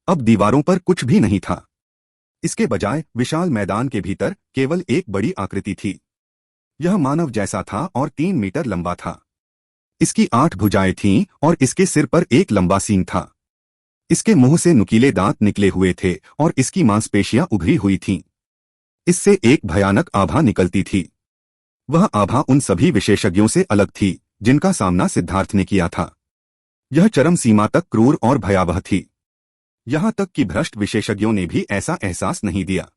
अब दीवारों पर कुछ भी नहीं था। इसके बजाय विशाल मैदान के भीतर केवल एक बड़ी आकृति थी। यह मानव जैसा था और 3 मीटर लंबा था। इसकी 8 भुजाएं थीं और इसके सिर पर एक लंबा सींग था। इसके मुंह से नुकीले दांत निकले हुए थे और इसकी मांसपेशियां उभरी हुई थीं। इससे एक भयानक आभा निकलती थी। वह आभा उन सभी विशेषज्ञों से अलग थी जिनका सामना सिद्धार्थ ने किया था। यह चरम सीमा तक क्रूर और भयावह थी। यहां तक कि भ्रष्ट विशेषज्ञों ने भी ऐसा एहसास नहीं दिया।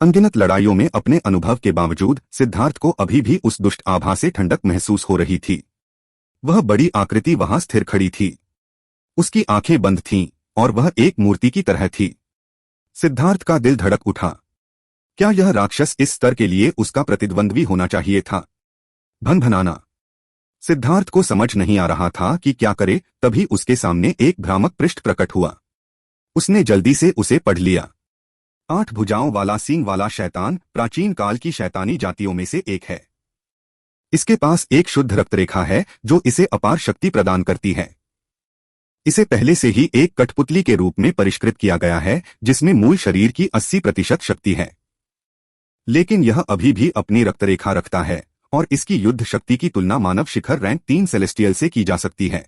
अनगिनत लड़ाइयों में अपने अनुभव के बावजूद सिद्धार्थ को अभी भी उस दुष्ट आभा से ठंडक महसूस हो रही थी। वह बड़ी आकृति वहां स्थिर खड़ी थी। उसकी आंखें बंद थीं और वह एक मूर्ति की तरह थी। सिद्धार्थ का दिल धड़क उठा। क्या यह राक्षस इस स्तर के लिए उसका प्रतिद्वंद्वी होना चाहिए था? भनभनाना। सिद्धार्थ को समझ नहीं आ रहा था कि क्या करे, तभी उसके सामने एक भ्रामक पृष्ठ प्रकट हुआ। उसने जल्दी से उसे पढ़ लिया। 8 भुजाओं वाला सींग वाला शैतान प्राचीन काल की शैतानी जातियों में से एक है। इसके पास एक शुद्ध रक्तरेखा है जो इसे अपार शक्ति प्रदान करती है। इसे पहले से ही एक कठपुतली के रूप में परिष्कृत किया गया है जिसमें मूल शरीर की 80% शक्ति है। लेकिन यह अभी भी अपनी रक्तरेखा रखता है और इसकी युद्ध शक्ति की तुलना मानव शिखर रैंक 3 सेलेस्टियल से की जा सकती है।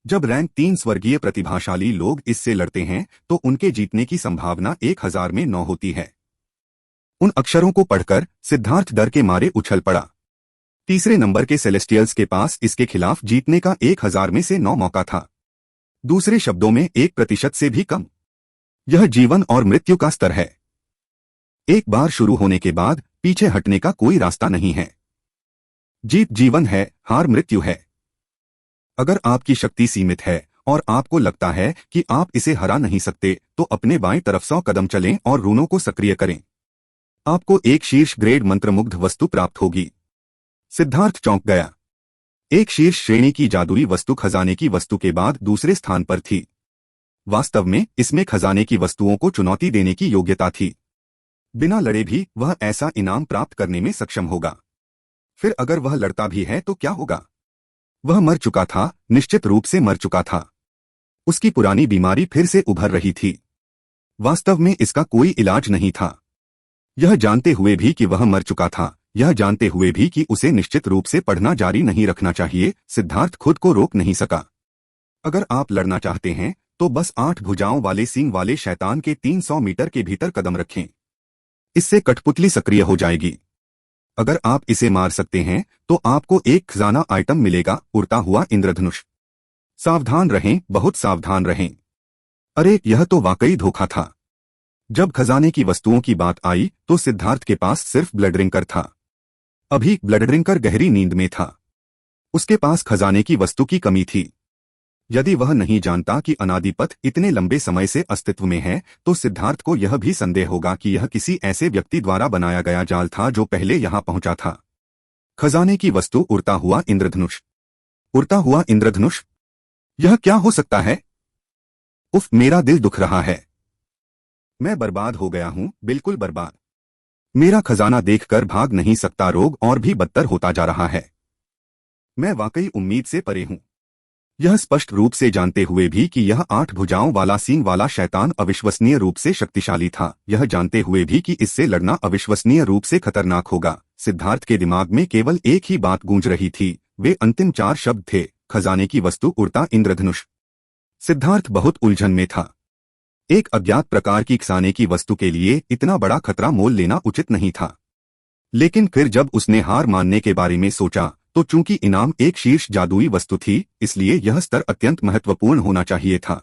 जब रैंक 3 स्वर्गीय प्रतिभाशाली लोग इससे लड़ते हैं तो उनके जीतने की संभावना 1000 में 9 होती है। उन अक्षरों को पढ़कर सिद्धार्थ डर के मारे उछल पड़ा। तीसरे नंबर के सेलेस्टियल्स के पास इसके खिलाफ जीतने का 1000 में से 9 मौका था। दूसरे शब्दों में 1% से भी कम। यह जीवन और मृत्यु का स्तर है। एक बार शुरू होने के बाद पीछे हटने का कोई रास्ता नहीं है। जीत जीवन है, हार मृत्यु है। अगर आपकी शक्ति सीमित है और आपको लगता है कि आप इसे हरा नहीं सकते तो अपने बाएं तरफ 100 कदम चलें और रूनों को सक्रिय करें। आपको एक शीर्ष ग्रेड मंत्रमुग्ध वस्तु प्राप्त होगी। सिद्धार्थ चौंक गया। एक शीर्ष श्रेणी की जादुई वस्तु खजाने की वस्तु के बाद दूसरे स्थान पर थी। वास्तव में इसमें खजाने की वस्तुओं को चुनौती देने की योग्यता थी। बिना लड़े भी वह ऐसा इनाम प्राप्त करने में सक्षम होगा। फिर अगर वह लड़ता भी है तो क्या होगा? वह मर चुका था, निश्चित रूप से मर चुका था। उसकी पुरानी बीमारी फिर से उभर रही थी। वास्तव में इसका कोई इलाज नहीं था। यह जानते हुए भी कि वह मर चुका था, यह जानते हुए भी कि उसे निश्चित रूप से पढ़ना जारी नहीं रखना चाहिए, सिद्धार्थ खुद को रोक नहीं सका। अगर आप लड़ना चाहते हैं तो बस 8 भुजाओं वाले सींग वाले शैतान के 300 मीटर के भीतर कदम रखें। इससे कठपुतली सक्रिय हो जाएगी। अगर आप इसे मार सकते हैं तो आपको एक खजाना आइटम मिलेगा, उड़ता हुआ इंद्रधनुष। सावधान रहें, बहुत सावधान रहें। अरे यह तो वाकई धोखा था। जब खजाने की वस्तुओं की बात आई तो सिद्धार्थ के पास सिर्फ ब्लड ड्रिंकर था। अभी ब्लड ड्रिंकर गहरी नींद में था। उसके पास खजाने की वस्तु की कमी थी। यदि वह नहीं जानता कि अनादिपथ इतने लंबे समय से अस्तित्व में है तो सिद्धार्थ को यह भी संदेह होगा कि यह किसी ऐसे व्यक्ति द्वारा बनाया गया जाल था जो पहले यहां पहुंचा था। खजाने की वस्तु उड़ता हुआ इंद्रधनुष। उड़ता हुआ इंद्रधनुष, यह क्या हो सकता है? उफ, मेरा दिल दुख रहा है। मैं बर्बाद हो गया हूं, बिल्कुल बर्बाद। मेरा खजाना देखकर भाग नहीं सकता, रोग और भी बदतर होता जा रहा है। मैं वाकई उम्मीद से परे हूं। यह स्पष्ट रूप से जानते हुए भी कि यह 8 भुजाओं वाला सींग वाला शैतान अविश्वसनीय रूप से शक्तिशाली था, यह जानते हुए भी कि इससे लड़ना अविश्वसनीय रूप से खतरनाक होगा, सिद्धार्थ के दिमाग में केवल एक ही बात गूंज रही थी। वे अंतिम 4 शब्द थे, खजाने की वस्तु, उड़ता इंद्रधनुष। सिद्धार्थ बहुत उलझन में था। एक अज्ञात प्रकार की खजाने की वस्तु के लिए इतना बड़ा खतरा मोल लेना उचित नहीं था। लेकिन फिर जब उसने हार मानने के बारे में सोचा तो चूंकि इनाम एक शीर्ष जादुई वस्तु थी इसलिए यह स्तर अत्यंत महत्वपूर्ण होना चाहिए था।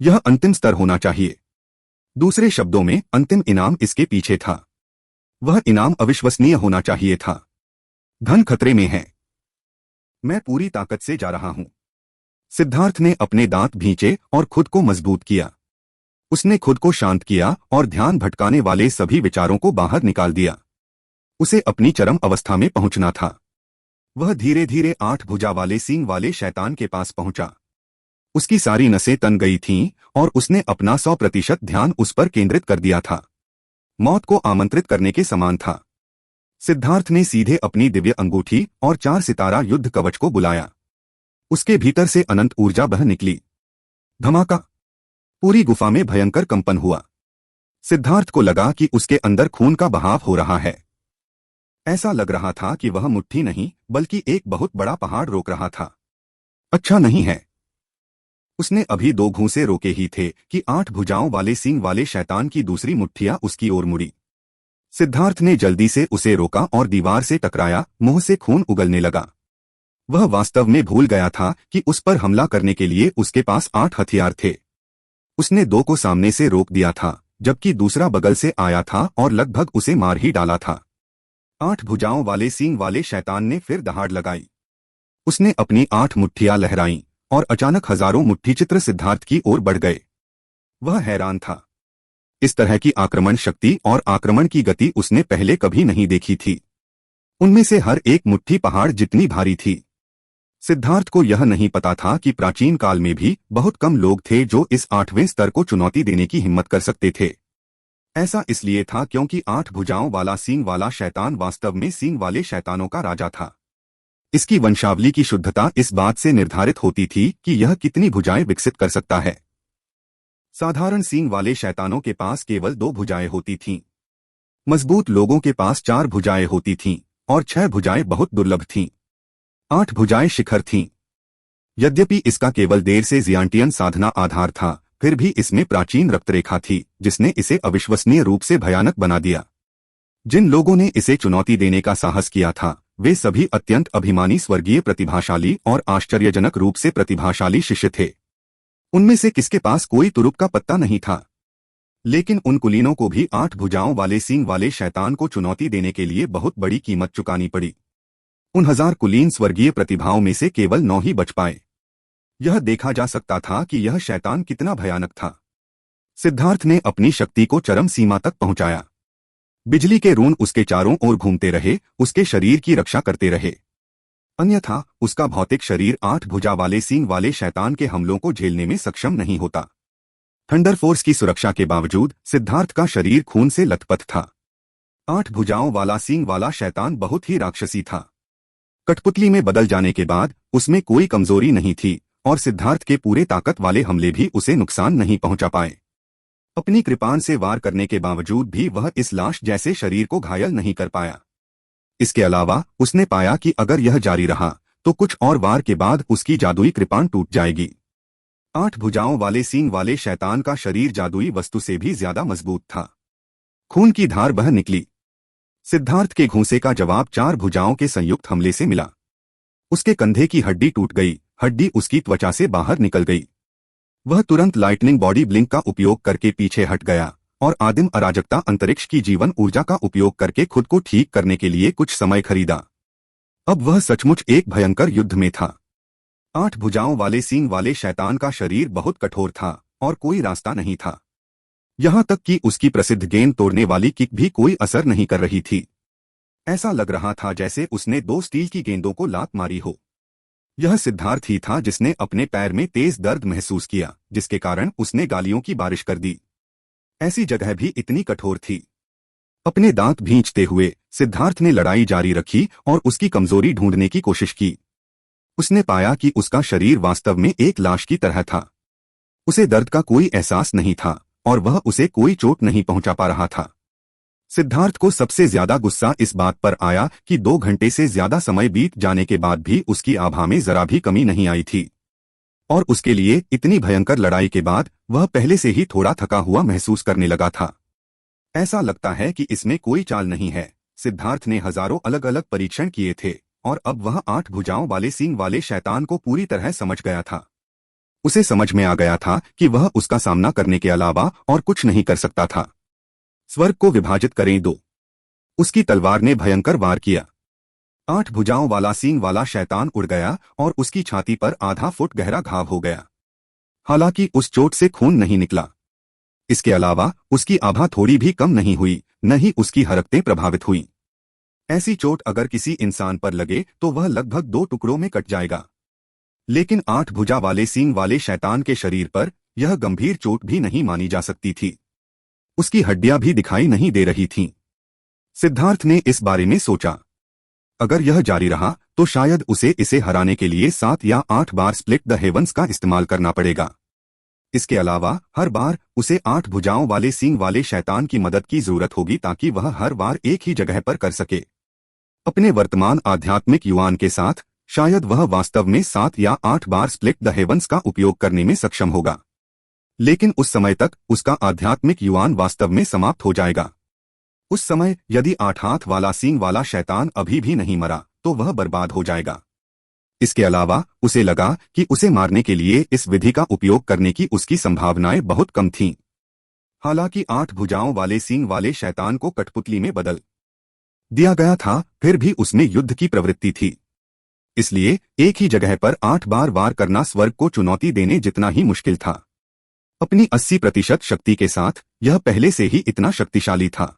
यह अंतिम स्तर होना चाहिए। दूसरे शब्दों में अंतिम इनाम इसके पीछे था। वह इनाम अविश्वसनीय होना चाहिए था। धन खतरे में है। मैं पूरी ताकत से जा रहा हूं। सिद्धार्थ ने अपने दांत भींचे और खुद को मजबूत किया। उसने खुद को शांत किया और ध्यान भटकाने वाले सभी विचारों को बाहर निकाल दिया। उसे अपनी चरम अवस्था में पहुंचना था। वह धीरे धीरे 8 भुजा वाले सींग वाले शैतान के पास पहुंचा। उसकी सारी नसें तन गई थीं और उसने अपना 100% ध्यान उस पर केंद्रित कर दिया था। मौत को आमंत्रित करने के समान था। सिद्धार्थ ने सीधे अपनी दिव्य अंगूठी और 4 सितारा युद्ध कवच को बुलाया। उसके भीतर से अनंत ऊर्जा बह निकली। धमाका। पूरी गुफा में भयंकर कंपन हुआ। सिद्धार्थ को लगा कि उसके अंदर खून का बहाव हो रहा है। ऐसा लग रहा था कि वह मुट्ठी नहीं बल्कि एक बहुत बड़ा पहाड़ रोक रहा था। अच्छा नहीं है। उसने अभी 2 घूंसे रोके ही थे कि 8 भुजाओं वाले सींग वाले शैतान की दूसरी मुट्ठियां उसकी ओर मुड़ी। सिद्धार्थ ने जल्दी से उसे रोका और दीवार से टकराया। मुंह से खून उगलने लगा। वह वास्तव में भूल गया था कि उस पर हमला करने के लिए उसके पास 8 हथियार थे। उसने 2 को सामने से रोक दिया था, जबकि दूसरा बगल से आया था और लगभग उसे मार ही डाला था। 8 भुजाओं वाले सींग वाले शैतान ने फिर दहाड़ लगाई। उसने अपनी 8 मुट्ठियां लहराईं और अचानक हजारों मुट्ठी चित्र सिद्धार्थ की ओर बढ़ गए। वह हैरान था। इस तरह की आक्रमण शक्ति और आक्रमण की गति उसने पहले कभी नहीं देखी थी। उनमें से हर एक मुट्ठी पहाड़ जितनी भारी थी। सिद्धार्थ को यह नहीं पता था कि प्राचीन काल में भी बहुत कम लोग थे जो इस 8वें स्तर को चुनौती देने की हिम्मत कर सकते थे। ऐसा इसलिए था क्योंकि 8 भुजाओं वाला सींग वाला शैतान वास्तव में सींग वाले शैतानों का राजा था। इसकी वंशावली की शुद्धता इस बात से निर्धारित होती थी कि यह कितनी भुजाएं विकसित कर सकता है। साधारण सींग वाले शैतानों के पास केवल 2 भुजाएं होती थीं। मजबूत लोगों के पास 4 भुजाएं होती थीं और 6 भुजाएं बहुत दुर्लभ थीं। 8 भुजाएं शिखर थीं। यद्यपि इसका केवल देर से जियांटियन साधना आधार था, फिर भी इसमें प्राचीन रक्तरेखा थी जिसने इसे अविश्वसनीय रूप से भयानक बना दिया। जिन लोगों ने इसे चुनौती देने का साहस किया था वे सभी अत्यंत अभिमानी, स्वर्गीय, प्रतिभाशाली और आश्चर्यजनक रूप से प्रतिभाशाली शिष्य थे। उनमें से किसके पास कोई तुरुप का पत्ता नहीं था। लेकिन उन कुलीनों को भी 8 भुजाओं वाले सींग वाले शैतान को चुनौती देने के लिए बहुत बड़ी कीमत चुकानी पड़ी। उन 1000 कुलीन स्वर्गीय प्रतिभाओं में से केवल 9 ही बच पाए। यह देखा जा सकता था कि यह शैतान कितना भयानक था। सिद्धार्थ ने अपनी शक्ति को चरम सीमा तक पहुंचाया। बिजली के रून उसके चारों ओर घूमते रहे, उसके शरीर की रक्षा करते रहे। अन्यथा उसका भौतिक शरीर 8 भुजा वाले सींग वाले शैतान के हमलों को झेलने में सक्षम नहीं होता। थंडर फोर्स की सुरक्षा के बावजूद सिद्धार्थ का शरीर खून से लथपथ था। 8 भुजाओं वाला सींग वाला शैतान बहुत ही राक्षसी था। कठपुतली में बदल जाने के बाद उसमें कोई कमजोरी नहीं थी और सिद्धार्थ के पूरे ताकत वाले हमले भी उसे नुकसान नहीं पहुंचा पाए। अपनी कृपाण से वार करने के बावजूद भी वह इस लाश जैसे शरीर को घायल नहीं कर पाया। इसके अलावा उसने पाया कि अगर यह जारी रहा तो कुछ और वार के बाद उसकी जादुई कृपाण टूट जाएगी। 8 भुजाओं वाले सींग वाले शैतान का शरीर जादुई वस्तु से भी ज्यादा मजबूत था। खून की धार बह निकली। सिद्धार्थ के घूंसे का जवाब 4 भुजाओं के संयुक्त हमले से मिला। उसके कंधे की हड्डी टूट गई, हड्डी उसकी त्वचा से बाहर निकल गई। वह तुरंत लाइटनिंग बॉडी ब्लिंक का उपयोग करके पीछे हट गया और आदिम अराजकता अंतरिक्ष की जीवन ऊर्जा का उपयोग करके खुद को ठीक करने के लिए कुछ समय खरीदा। अब वह सचमुच एक भयंकर युद्ध में था। 8 भुजाओं वाले सींग वाले शैतान का शरीर बहुत कठोर था और कोई रास्ता नहीं था। यहां तक कि उसकी प्रसिद्ध गेंद तोड़ने वाली किक भी कोई असर नहीं कर रही थी। ऐसा लग रहा था जैसे उसने 2 स्टील की गेंदों को लात मारी हो। यह सिद्धार्थ ही था जिसने अपने पैर में तेज दर्द महसूस किया, जिसके कारण उसने गालियों की बारिश कर दी। ऐसी जगह भी इतनी कठोर थी। अपने दांत भींचते हुए सिद्धार्थ ने लड़ाई जारी रखी और उसकी कमजोरी ढूंढने की कोशिश की। उसने पाया कि उसका शरीर वास्तव में एक लाश की तरह था। उसे दर्द का कोई एहसास नहीं था और वह उसे कोई चोट नहीं पहुंचा पा रहा था। सिद्धार्थ को सबसे ज्यादा गुस्सा इस बात पर आया कि 2 घंटे से ज्यादा समय बीत जाने के बाद भी उसकी आभा में जरा भी कमी नहीं आई थी और उसके लिए इतनी भयंकर लड़ाई के बाद वह पहले से ही थोड़ा थका हुआ महसूस करने लगा था। ऐसा लगता है कि इसमें कोई चाल नहीं है। सिद्धार्थ ने हजारों अलग अलग परीक्षण किए थे और अब वह 8 भुजाओं वाले सींग वाले शैतान को पूरी तरह समझ गया था। उसे समझ में आ गया था कि वह उसका सामना करने के अलावा और कुछ नहीं कर सकता था। स्वर्ग को विभाजित करें 2। उसकी तलवार ने भयंकर वार किया। 8 भुजाओं वाला सींग वाला शैतान उड़ गया और उसकी छाती पर आधा फुट गहरा घाव हो गया। हालांकि उस चोट से खून नहीं निकला। इसके अलावा उसकी आभा थोड़ी भी कम नहीं हुई, न ही उसकी हरकतें प्रभावित हुईं। ऐसी चोट अगर किसी इंसान पर लगे तो वह लगभग 2 टुकड़ों में कट जाएगा, लेकिन 8 भुजा वाले सींग वाले शैतान के शरीर पर यह गंभीर चोट भी नहीं मानी जा सकती थी। उसकी हड्डियां भी दिखाई नहीं दे रही थीं। सिद्धार्थ ने इस बारे में सोचा, अगर यह जारी रहा तो शायद उसे इसे हराने के लिए 7 या 8 बार स्प्लिट द हेवंस का इस्तेमाल करना पड़ेगा। इसके अलावा हर बार उसे 8 भुजाओं वाले सींग वाले शैतान की मदद की जरूरत होगी ताकि वह हर बार एक ही जगह पर कर सके। अपने वर्तमान आध्यात्मिक युवान के साथ शायद वह वास्तव में 7 या 8 बार स्प्लिट द हेवंस का उपयोग करने में सक्षम होगा, लेकिन उस समय तक उसका आध्यात्मिक युवान वास्तव में समाप्त हो जाएगा। उस समय यदि 8 हाथ वाला सींग वाला शैतान अभी भी नहीं मरा तो वह बर्बाद हो जाएगा। इसके अलावा उसे लगा कि उसे मारने के लिए इस विधि का उपयोग करने की उसकी संभावनाएं बहुत कम थीं। हालांकि 8 भुजाओं वाले सींग वाले शैतान को कठपुतली में बदल दिया गया था, फिर भी उसमें युद्ध की प्रवृत्ति थी। इसलिए एक ही जगह पर 8 बार वार करना स्वर्ग को चुनौती देने जितना ही मुश्किल था। अपनी 80% शक्ति के साथ यह पहले से ही इतना शक्तिशाली था,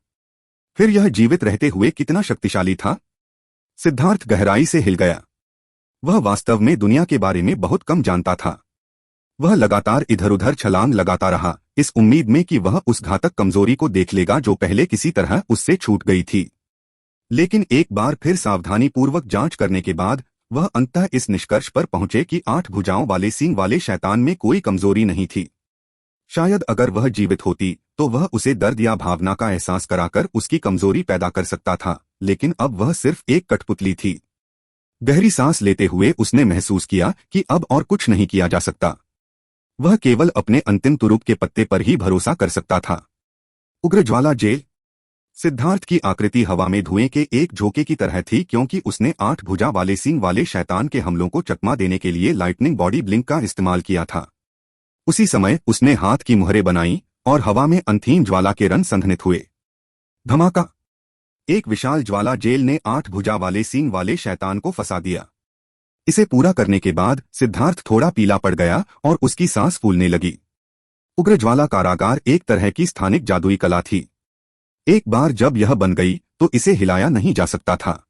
फिर यह जीवित रहते हुए कितना शक्तिशाली था? सिद्धार्थ गहराई से हिल गया। वह वास्तव में दुनिया के बारे में बहुत कम जानता था। वह लगातार इधर उधर छलांग लगाता रहा, इस उम्मीद में कि वह उस घातक कमजोरी को देख लेगा जो पहले किसी तरह उससे छूट गई थी। लेकिन एक बार फिर सावधानीपूर्वक जांच करने के बाद वह अंततः इस निष्कर्ष पर पहुंचे कि 8 भुजाओं वाले सींग वाले शैतान में कोई कमजोरी नहीं थी। शायद अगर वह जीवित होती तो वह उसे दर्द या भावना का एहसास कराकर उसकी कमजोरी पैदा कर सकता था, लेकिन अब वह सिर्फ एक कठपुतली थी। गहरी सांस लेते हुए उसने महसूस किया कि अब और कुछ नहीं किया जा सकता। वह केवल अपने अंतिम तुरुप के पत्ते पर ही भरोसा कर सकता था। उग्रज्वाला जेल। सिद्धार्थ की आकृति हवा में धुएं के एक झोंके की तरह थी, क्योंकि उसने 8 भुजा वाले सींग वाले शैतान के हमलों को चकमा देने के लिए लाइटनिंग बॉडी ब्लिंक का इस्तेमाल किया था। उसी समय उसने हाथ की मुहरें बनाई और हवा में अंथीन ज्वाला के रन संघनित हुए। धमाका! एक विशाल ज्वाला जेल ने 8 भुजा वाले सींग वाले शैतान को फंसा दिया। इसे पूरा करने के बाद सिद्धार्थ थोड़ा पीला पड़ गया और उसकी सांस फूलने लगी। उग्रज्वाला कारागार एक तरह की स्थानिक जादुई कला थी। एक बार जब यह बन गई तो इसे हिलाया नहीं जा सकता था।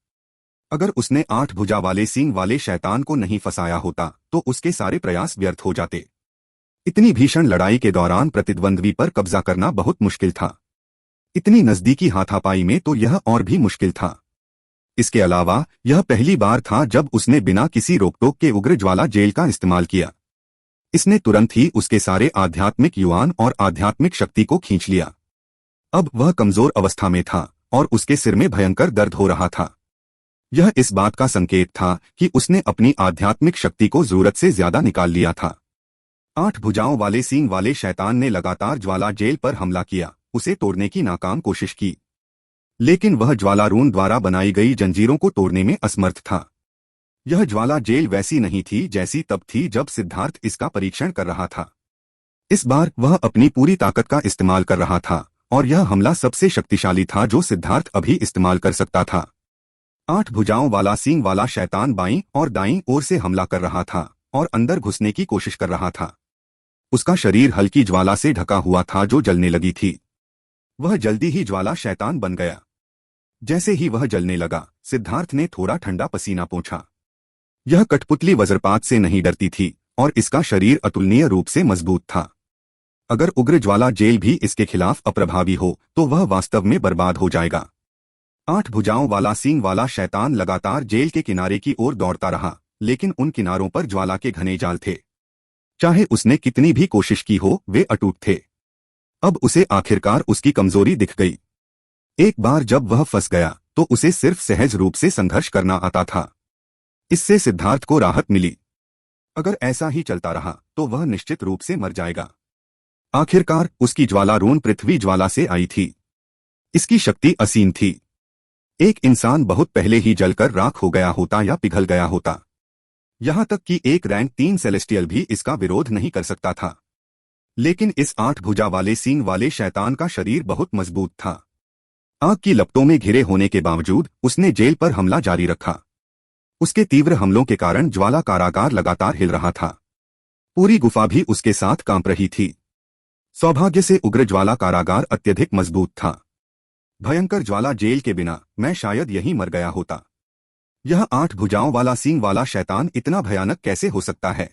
अगर उसने 8 भुजा वाले सींग वाले शैतान को नहीं फंसाया होता तो उसके सारे प्रयास व्यर्थ हो जाते। इतनी भीषण लड़ाई के दौरान प्रतिद्वंद्वी पर कब्जा करना बहुत मुश्किल था। इतनी नजदीकी हाथापाई में तो यह और भी मुश्किल था। इसके अलावा यह पहली बार था जब उसने बिना किसी रोकटोक के उग्रज्वाला जेल का इस्तेमाल किया। इसने तुरंत ही उसके सारे आध्यात्मिक युवान और आध्यात्मिक शक्ति को खींच लिया। अब वह कमजोर अवस्था में था और उसके सिर में भयंकर दर्द हो रहा था। यह इस बात का संकेत था कि उसने अपनी आध्यात्मिक शक्ति को जरूरत से ज्यादा निकाल लिया था। 8 भुजाओं वाले सींग वाले शैतान ने लगातार ज्वाला जेल पर हमला किया, उसे तोड़ने की नाकाम कोशिश की, लेकिन वह ज्वालारून द्वारा बनाई गई जंजीरों को तोड़ने में असमर्थ था। यह ज्वाला जेल वैसी नहीं थी जैसी तब थी जब सिद्धार्थ इसका परीक्षण कर रहा था। इस बार वह अपनी पूरी ताकत का इस्तेमाल कर रहा था और यह हमला सबसे शक्तिशाली था जो सिद्धार्थ अभी इस्तेमाल कर सकता था। 8 भुजाओं वाला सींग वाला शैतान बाईं और दाईं ओर से हमला कर रहा था और अंदर घुसने की कोशिश कर रहा था। उसका शरीर हल्की ज्वाला से ढका हुआ था जो जलने लगी थी। वह जल्दी ही ज्वाला शैतान बन गया। जैसे ही वह जलने लगा, सिद्धार्थ ने थोड़ा ठंडा पसीना पोंछा। यह कठपुतली वज्रपात से नहीं डरती थी और इसका शरीर अतुलनीय रूप से मजबूत था। अगर उग्र ज्वाला जेल भी इसके खिलाफ अप्रभावी हो तो वह वास्तव में बर्बाद हो जाएगा। 8 भुजाओं वाला सींग वाला शैतान लगातार जेल के किनारे की ओर दौड़ता रहा, लेकिन उन किनारों पर ज्वाला के घने जाल थे। चाहे उसने कितनी भी कोशिश की हो, वे अटूट थे। अब उसे आखिरकार उसकी कमजोरी दिख गई। एक बार जब वह फंस गया तो उसे सिर्फ सहज रूप से संघर्ष करना आता था। इससे सिद्धार्थ को राहत मिली। अगर ऐसा ही चलता रहा तो वह निश्चित रूप से मर जाएगा। आखिरकार उसकी ज्वालारून पृथ्वी ज्वाला से आई थी। इसकी शक्ति असीम थी। एक इंसान बहुत पहले ही जलकर राख हो गया होता या पिघल गया होता। यहां तक कि एक रैंक 3 सेलेस्टियल भी इसका विरोध नहीं कर सकता था। लेकिन इस 8 भुजा वाले सींग वाले शैतान का शरीर बहुत मजबूत था। आग की लपटों में घिरे होने के बावजूद उसने जेल पर हमला जारी रखा। उसके तीव्र हमलों के कारण ज्वाला कारागार लगातार हिल रहा था। पूरी गुफा भी उसके साथ कांप रही थी। सौभाग्य से उग्र ज्वाला कारागार अत्यधिक मजबूत था। भयंकर ज्वाला जेल के बिना मैं शायद यहीं मर गया होता। यह 8 भुजाओं वाला सींग वाला शैतान इतना भयानक कैसे हो सकता है?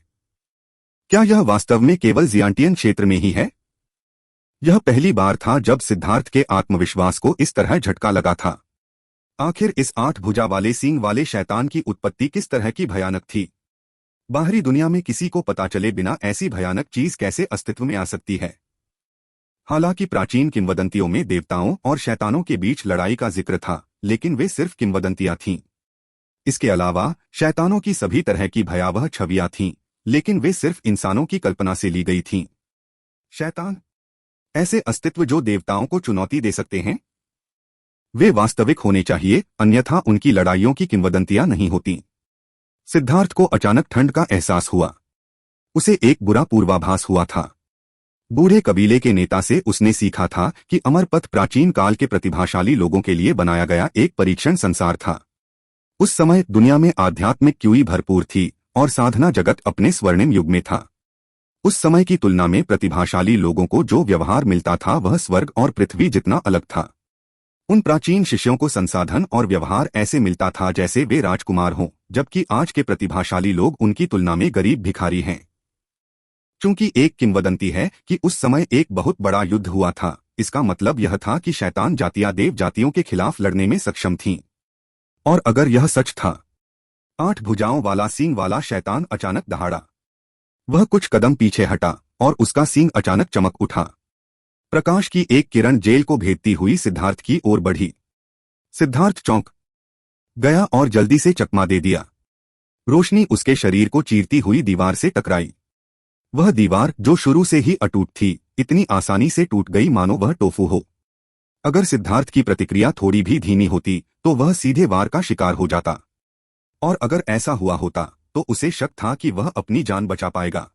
क्या यह वास्तव में केवल जियांटियन क्षेत्र में ही है? यह पहली बार था जब सिद्धार्थ के आत्मविश्वास को इस तरह झटका लगा था। आखिर इस 8 भुजा वाले सींग वाले शैतान की उत्पत्ति किस तरह की भयानक थी? बाहरी दुनिया में किसी को पता चले बिना ऐसी भयानक चीज कैसे अस्तित्व में आ सकती है। हालांकि प्राचीन किंवदंतियों में देवताओं और शैतानों के बीच लड़ाई का जिक्र था, लेकिन वे सिर्फ किंवदंतियां थीं। इसके अलावा शैतानों की सभी तरह की भयावह छवियां थीं, लेकिन वे सिर्फ इंसानों की कल्पना से ली गई थीं। शैतान ऐसे अस्तित्व जो देवताओं को चुनौती दे सकते हैं। वे वास्तविक होने चाहिए, अन्यथा उनकी लड़ाइयों की किंवदंतियां नहीं होती। सिद्धार्थ को अचानक ठंड का एहसास हुआ। उसे एक बुरा पूर्वाभास हुआ था। बूढ़े कबीले के नेता से उसने सीखा था कि अमरपथ प्राचीन काल के प्रतिभाशाली लोगों के लिए बनाया गया एक परीक्षण संसार था। उस समय दुनिया में आध्यात्मिक क्यूई भरपूर थी और साधना जगत अपने स्वर्णिम युग में था। उस समय की तुलना में प्रतिभाशाली लोगों को जो व्यवहार मिलता था वह स्वर्ग और पृथ्वी जितना अलग था। उन प्राचीन शिष्यों को संसाधन और व्यवहार ऐसे मिलता था जैसे वे राजकुमार हों, जबकि आज के प्रतिभाशाली लोग उनकी तुलना में गरीब भिखारी हैं। चूंकि एक किंवदंती है कि उस समय एक बहुत बड़ा युद्ध हुआ था, इसका मतलब यह था कि शैतान जातियां देव जातियों के खिलाफ लड़ने में सक्षम थीं। और अगर यह सच था, 8 भुजाओं वाला सींग वाला शैतान अचानक दहाड़ा। वह कुछ कदम पीछे हटा और उसका सींग अचानक चमक उठा। प्रकाश की एक किरण जेल को भेदती हुई सिद्धार्थ की ओर बढ़ी। सिद्धार्थ चौंक गया और जल्दी से चकमा दे दिया। रोशनी उसके शरीर को चीरती हुई दीवार से टकराई। वह दीवार जो शुरू से ही अटूट थी, इतनी आसानी से टूट गई मानो वह टोफू हो। अगर सिद्धार्थ की प्रतिक्रिया थोड़ी भी धीमी होती तो वह सीधे वार का शिकार हो जाता, और अगर ऐसा हुआ होता तो उसे शक था कि वह अपनी जान बचा पाएगा।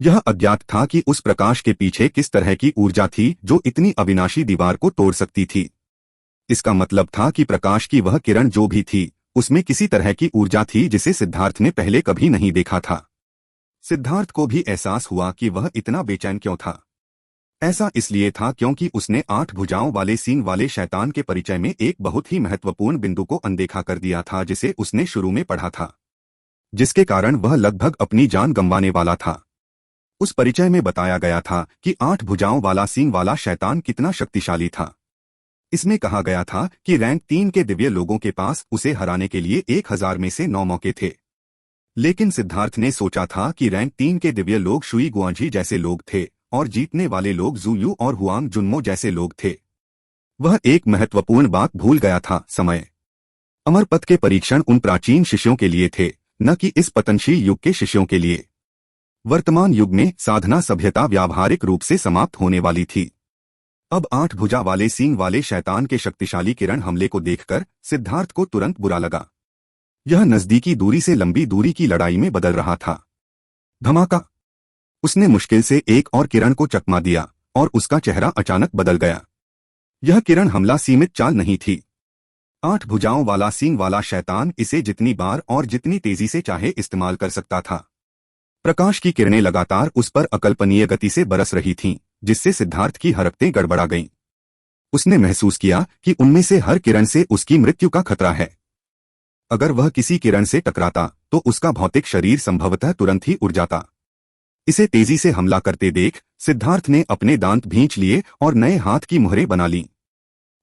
यह अज्ञात था कि उस प्रकाश के पीछे किस तरह की ऊर्जा थी जो इतनी अविनाशी दीवार को तोड़ सकती थी। इसका मतलब था कि प्रकाश की वह किरण जो भी थी, उसमें किसी तरह की ऊर्जा थी जिसे सिद्धार्थ ने पहले कभी नहीं देखा था। सिद्धार्थ को भी एहसास हुआ कि वह इतना बेचैन क्यों था। ऐसा इसलिए था क्योंकि उसने 8 भुजाओं वाले सींग वाले शैतान के परिचय में एक बहुत ही महत्वपूर्ण बिंदु को अनदेखा कर दिया था जिसे उसने शुरू में पढ़ा था, जिसके कारण वह लगभग अपनी जान गंवाने वाला था। उस परिचय में बताया गया था कि 8 भुजाओं वाला सींग वाला शैतान कितना शक्तिशाली था। इसमें कहा गया था कि रैंक 3 के दिव्य लोगों के पास उसे हराने के लिए 1000 में से 9 मौके थे। लेकिन सिद्धार्थ ने सोचा था कि रैंक 3 के दिव्य लोग शुई गुआंझी जैसे लोग थे और जीतने वाले लोग जुयू और हुआंग जुन्मो जैसे लोग थे। वह एक महत्वपूर्ण बात भूल गया था, समय। अमरपथ के परीक्षण उन प्राचीन शिष्यों के लिए थे, न कि इस पतनशील युग के शिष्यों के लिए। वर्तमान युग में साधना सभ्यता व्यावहारिक रूप से समाप्त होने वाली थी। अब 8 भुजा वाले सींग वाले शैतान के शक्तिशाली किरण हमले को देखकर सिद्धार्थ को तुरंत बुरा लगा। यह नजदीकी दूरी से लंबी दूरी की लड़ाई में बदल रहा था। धमाका! उसने मुश्किल से एक और किरण को चकमा दिया और उसका चेहरा अचानक बदल गया। यह किरण हमला सीमित चाल नहीं थी। 8 भुजाओं वाला सींग वाला शैतान इसे जितनी बार और जितनी तेजी से चाहे इस्तेमाल कर सकता था। प्रकाश की किरणें लगातार उस पर अकल्पनीय गति से बरस रही थीं, जिससे सिद्धार्थ की हरकतें गड़बड़ा गईं। उसने महसूस किया कि उनमें से हर किरण से उसकी मृत्यु का खतरा है। अगर वह किसी किरण से टकराता तो उसका भौतिक शरीर संभवतः तुरंत ही उड़ जाता। इसे तेजी से हमला करते देख सिद्धार्थ ने अपने दांत भींच लिए और नए हाथ की मुहरें बना लीं।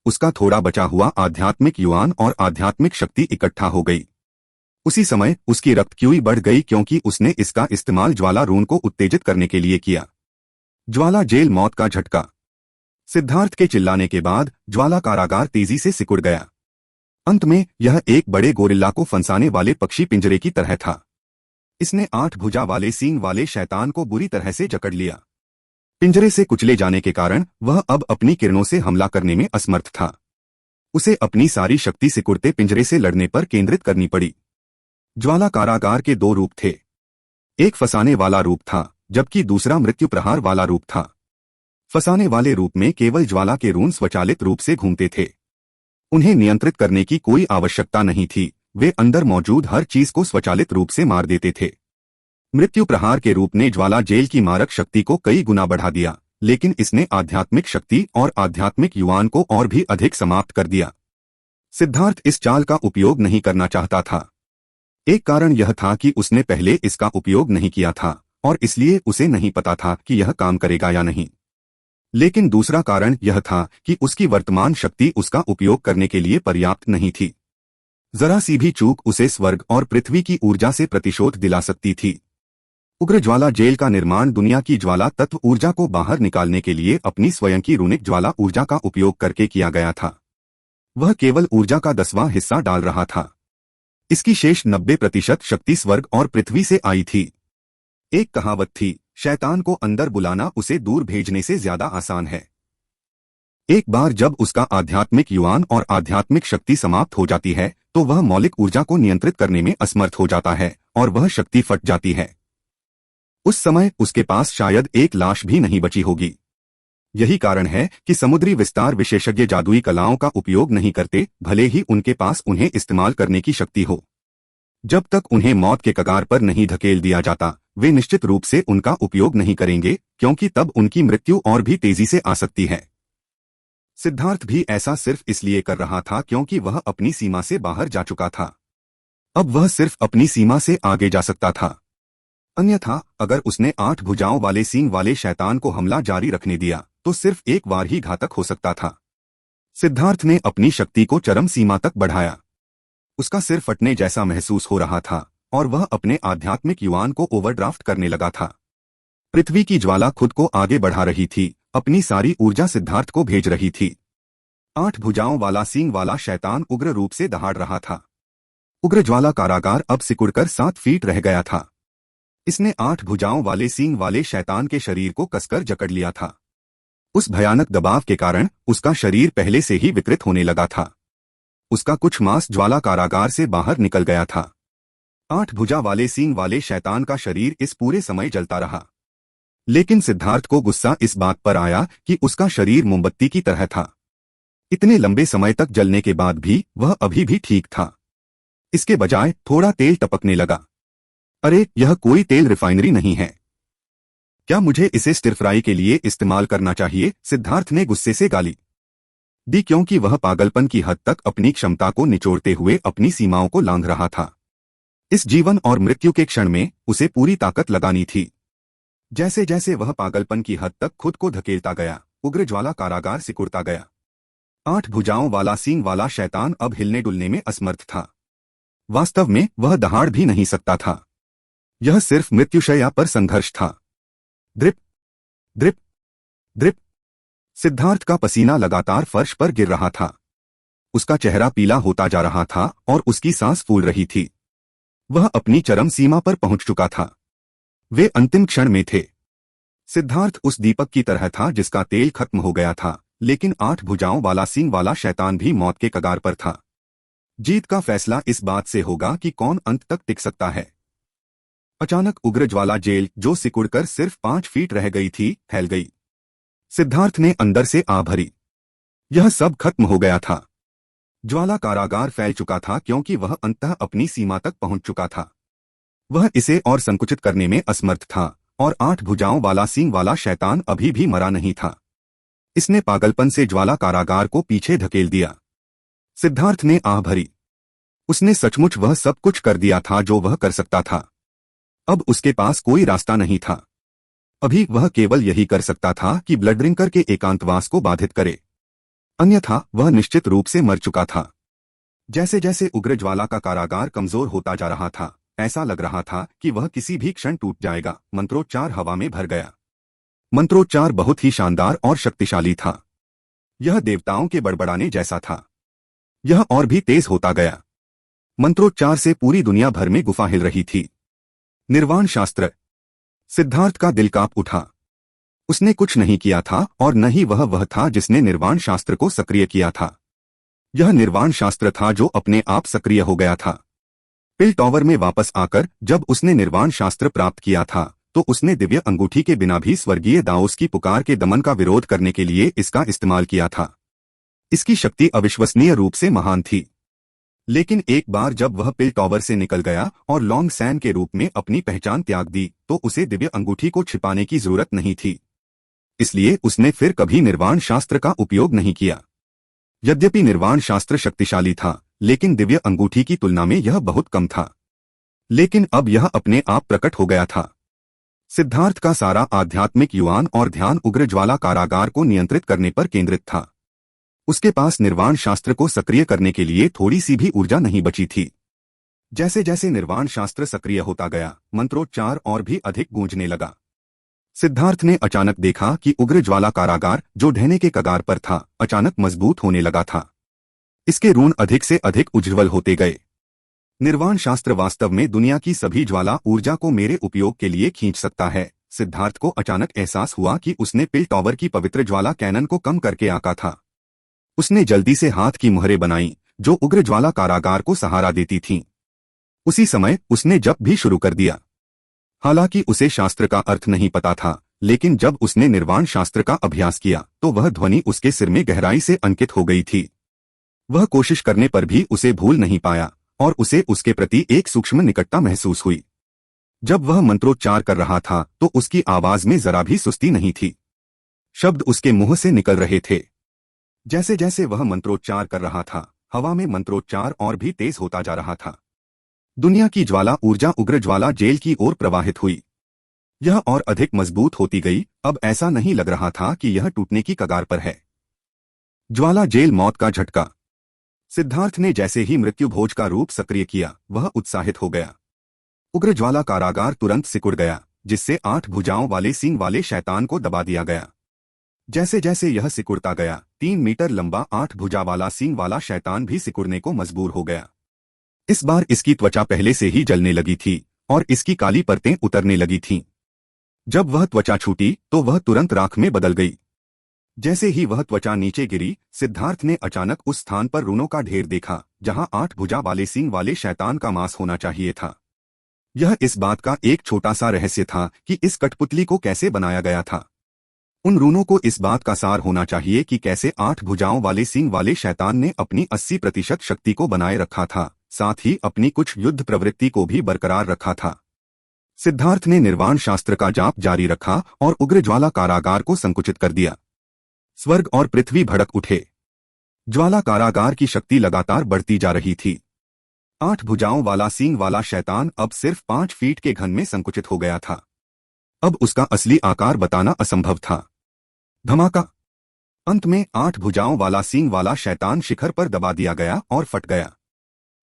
उसका थोड़ा बचा हुआ आध्यात्मिक युआन और आध्यात्मिक शक्ति इकट्ठा हो गई। उसी समय उसकी रक्त क्यूई बढ़ गई क्योंकि उसने इसका इस्तेमाल ज्वाला रून को उत्तेजित करने के लिए किया। ज्वाला जेल मौत का झटका। सिद्धार्थ के चिल्लाने के बाद ज्वाला कारागार तेजी से सिकुड़ गया। अंत में यह एक बड़े गोरिल्ला को फंसाने वाले पक्षी पिंजरे की तरह था। इसने 8 भुजा वाले सींग वाले शैतान को बुरी तरह से जकड़ लिया। पिंजरे से कुचले जाने के कारण वह अब अपनी किरणों से हमला करने में असमर्थ था। उसे अपनी सारी शक्ति सिकुड़ते पिंजरे से लड़ने पर केंद्रित करनी पड़ी। ज्वाला कारागार के 2 रूप थे। एक फंसाने वाला रूप था, जबकि दूसरा मृत्यु प्रहार वाला रूप था। फंसाने वाले रूप में केवल ज्वाला के रून स्वचालित रूप से घूमते थे। उन्हें नियंत्रित करने की कोई आवश्यकता नहीं थी, वे अंदर मौजूद हर चीज को स्वचालित रूप से मार देते थे। मृत्यु प्रहार के रूप ने ज्वाला जेल की मारक शक्ति को कई गुना बढ़ा दिया, लेकिन इसने आध्यात्मिक शक्ति और आध्यात्मिक युआन को और भी अधिक समाप्त कर दिया। सिद्धार्थ इस चाल का उपयोग नहीं करना चाहता था। एक कारण यह था कि उसने पहले इसका उपयोग नहीं किया था और इसलिए उसे नहीं पता था कि यह काम करेगा या नहीं। लेकिन दूसरा कारण यह था कि उसकी वर्तमान शक्ति उसका उपयोग करने के लिए पर्याप्त नहीं थी। जरा सी भी चूक उसे स्वर्ग और पृथ्वी की ऊर्जा से प्रतिशोध दिला सकती थी। उग्र ज्वाला जेल का निर्माण दुनिया की ज्वाला तत्व ऊर्जा को बाहर निकालने के लिए अपनी स्वयं की रूनिक ज्वाला ऊर्जा का उपयोग करके किया गया था। वह केवल ऊर्जा का 10वां हिस्सा डाल रहा था। इसकी शेष 90% शक्ति स्वर्ग और पृथ्वी से आई थी। एक कहावत थी, शैतान को अंदर बुलाना उसे दूर भेजने से ज्यादा आसान है। एक बार जब उसका आध्यात्मिक युवान और आध्यात्मिक शक्ति समाप्त हो जाती है तो वह मौलिक ऊर्जा को नियंत्रित करने में असमर्थ हो जाता है और वह शक्ति फट जाती है। उस समय उसके पास शायद एक लाश भी नहीं बची होगी। यही कारण है कि समुद्री विस्तार विशेषज्ञ जादुई कलाओं का उपयोग नहीं करते, भले ही उनके पास उन्हें इस्तेमाल करने की शक्ति हो। जब तक उन्हें मौत के कगार पर नहीं धकेल दिया जाता, वे निश्चित रूप से उनका उपयोग नहीं करेंगे, क्योंकि तब उनकी मृत्यु और भी तेजी से आ सकती है। सिद्धार्थ भी ऐसा सिर्फ इसलिए कर रहा था क्योंकि वह अपनी सीमा से बाहर जा चुका था। अब वह सिर्फ अपनी सीमा से आगे जा सकता था। अन्यथा अगर उसने 8 भुजाओं वाले सींग वाले शैतान को हमला जारी रखने दिया तो सिर्फ एक बार ही घातक हो सकता था। सिद्धार्थ ने अपनी शक्ति को चरम सीमा तक बढ़ाया। उसका सिर फटने जैसा महसूस हो रहा था और वह अपने आध्यात्मिक युवान को ओवरड्राफ्ट करने लगा था। पृथ्वी की ज्वाला खुद को आगे बढ़ा रही थी, अपनी सारी ऊर्जा सिद्धार्थ को भेज रही थी। 8 भुजाओं वाला सींग वाला शैतान उग्र रूप से दहाड़ रहा था। उग्र ज्वाला कारागार अब सिकुड़कर 7 फीट रह गया था। इसने 8 भुजाओं वाले सींग वाले शैतान के शरीर को कसकर जकड़ लिया था। उस भयानक दबाव के कारण उसका शरीर पहले से ही विकृत होने लगा था। उसका कुछ मांस ज्वाला कारागार से बाहर निकल गया था। 8 भुजा वाले सींग वाले शैतान का शरीर इस पूरे समय जलता रहा। लेकिन सिद्धार्थ को गुस्सा इस बात पर आया कि उसका शरीर मोमबत्ती की तरह था। इतने लंबे समय तक जलने के बाद भी वह अभी भी ठीक था। इसके बजाय थोड़ा तेल टपकने लगा। अरे, यह कोई तेल रिफाइनरी नहीं है। क्या मुझे इसे स्टिर फ्राई के लिए इस्तेमाल करना चाहिए? सिद्धार्थ ने गुस्से से गाली दी, क्योंकि वह पागलपन की हद तक अपनी क्षमता को निचोड़ते हुए अपनी सीमाओं को लांघ रहा था। इस जीवन और मृत्यु के क्षण में उसे पूरी ताकत लगानी थी। जैसे जैसे वह पागलपन की हद तक खुद को धकेलता गया, उग्र ज्वाला कारागार सिकुड़ता गया। 8 भुजाओं वाला सींग वाला शैतान अब हिलने डुलने में असमर्थ था। वास्तव में वह दहाड़ भी नहीं सकता था। यह सिर्फ मृत्युशैया पर संघर्ष था। Drip drip drip. सिद्धार्थ का पसीना लगातार फर्श पर गिर रहा था। उसका चेहरा पीला होता जा रहा था और उसकी सांस फूल रही थी। वह अपनी चरम सीमा पर पहुंच चुका था। वे अंतिम क्षण में थे। सिद्धार्थ उस दीपक की तरह था जिसका तेल खत्म हो गया था, लेकिन 8 भुजाओं वाला सींग वाला शैतान भी मौत के कगार पर था। जीत का फैसला इस बात से होगा कि कौन अंत तक टिक सकता है। अचानक उग्र ज्वाला जेल, जो सिकुड़कर सिर्फ 5 फीट रह गई थी, फैल गई। सिद्धार्थ ने अंदर से आ भरी। यह सब खत्म हो गया था। ज्वाला कारागार फैल चुका था क्योंकि वह अंततः अपनी सीमा तक पहुंच चुका था। वह इसे और संकुचित करने में असमर्थ था और 8 भुजाओं वाला सींग वाला शैतान अभी भी मरा नहीं था। इसने पागलपन से ज्वाला कारागार को पीछे धकेल दिया। सिद्धार्थ ने आह भरी। उसने सचमुच वह सब कुछ कर दिया था जो वह कर सकता था। अब उसके पास कोई रास्ता नहीं था। अभी वह केवल यही कर सकता था कि ब्लड ड्रिंकर के एकांतवास को बाधित करे, अन्यथा वह निश्चित रूप से मर चुका था। जैसे जैसे उग्र ज्वाला का कारागार कमजोर होता जा रहा था, ऐसा लग रहा था कि वह किसी भी क्षण टूट जाएगा। मंत्रोच्चार हवा में भर गया। मंत्रोच्चार बहुत ही शानदार और शक्तिशाली था। यह देवताओं के बड़बड़ाने जैसा था। यह और भी तेज होता गया। मंत्रोच्चार से पूरी दुनिया भर में गुफा हिल रही थी। निर्वाण शास्त्र। सिद्धार्थ का दिल कांप उठा। उसने कुछ नहीं किया था और न ही वह था जिसने निर्वाण शास्त्र को सक्रिय किया था। यह निर्वाण शास्त्र था जो अपने आप सक्रिय हो गया था। पिल टॉवर में वापस आकर जब उसने निर्वाण शास्त्र प्राप्त किया था तो उसने दिव्य अंगूठी के बिना भी स्वर्गीय दाओस की पुकार के दमन का विरोध करने के लिए इसका इस्तेमाल किया था। इसकी शक्ति अविश्वसनीय रूप से महान थी। लेकिन एक बार जब वह पिल टॉवर से निकल गया और लॉन्ग सैन के रूप में अपनी पहचान त्याग दी तो उसे दिव्य अंगूठी को छिपाने की जरूरत नहीं थी। इसलिए उसने फिर कभी निर्वाण शास्त्र का उपयोग नहीं किया। यद्यपि निर्वाण शास्त्र शक्तिशाली था, लेकिन दिव्य अंगूठी की तुलना में यह बहुत कम था। लेकिन अब यह अपने आप प्रकट हो गया था। सिद्धार्थ का सारा आध्यात्मिक युवान और ध्यान उग्र ज्वाला कारागार को नियंत्रित करने पर केंद्रित था। उसके पास निर्वाण शास्त्र को सक्रिय करने के लिए थोड़ी सी भी ऊर्जा नहीं बची थी। जैसे जैसे निर्वाण शास्त्र सक्रिय होता गया, मंत्रोच्चार और भी अधिक गूंजने लगा। सिद्धार्थ ने अचानक देखा कि उग्र ज्वाला कारागार, जो ढहने के कगार पर था, अचानक मजबूत होने लगा था। इसके रून अधिक से अधिक उज्ज्वल होते गए। निर्वाण शास्त्र वास्तव में दुनिया की सभी ज्वाला ऊर्जा को मेरे उपयोग के लिए खींच सकता है। सिद्धार्थ को अचानक एहसास हुआ कि उसने पिल टॉवर की पवित्र ज्वाला कैनन को कम करके आंका था। उसने जल्दी से हाथ की मुहरें बनाई, जो उग्र ज्वाला कारागार को सहारा देती थीं। उसी समय उसने जप भी शुरू कर दिया। हालांकि उसे शास्त्र का अर्थ नहीं पता था, लेकिन जब उसने निर्वाण शास्त्र का अभ्यास किया तो वह ध्वनि उसके सिर में गहराई से अंकित हो गई थी। वह कोशिश करने पर भी उसे भूल नहीं पाया और उसे उसके प्रति एक सूक्ष्म निकटता महसूस हुई। जब वह मंत्रोच्चार कर रहा था तो उसकी आवाज में जरा भी सुस्ती नहीं थी। शब्द उसके मुंह से निकल रहे थे। जैसे जैसे वह मंत्रोच्चार कर रहा था, हवा में मंत्रोच्चार और भी तेज होता जा रहा था। दुनिया की ज्वाला ऊर्जा उग्र ज्वाला जेल की ओर प्रवाहित हुई। यह और अधिक मजबूत होती गई। अब ऐसा नहीं लग रहा था कि यह टूटने की कगार पर है। ज्वाला जेल मौत का झटका। सिद्धार्थ ने जैसे ही मृत्यु भोज का रूप सक्रिय किया, वह उत्साहित हो गया। उग्र ज्वाला कारागार तुरंत सिकुड़ गया, जिससे 8 भुजाओं वाले सींग वाले शैतान को दबा दिया गया। जैसे जैसे यह सिकुड़ता गया, 3 मीटर लंबा 8 भुजा वाला सींग वाला शैतान भी सिकुड़ने को मजबूर हो गया। इस बार इसकी त्वचा पहले से ही जलने लगी थी और इसकी काली परतें उतरने लगी थीं। जब वह त्वचा छूटी तो वह तुरंत राख में बदल गई। जैसे ही वह त्वचा नीचे गिरी, सिद्धार्थ ने अचानक उस स्थान पर रूनों का ढेर देखा जहां 8 भुजा वाले सींग वाले शैतान का मांस होना चाहिए था। यह इस बात का एक छोटा सा रहस्य था कि इस कठपुतली को कैसे बनाया गया था। उन रूनों को इस बात का सार होना चाहिए कि कैसे 8 भुजाओं वाले सींग वाले शैतान ने अपनी 80% शक्ति को बनाए रखा था, साथ ही अपनी कुछ युद्ध प्रवृत्ति को भी बरकरार रखा था। सिद्धार्थ ने निर्वाण शास्त्र का जाप जारी रखा और उग्र ज्वाला कारागार को संकुचित कर दिया। स्वर्ग और पृथ्वी भड़क उठे। ज्वाला कारागार की शक्ति लगातार बढ़ती जा रही थी। 8 भुजाओं वाला सींग वाला शैतान अब सिर्फ 5 फीट के घन में संकुचित हो गया था। अब उसका असली आकार बताना असंभव था। धमाका! अंत में 8 भुजाओं वाला सींग वाला शैतान शिखर पर दबा दिया गया और फट गया।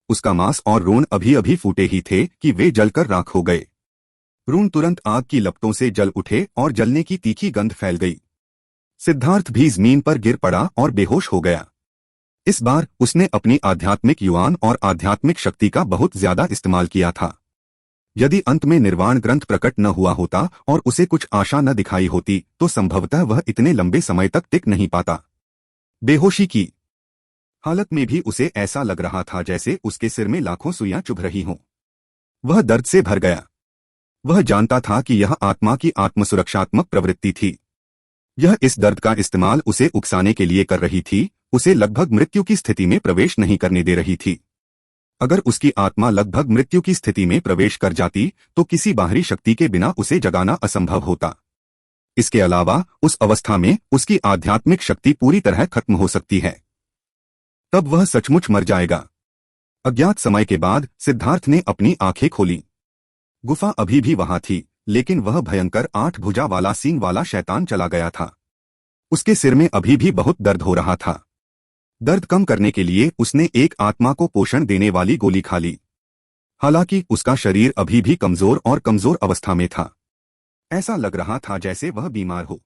उसका मांस और रून अभी अभी फूटे ही थे कि वे जलकर राख हो गए। रून तुरंत आग की लपटों से जल उठे और जलने की तीखी गंध फैल गई। सिद्धार्थ भी जमीन पर गिर पड़ा और बेहोश हो गया। इस बार उसने अपनी आध्यात्मिक युवान और आध्यात्मिक शक्ति का बहुत ज्यादा इस्तेमाल किया था। यदि अंत में निर्वाण ग्रंथ प्रकट न हुआ होता और उसे कुछ आशा न दिखाई होती तो संभवतः वह इतने लंबे समय तक टिक नहीं पाता। बेहोशी की हालत में भी उसे ऐसा लग रहा था जैसे उसके सिर में लाखों सुइयां चुभ रही हों। वह दर्द से भर गया। वह जानता था कि यह आत्मा की आत्मसुरक्षात्मक प्रवृत्ति थी। यह इस दर्द का इस्तेमाल उसे उकसाने के लिए कर रही थी, उसे लगभग मृत्यु की स्थिति में प्रवेश नहीं करने दे रही थी। अगर उसकी आत्मा लगभग मृत्यु की स्थिति में प्रवेश कर जाती तो किसी बाहरी शक्ति के बिना उसे जगाना असंभव होता। इसके अलावा उस अवस्था में उसकी आध्यात्मिक शक्ति पूरी तरह खत्म हो सकती है। तब वह सचमुच मर जाएगा। अज्ञात समय के बाद सिद्धार्थ ने अपनी आंखें खोली। गुफा अभी भी वहां थी, लेकिन वह भयंकर 8 भुजा वाला सींग वाला शैतान चला गया था। उसके सिर में अभी भी बहुत दर्द हो रहा था। दर्द कम करने के लिए उसने एक आत्मा को पोषण देने वाली गोली खा ली। हालांकि उसका शरीर अभी भी कमजोर और कमजोर अवस्था में था। ऐसा लग रहा था जैसे वह बीमार हो।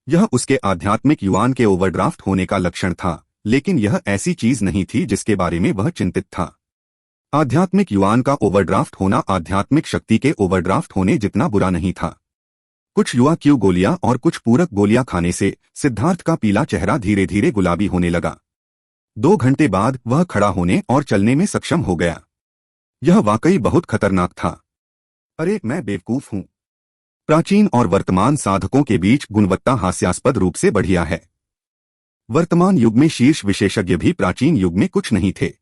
यह उसके आध्यात्मिक युवान के ओवरड्राफ्ट होने का लक्षण था, लेकिन यह ऐसी चीज नहीं थी जिसके बारे में वह चिंतित था। आध्यात्मिक युवान का ओवरड्राफ्ट होना आध्यात्मिक शक्ति के ओवरड्राफ्ट होने जितना बुरा नहीं था। कुछ युवा क्यू गोलियां और कुछ पूरक गोलियां खाने से सिद्धार्थ का पीला चेहरा धीरे धीरे गुलाबी होने लगा। 2 घंटे बाद वह खड़ा होने और चलने में सक्षम हो गया। यह वाकई बहुत खतरनाक था। अरे मैं बेवकूफ हूं। प्राचीन और वर्तमान साधकों के बीच गुणवत्ता हास्यास्पद रूप से बढ़िया है। वर्तमान युग में शीर्ष विशेषज्ञ भी प्राचीन युग में कुछ नहीं थे।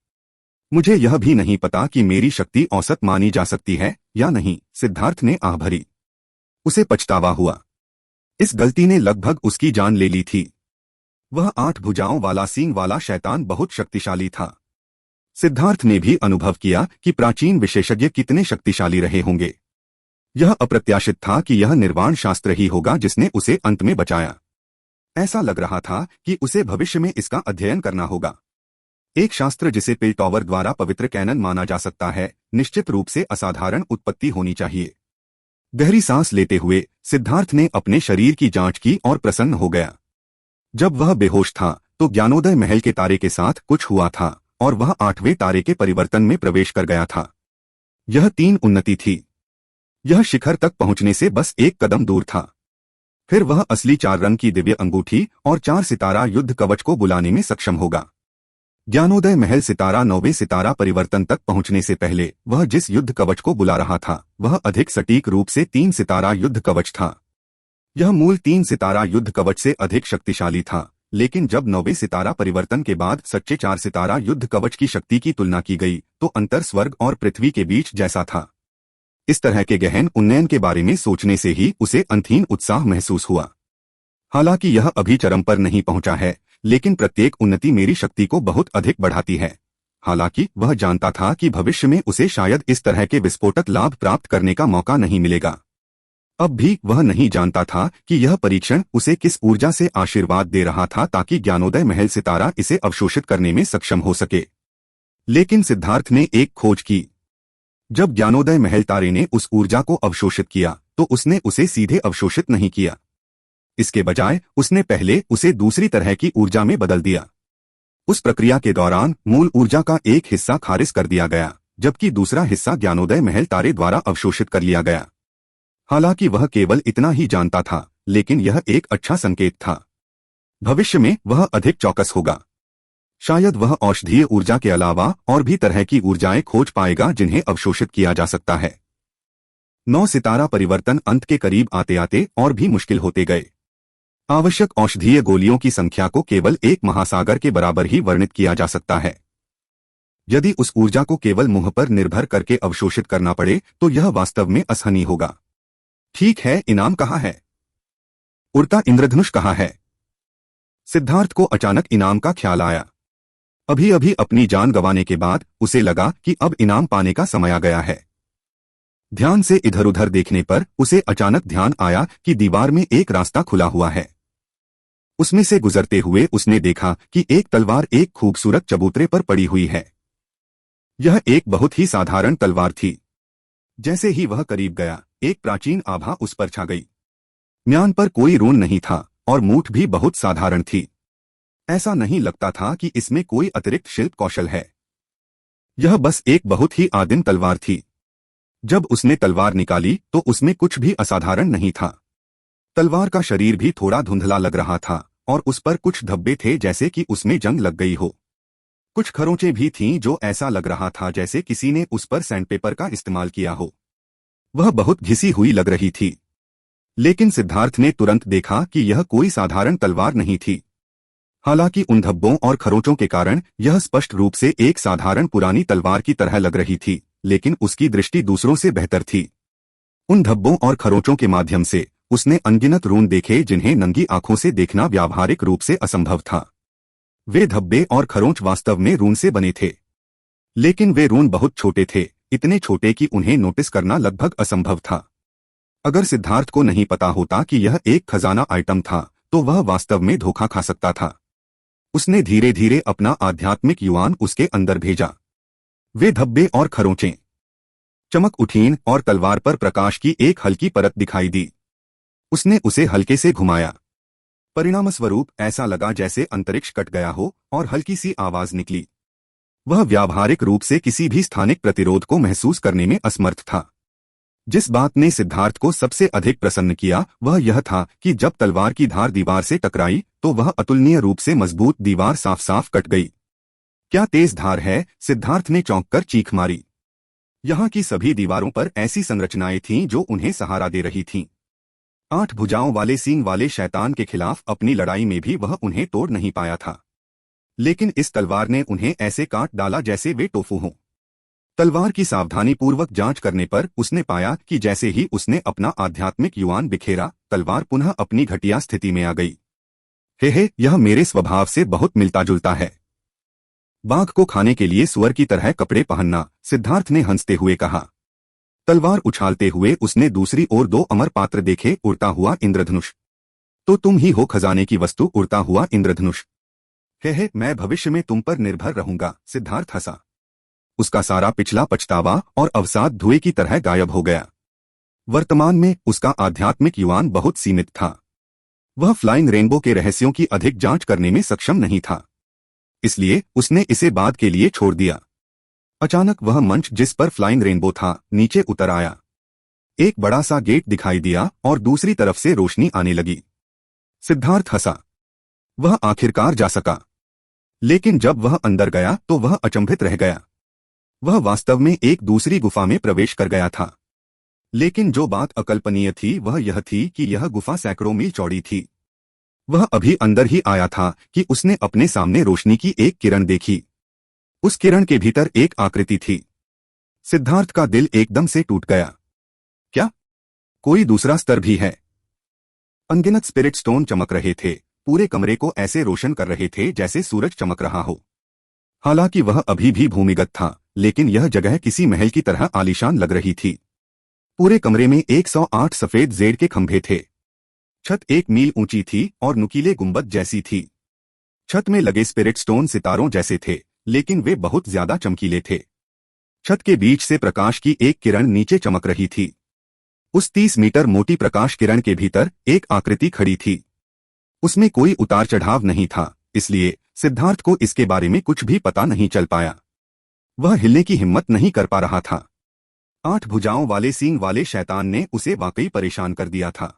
मुझे यह भी नहीं पता कि मेरी शक्ति औसत मानी जा सकती है या नहीं। सिद्धार्थ ने आह भरी। उसे पछतावा हुआ। इस गलती ने लगभग उसकी जान ले ली थी। वह 8 भुजाओं वाला सींग वाला शैतान बहुत शक्तिशाली था। सिद्धार्थ ने भी अनुभव किया कि प्राचीन विशेषज्ञ कितने शक्तिशाली रहे होंगे। यह अप्रत्याशित था कि यह निर्वाण शास्त्र ही होगा जिसने उसे अंत में बचाया। ऐसा लग रहा था कि उसे भविष्य में इसका अध्ययन करना होगा। एक शास्त्र जिसे पिलटॉवर द्वारा पवित्र कैनन माना जा सकता है, निश्चित रूप से असाधारण उत्पत्ति होनी चाहिए। गहरी सांस लेते हुए सिद्धार्थ ने अपने शरीर की जांच की और प्रसन्न हो गया। जब वह बेहोश था तो ज्ञानोदय महल के तारे के साथ कुछ हुआ था और वह 8वें तारे के परिवर्तन में प्रवेश कर गया था। यह 3 उन्नति थी। यह शिखर तक पहुंचने से बस एक कदम दूर था। फिर वह असली 4 रंग की दिव्य अंगूठी और 4 सितारा युद्ध कवच को बुलाने में सक्षम होगा। ज्ञानोदय महल सितारा 9वें सितारा परिवर्तन तक पहुंचने से पहले वह जिस युद्ध कवच को बुला रहा था वह अधिक सटीक रूप से 3 सितारा युद्ध कवच था। यह मूल 3 सितारा युद्ध कवच से अधिक शक्तिशाली था, लेकिन जब 9वें सितारा परिवर्तन के बाद सच्चे 4 सितारा युद्ध कवच की शक्ति की तुलना की गई तो अंतर स्वर्ग और पृथ्वी के बीच जैसा था। इस तरह के गहन उन्नयन के बारे में सोचने से ही उसे अनथीन उत्साह महसूस हुआ। हालांकि यह अभी चरम पर नहीं पहुंचा है, लेकिन प्रत्येक उन्नति मेरी शक्ति को बहुत अधिक बढ़ाती है। हालांकि वह जानता था कि भविष्य में उसे शायद इस तरह के विस्फोटक लाभ प्राप्त करने का मौका नहीं मिलेगा। अब भी वह नहीं जानता था कि यह परीक्षण उसे किस ऊर्जा से आशीर्वाद दे रहा था ताकि ज्ञानोदय महल सितारा इसे अवशोषित करने में सक्षम हो सके। लेकिन सिद्धार्थ ने एक खोज की। जब ज्ञानोदय महल तारे ने उस ऊर्जा को अवशोषित किया तो उसने उसे सीधे अवशोषित नहीं किया। इसके बजाय उसने पहले उसे दूसरी तरह की ऊर्जा में बदल दिया। उस प्रक्रिया के दौरान मूल ऊर्जा का एक हिस्सा खारिज कर दिया गया, जबकि दूसरा हिस्सा ज्ञानोदय महल तारे द्वारा अवशोषित कर लिया गया। हालांकि वह केवल इतना ही जानता था, लेकिन यह एक अच्छा संकेत था। भविष्य में वह अधिक चौकस होगा। शायद वह औषधीय ऊर्जा के अलावा और भी तरह की ऊर्जाएं खोज पाएगा जिन्हें अवशोषित किया जा सकता है। 9 सितारा परिवर्तन अंत के करीब आते आते और भी मुश्किल होते गए। आवश्यक औषधीय गोलियों की संख्या को केवल एक महासागर के बराबर ही वर्णित किया जा सकता है। यदि उस ऊर्जा को केवल मुंह पर निर्भर करके अवशोषित करना पड़े तो यह वास्तव में असहनीय होगा। ठीक है, इनाम कहाँ है? उड़ता इंद्रधनुष कहाँ है? सिद्धार्थ को अचानक इनाम का ख्याल आया। अभी अभी अपनी जान गंवाने के बाद उसे लगा कि अब इनाम पाने का समय आ गया है। ध्यान से इधर उधर देखने पर उसे अचानक ध्यान आया कि दीवार में एक रास्ता खुला हुआ है। उसमें से गुजरते हुए उसने देखा कि एक तलवार एक खूबसूरत चबूतरे पर पड़ी हुई है। यह एक बहुत ही साधारण तलवार थी। जैसे ही वह करीब गया, एक प्राचीन आभा उस पर छा गई। म्यान पर कोई रून नहीं था और मूठ भी बहुत साधारण थी। ऐसा नहीं लगता था कि इसमें कोई अतिरिक्त शिल्प कौशल है। यह बस एक बहुत ही आदिम तलवार थी। जब उसने तलवार निकाली तो उसमें कुछ भी असाधारण नहीं था। तलवार का शरीर भी थोड़ा धुंधला लग रहा था और उस पर कुछ धब्बे थे जैसे कि उसमें जंग लग गई हो। कुछ खरोंचें भी थीं जो ऐसा लग रहा था जैसे किसी ने उस पर सैंडपेपर का इस्तेमाल किया हो। वह बहुत घिसी हुई लग रही थी। लेकिन सिद्धार्थ ने तुरंत देखा कि यह कोई साधारण तलवार नहीं थी। हालांकि उन धब्बों और खरोंचों के कारण यह स्पष्ट रूप से एक साधारण पुरानी तलवार की तरह लग रही थी, लेकिन उसकी दृष्टि दूसरों से बेहतर थी। उन धब्बों और खरोंचों के माध्यम से उसने अनगिनत रून देखे जिन्हें नंगी आंखों से देखना व्यावहारिक रूप से असंभव था। वे धब्बे और खरोंच वास्तव में रून से बने थे, लेकिन वे रून बहुत छोटे थे, इतने छोटे कि उन्हें नोटिस करना लगभग असंभव था। अगर सिद्धार्थ को नहीं पता होता कि यह एक खजाना आइटम था तो वह वास्तव में धोखा खा सकता था। उसने धीरे धीरे अपना आध्यात्मिक युवान उसके अंदर भेजा। वे धब्बे और खरोंचें चमक उठीं और तलवार पर प्रकाश की एक हल्की परत दिखाई दी। उसने उसे हल्के से घुमाया। परिणामस्वरूप ऐसा लगा जैसे अंतरिक्ष कट गया हो और हल्की सी आवाज निकली। वह व्यावहारिक रूप से किसी भी स्थानिक प्रतिरोध को महसूस करने में असमर्थ था। जिस बात ने सिद्धार्थ को सबसे अधिक प्रसन्न किया वह यह था कि जब तलवार की धार दीवार से टकराई तो वह अतुलनीय रूप से मजबूत दीवार साफ साफ कट गई। क्या तेज धार है, सिद्धार्थ ने चौंक कर चीख मारी। यहाँ की सभी दीवारों पर ऐसी संरचनाएं थीं जो उन्हें सहारा दे रही थीं। 8 भुजाओं वाले सींग वाले शैतान के खिलाफ अपनी लड़ाई में भी वह उन्हें तोड़ नहीं पाया था, लेकिन इस तलवार ने उन्हें ऐसे काट डाला जैसे वे टोफू हों। तलवार की सावधानीपूर्वक जांच करने पर उसने पाया कि जैसे ही उसने अपना आध्यात्मिक युवान बिखेरा, तलवार पुनः अपनी घटिया स्थिति में आ गई। हे, यह मेरे स्वभाव से बहुत मिलता जुलता है। बाघ को खाने के लिए सुअर की तरह कपड़े पहनना, सिद्धार्थ ने हंसते हुए कहा। तलवार उछालते हुए उसने दूसरी ओर 2 अमर पात्र देखे, उड़ता हुआ इंद्रधनुष। तो तुम ही हो खजाने की वस्तु उड़ता हुआ इंद्रधनुष। है मैं भविष्य में तुम पर निर्भर रहूंगा। सिद्धार्थ हंसा। उसका सारा पिछला पछतावा और अवसाद धुएं की तरह गायब हो गया। वर्तमान में उसका आध्यात्मिक युवान बहुत सीमित था। वह फ्लाइंग रेनबो के रहस्यों की अधिक जांच करने में सक्षम नहीं था, इसलिए उसने इसे बाद के लिए छोड़ दिया। अचानक वह मंच जिस पर फ्लाइंग रेनबो था नीचे उतर आया। एक बड़ा सा गेट दिखाई दिया और दूसरी तरफ से रोशनी आने लगी। सिद्धार्थ हंसा। वह आखिरकार जा सका। लेकिन जब वह अंदर गया तो वह अचंभित रह गया। वह वास्तव में एक दूसरी गुफा में प्रवेश कर गया था। लेकिन जो बात अकल्पनीय थी वह यह थी कि यह गुफा सैकड़ों मील चौड़ी थी। वह अभी अंदर ही आया था कि उसने अपने सामने रोशनी की एक किरण देखी। उस किरण के भीतर एक आकृति थी। सिद्धार्थ का दिल एकदम से टूट गया। क्या कोई दूसरा स्तर भी है? अनगिनत स्पिरिट स्टोन चमक रहे थे, पूरे कमरे को ऐसे रोशन कर रहे थे जैसे सूरज चमक रहा हो। हालांकि वह अभी भी भूमिगत था, लेकिन यह जगह किसी महल की तरह आलीशान लग रही थी। पूरे कमरे में 108 सफेद जेड के खंभे थे। छत 1 मील ऊंची थी और नुकीले गुंबद जैसी थी। छत में लगे स्पिरिट स्टोन सितारों जैसे थे, लेकिन वे बहुत ज्यादा चमकीले थे। छत के बीच से प्रकाश की एक किरण नीचे चमक रही थी। उस 30 मीटर मोटी प्रकाश किरण के भीतर एक आकृति खड़ी थी। उसमें कोई उतार चढ़ाव नहीं था, इसलिए सिद्धार्थ को इसके बारे में कुछ भी पता नहीं चल पाया। वह हिलने की हिम्मत नहीं कर पा रहा था। 8 भुजाओं वाले सींग वाले शैतान ने उसे वाकई परेशान कर दिया था।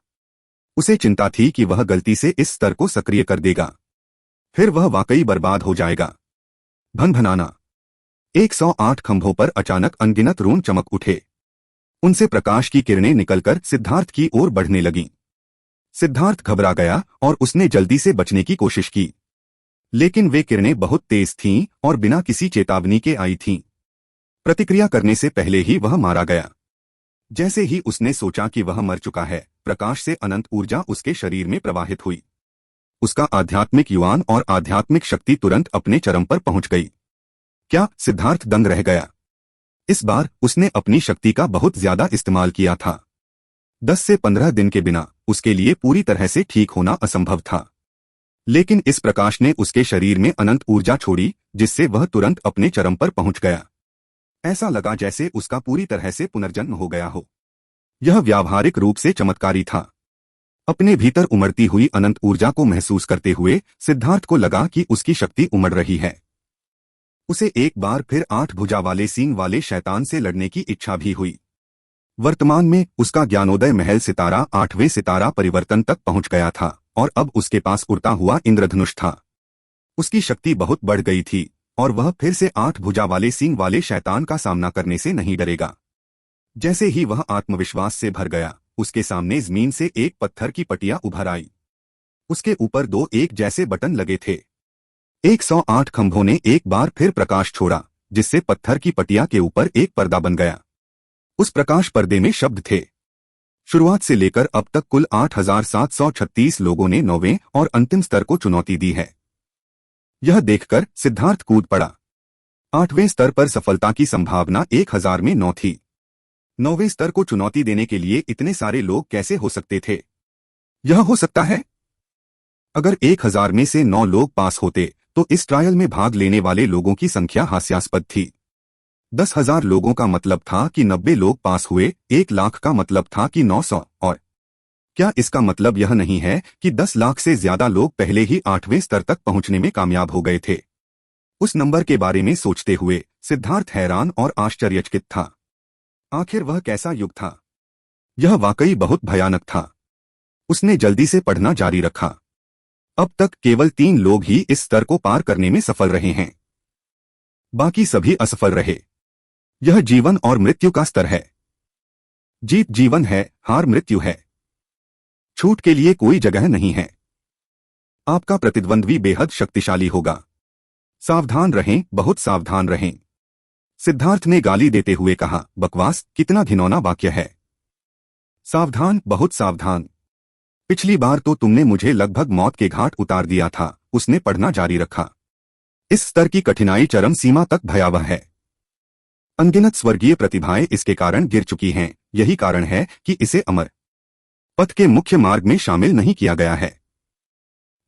उसे चिंता थी कि वह गलती से इस स्तर को सक्रिय कर देगा, फिर वह वाकई बर्बाद हो जाएगा। भनभनाना। 108 खंभों पर अचानक अनगिनत रून चमक उठे। उनसे प्रकाश की किरणें निकलकर सिद्धार्थ की ओर बढ़ने लगीं। सिद्धार्थ घबरा गया और उसने जल्दी से बचने की कोशिश की, लेकिन वे किरणें बहुत तेज थीं और बिना किसी चेतावनी के आई थीं। प्रतिक्रिया करने से पहले ही वह मारा गया। जैसे ही उसने सोचा कि वह मर चुका है, प्रकाश से अनंत ऊर्जा उसके शरीर में प्रवाहित हुई। उसका आध्यात्मिक युवान और आध्यात्मिक शक्ति तुरंत अपने चरम पर पहुंच गई। क्या? सिद्धार्थ दंग रह गया। इस बार उसने अपनी शक्ति का बहुत ज्यादा इस्तेमाल किया था। 10 से 15 दिन के बिना उसके लिए पूरी तरह से ठीक होना असंभव था। लेकिन इस प्रकाश ने उसके शरीर में अनंत ऊर्जा छोड़ी, जिससे वह तुरंत अपने चरम पर पहुंच गया। ऐसा लगा जैसे उसका पूरी तरह से पुनर्जन्म हो गया हो। यह व्यावहारिक रूप से चमत्कारी था। अपने भीतर उमड़ती हुई अनंत ऊर्जा को महसूस करते हुए सिद्धार्थ को लगा कि उसकी शक्ति उमड़ रही है। उसे एक बार फिर 8 भुजा वाले सींग वाले शैतान से लड़ने की इच्छा भी हुई। वर्तमान में उसका ज्ञानोदय महल सितारा 8वें सितारा परिवर्तन तक पहुंच गया था और अब उसके पास उड़ता हुआ इंद्रधनुष था। उसकी शक्ति बहुत बढ़ गई थी और वह फिर से 8 भुजा वाले सींग वाले शैतान का सामना करने से नहीं डरेगा। जैसे ही वह आत्मविश्वास से भर गया, उसके सामने जमीन से एक पत्थर की पटिया उभर आई। उसके ऊपर 2 एक जैसे बटन लगे थे। 108 खंभों ने एक बार फिर प्रकाश छोड़ा, जिससे पत्थर की पटिया के ऊपर एक पर्दा बन गया। उस प्रकाश पर्दे में शब्द थे। शुरुआत से लेकर अब तक कुल 8736 लोगों ने 9वें और अंतिम स्तर को चुनौती दी है। यह देखकर सिद्धार्थ कूद पड़ा। 8वें स्तर पर सफलता की संभावना 1000 में 9 थी। 9वें स्तर को चुनौती देने के लिए इतने सारे लोग कैसे हो सकते थे? यह हो सकता है। अगर 1000 में से 9 लोग पास होते तो इस ट्रायल में भाग लेने वाले लोगों की संख्या हास्यास्पद थी। 10,000 लोगों का मतलब था कि 90 लोग पास हुए, 1 लाख का मतलब था कि 900। और क्या इसका मतलब यह नहीं है कि 10 लाख से ज्यादा लोग पहले ही 8वें स्तर तक पहुंचने में कामयाब हो गए थे? उस नंबर के बारे में सोचते हुए सिद्धार्थ हैरान और आश्चर्यचकित था। आखिर वह कैसा युग था? यह वाकई बहुत भयानक था। उसने जल्दी से पढ़ना जारी रखा। अब तक केवल 3 लोग ही इस स्तर को पार करने में सफल रहे हैं। बाकी सभी असफल रहे। यह जीवन और मृत्यु का स्तर है। जीत जीवन है, हार मृत्यु है। छूट के लिए कोई जगह नहीं है। आपका प्रतिद्वंद्वी बेहद शक्तिशाली होगा। सावधान रहें, बहुत सावधान रहें। सिद्धार्थ ने गाली देते हुए कहा, बकवास, कितना घिनौना वाक्य है। सावधान, बहुत सावधान। पिछली बार तो तुमने मुझे लगभग मौत के घाट उतार दिया था। उसने पढ़ना जारी रखा। इस स्तर की कठिनाई चरम सीमा तक भयावह है। अनगिनत स्वर्गीय प्रतिभाएं इसके कारण गिर चुकी हैं। यही कारण है कि इसे अमर पथ के मुख्य मार्ग में शामिल नहीं किया गया है।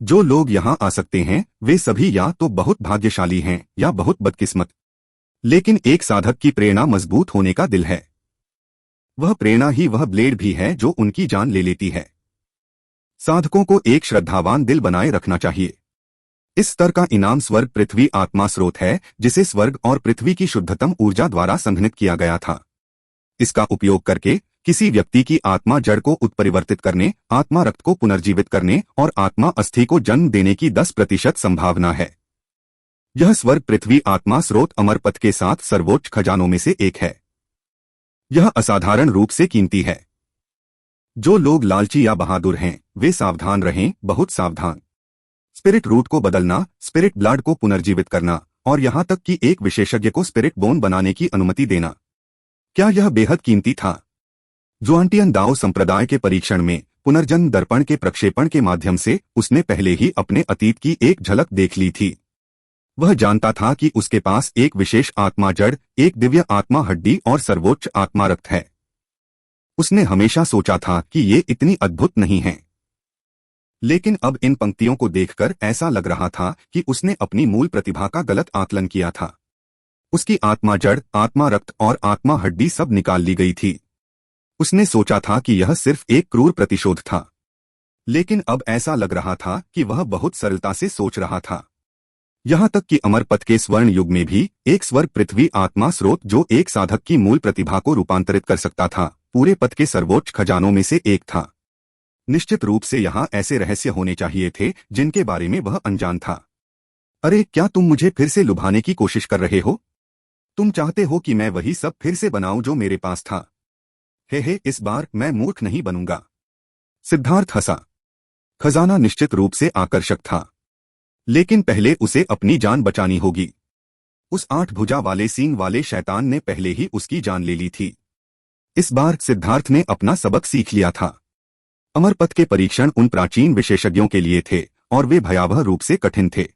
जो लोग यहाँ आ सकते हैं वे सभी या तो बहुत भाग्यशाली हैं या बहुत बदकिस्मत। लेकिन एक साधक की प्रेरणा मजबूत होने का दिल है। वह प्रेरणा ही वह ब्लेड भी है जो उनकी जान ले लेती है। साधकों को एक श्रद्धावान दिल बनाए रखना चाहिए। इस स्तर का इनाम स्वर्ग पृथ्वी आत्मा स्रोत है, जिसे स्वर्ग और पृथ्वी की शुद्धतम ऊर्जा द्वारा संघनित किया गया था। इसका उपयोग करके किसी व्यक्ति की आत्मा जड़ को उत्परिवर्तित करने, आत्मा रक्त को पुनर्जीवित करने और आत्मा अस्थि को जन्म देने की 10% संभावना है। यह स्वर्ग पृथ्वी आत्मा स्रोत अमर पथ के 7 सर्वोच्च खजानों में से एक है। यह असाधारण रूप से कीमती है। जो लोग लालची या बहादुर हैं वे सावधान रहें, बहुत सावधान। स्पिरिट रूट को बदलना, स्पिरिट ब्लड को पुनर्जीवित करना और यहां तक कि एक विशेषज्ञ को स्पिरिट बोन बनाने की अनुमति देना, क्या यह बेहद कीमती था? जुआंटियन दाओ संप्रदाय के परीक्षण में पुनर्जन्म दर्पण के प्रक्षेपण के माध्यम से उसने पहले ही अपने अतीत की एक झलक देख ली थी। वह जानता था कि उसके पास एक विशेष आत्मा जड़, एक दिव्य आत्मा हड्डी और सर्वोच्च आत्मा रक्त है। उसने हमेशा सोचा था कि ये इतनी अद्भुत नहीं है, लेकिन अब इन पंक्तियों को देखकर ऐसा लग रहा था कि उसने अपनी मूल प्रतिभा का गलत आकलन किया था। उसकी आत्मा जड़, आत्मा रक्त और आत्मा हड्डी सब निकाल ली गई थी। उसने सोचा था कि यह सिर्फ एक क्रूर प्रतिशोध था, लेकिन अब ऐसा लग रहा था कि वह बहुत सरलता से सोच रहा था। यहाँ तक कि अमर पथ के स्वर्ण युग में भी एक स्वर्ग पृथ्वी आत्मा स्रोत जो एक साधक की मूल प्रतिभा को रूपांतरित कर सकता था, पूरे पथ के सर्वोच्च खजानों में से एक था। निश्चित रूप से यहाँ ऐसे रहस्य होने चाहिए थे जिनके बारे में वह अनजान था। अरे, क्या तुम मुझे फिर से लुभाने की कोशिश कर रहे हो? तुम चाहते हो कि मैं वही सब फिर से बनाऊं जो मेरे पास था? हे, इस बार मैं मूर्ख नहीं बनूंगा। सिद्धार्थ हंसा। खजाना निश्चित रूप से आकर्षक था, लेकिन पहले उसे अपनी जान बचानी होगी। उस 8 भुजा वाले सींग वाले शैतान ने पहले ही उसकी जान ले ली थी। इस बार सिद्धार्थ ने अपना सबक सीख लिया था। अमर पथ के परीक्षण उन प्राचीन विशेषज्ञों के लिए थे और वे भयावह रूप से कठिन थे।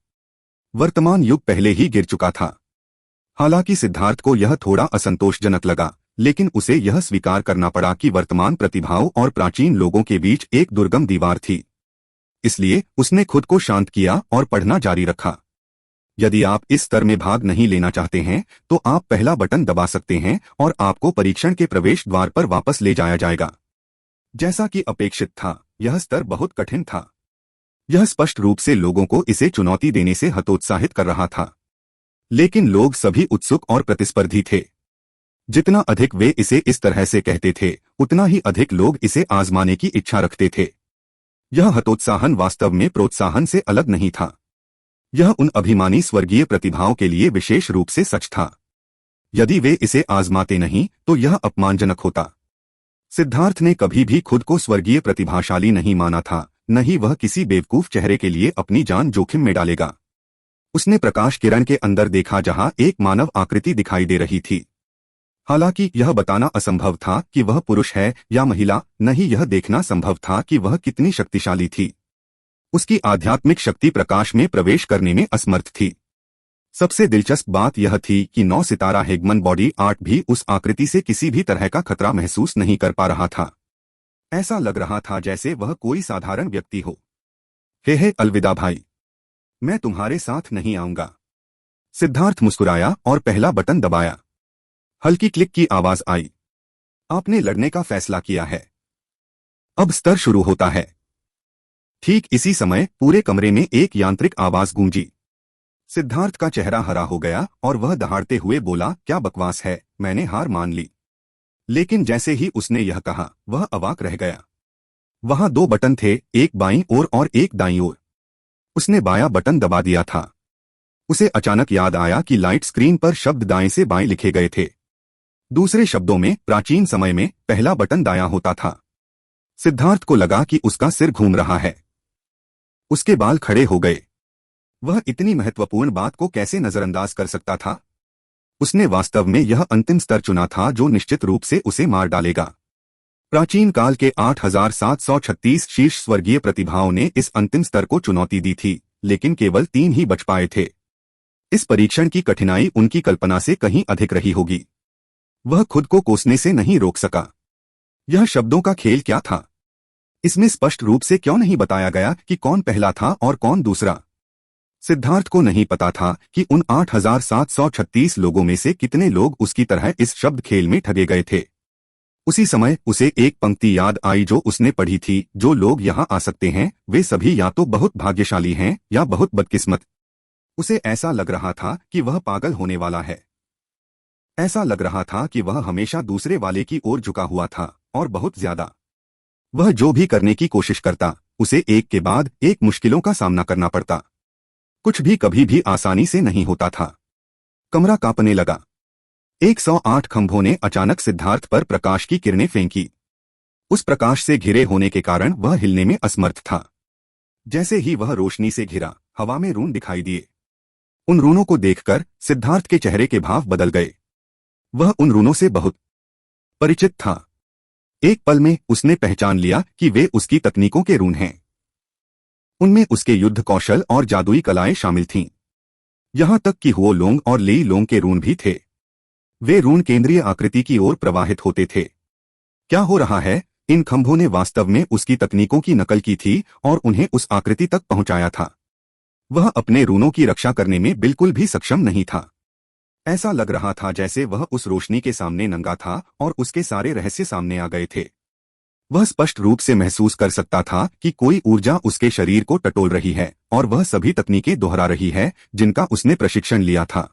वर्तमान युग पहले ही गिर चुका था। हालांकि सिद्धार्थ को यह थोड़ा असंतोषजनक लगा, लेकिन उसे यह स्वीकार करना पड़ा कि वर्तमान प्रतिभाओं और प्राचीन लोगों के बीच एक दुर्गम दीवार थी। इसलिए उसने खुद को शांत किया और पढ़ना जारी रखा। यदि आप इस स्तर में भाग नहीं लेना चाहते हैं तो आप पहला बटन दबा सकते हैं और आपको परीक्षण के प्रवेश द्वार पर वापस ले जाया जाएगा। जैसा कि अपेक्षित था, यह स्तर बहुत कठिन था। यह स्पष्ट रूप से लोगों को इसे चुनौती देने से हतोत्साहित कर रहा था, लेकिन लोग सभी उत्सुक और प्रतिस्पर्धी थे। जितना अधिक वे इसे इस तरह से कहते थे, उतना ही अधिक लोग इसे आजमाने की इच्छा रखते थे। यह हतोत्साहन वास्तव में प्रोत्साहन से अलग नहीं था। यह उन अभिमानी स्वर्गीय प्रतिभाओं के लिए विशेष रूप से सच था। यदि वे इसे आजमाते नहीं तो यह अपमानजनक होता। सिद्धार्थ ने कभी भी खुद को स्वर्गीय प्रतिभाशाली नहीं माना था, न ही वह किसी बेवकूफ चेहरे के लिए अपनी जान जोखिम में डालेगा। उसने प्रकाश किरण के अंदर देखा जहां एक मानव आकृति दिखाई दे रही थी। हालांकि यह बताना असंभव था कि वह पुरुष है या महिला, नहीं यह देखना संभव था कि वह कितनी शक्तिशाली थी। उसकी आध्यात्मिक शक्ति प्रकाश में प्रवेश करने में असमर्थ थी। सबसे दिलचस्प बात यह थी कि 9 सितारा हेगमन बॉडी आर्ट भी उस आकृति से किसी भी तरह का खतरा महसूस नहीं कर पा रहा था। ऐसा लग रहा था जैसे वह कोई साधारण व्यक्ति हो। हे अलविदा भाई, मैं तुम्हारे साथ नहीं आऊंगा। सिद्धार्थ मुस्कुराया और पहला बटन दबाया। हल्की क्लिक की आवाज आई। आपने लड़ने का फैसला किया है। अब स्तर शुरू होता है। ठीक इसी समय पूरे कमरे में एक यांत्रिक आवाज गूंजी। सिद्धार्थ का चेहरा हरा हो गया और वह दहाड़ते हुए बोला, क्या बकवास है, मैंने हार मान ली। लेकिन जैसे ही उसने यह कहा, वह अवाक रह गया। वहां 2 बटन थे, एक बाईं ओर और एक दाईं ओर। उसने बायां बटन दबा दिया था। उसे अचानक याद आया कि लाइट स्क्रीन पर शब्द दाएं से बाएं लिखे गए थे। दूसरे शब्दों में, प्राचीन समय में पहला बटन दायां होता था। सिद्धार्थ को लगा कि उसका सिर घूम रहा है। उसके बाल खड़े हो गए। वह इतनी महत्वपूर्ण बात को कैसे नजरअंदाज कर सकता था? उसने वास्तव में यह अंतिम स्तर चुना था जो निश्चित रूप से उसे मार डालेगा। प्राचीन काल के 8736 शीर्ष स्वर्गीय प्रतिभाओं ने इस अंतिम स्तर को चुनौती दी थी, लेकिन केवल 3 ही बच पाए थे। इस परीक्षण की कठिनाई उनकी कल्पना से कहीं अधिक रही होगी। वह खुद को कोसने से नहीं रोक सका। यह शब्दों का खेल क्या था? इसमें स्पष्ट रूप से क्यों नहीं बताया गया कि कौन पहला था और कौन दूसरा? सिद्धार्थ को नहीं पता था कि उन 8,736 लोगों में से कितने लोग उसकी तरह इस शब्द खेल में ठगे गए थे। उसी समय उसे एक पंक्ति याद आई जो उसने पढ़ी थी, जो लोग यहाँ आ सकते हैं वे सभी या तो बहुत भाग्यशाली हैं या बहुत बदकिस्मत। उसे ऐसा लग रहा था कि वह पागल होने वाला है। ऐसा लग रहा था कि वह हमेशा दूसरे वाले की ओर झुका हुआ था, और बहुत ज्यादा। वह जो भी करने की कोशिश करता, उसे एक के बाद एक मुश्किलों का सामना करना पड़ता। कुछ भी कभी भी आसानी से नहीं होता था। कमरा कांपने लगा। 108 खंभों ने अचानक सिद्धार्थ पर प्रकाश की किरणें फेंकी। उस प्रकाश से घिरे होने के कारण वह हिलने में असमर्थ था। जैसे ही वह रोशनी से घिरा, हवा में रून दिखाई दिए। उन रूनों को देखकर सिद्धार्थ के चेहरे के भाव बदल गए। वह उन रूनों से बहुत परिचित था। एक पल में उसने पहचान लिया कि वे उसकी तकनीकों के रून हैं। उनमें उसके युद्ध कौशल और जादुई कलाएं शामिल थीं। यहां तक कि हुओ लोंग और लेई लोंग के रून भी थे। वे रून केंद्रीय आकृति की ओर प्रवाहित होते थे। क्या हो रहा है? इन खंभों ने वास्तव में उसकी तकनीकों की नकल की थी और उन्हें उस आकृति तक पहुंचाया था। वह अपने रूनों की रक्षा करने में बिल्कुल भी सक्षम नहीं था। ऐसा लग रहा था जैसे वह उस रोशनी के सामने नंगा था और उसके सारे रहस्य सामने आ गए थे। वह स्पष्ट रूप से महसूस कर सकता था कि कोई ऊर्जा उसके शरीर को टटोल रही है और वह सभी तकनीकें दोहरा रही है जिनका उसने प्रशिक्षण लिया था।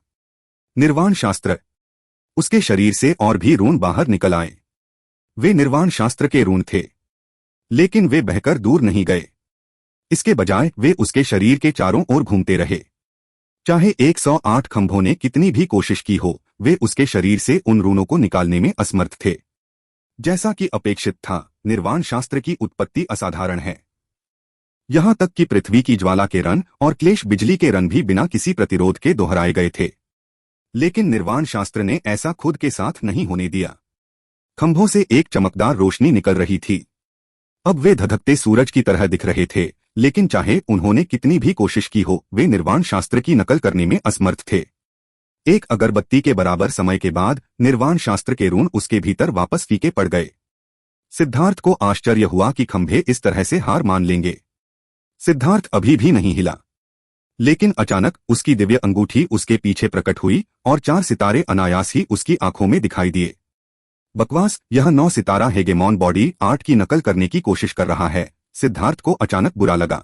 निर्वाण शास्त्र। उसके शरीर से और भी रून बाहर निकल आए। वे निर्वाण शास्त्र के रून थे, लेकिन वे बहकर दूर नहीं गए। इसके बजाय वे उसके शरीर के चारों ओर घूमते रहे। चाहे 108 खंभों ने कितनी भी कोशिश की हो, वे उसके शरीर से उन रूनों को निकालने में असमर्थ थे। जैसा कि अपेक्षित था, निर्वाण शास्त्र की उत्पत्ति असाधारण है। यहां तक कि पृथ्वी की ज्वाला के रन और क्लेश बिजली के रन भी बिना किसी प्रतिरोध के दोहराए गए थे। लेकिन निर्वाण शास्त्र ने ऐसा खुद के साथ नहीं होने दिया। खंभों से एक चमकदार रोशनी निकल रही थी। अब वे धधकते सूरज की तरह दिख रहे थे, लेकिन चाहे उन्होंने कितनी भी कोशिश की हो, वे निर्वाण शास्त्र की नकल करने में असमर्थ थे। एक अगरबत्ती के बराबर समय के बाद निर्वाण शास्त्र के रून उसके भीतर वापस फीके पड़ गए। सिद्धार्थ को आश्चर्य हुआ कि खंभे इस तरह से हार मान लेंगे। सिद्धार्थ अभी भी नहीं हिला। लेकिन अचानक उसकी दिव्य अंगूठी उसके पीछे प्रकट हुई और 4 सितारे अनायास ही उसकी आंखों में दिखाई दिए। बकवास, यह 9 सितारा हेगेमॉन बॉडी आर्ट की नकल करने की कोशिश कर रहा है। सिद्धार्थ को अचानक बुरा लगा,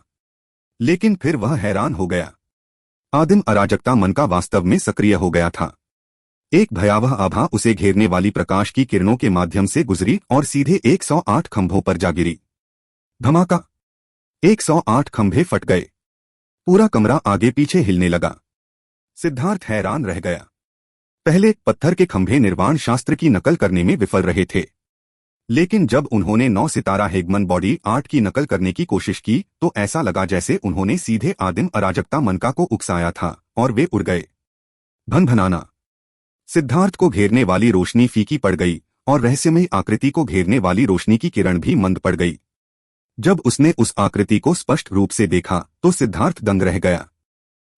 लेकिन फिर वह हैरान हो गया। आदिम अराजकता मन का वास्तव में सक्रिय हो गया था। एक भयावह आभा उसे घेरने वाली प्रकाश की किरणों के माध्यम से गुजरी और सीधे 108 खंभों पर जा गिरी। धमाका! 108 खंभे फट गए। पूरा कमरा आगे पीछे हिलने लगा। सिद्धार्थ हैरान रह गया। पहले पत्थर के खंभे निर्वाण शास्त्र की नकल करने में विफल रहे थे, लेकिन जब उन्होंने 9 सितारा हेगमन बॉडी आर्ट की नकल करने की कोशिश की तो ऐसा लगा जैसे उन्होंने सीधे आदिम अराजकता मनका को उकसाया था और वे उड़ गए। भनभनाना। सिद्धार्थ को घेरने वाली रोशनी फीकी पड़ गई और रहस्यमयी आकृति को घेरने वाली रोशनी की किरण भी मंद पड़ गई। जब उसने उस आकृति को स्पष्ट रूप से देखा तो सिद्धार्थ दंग रह गया।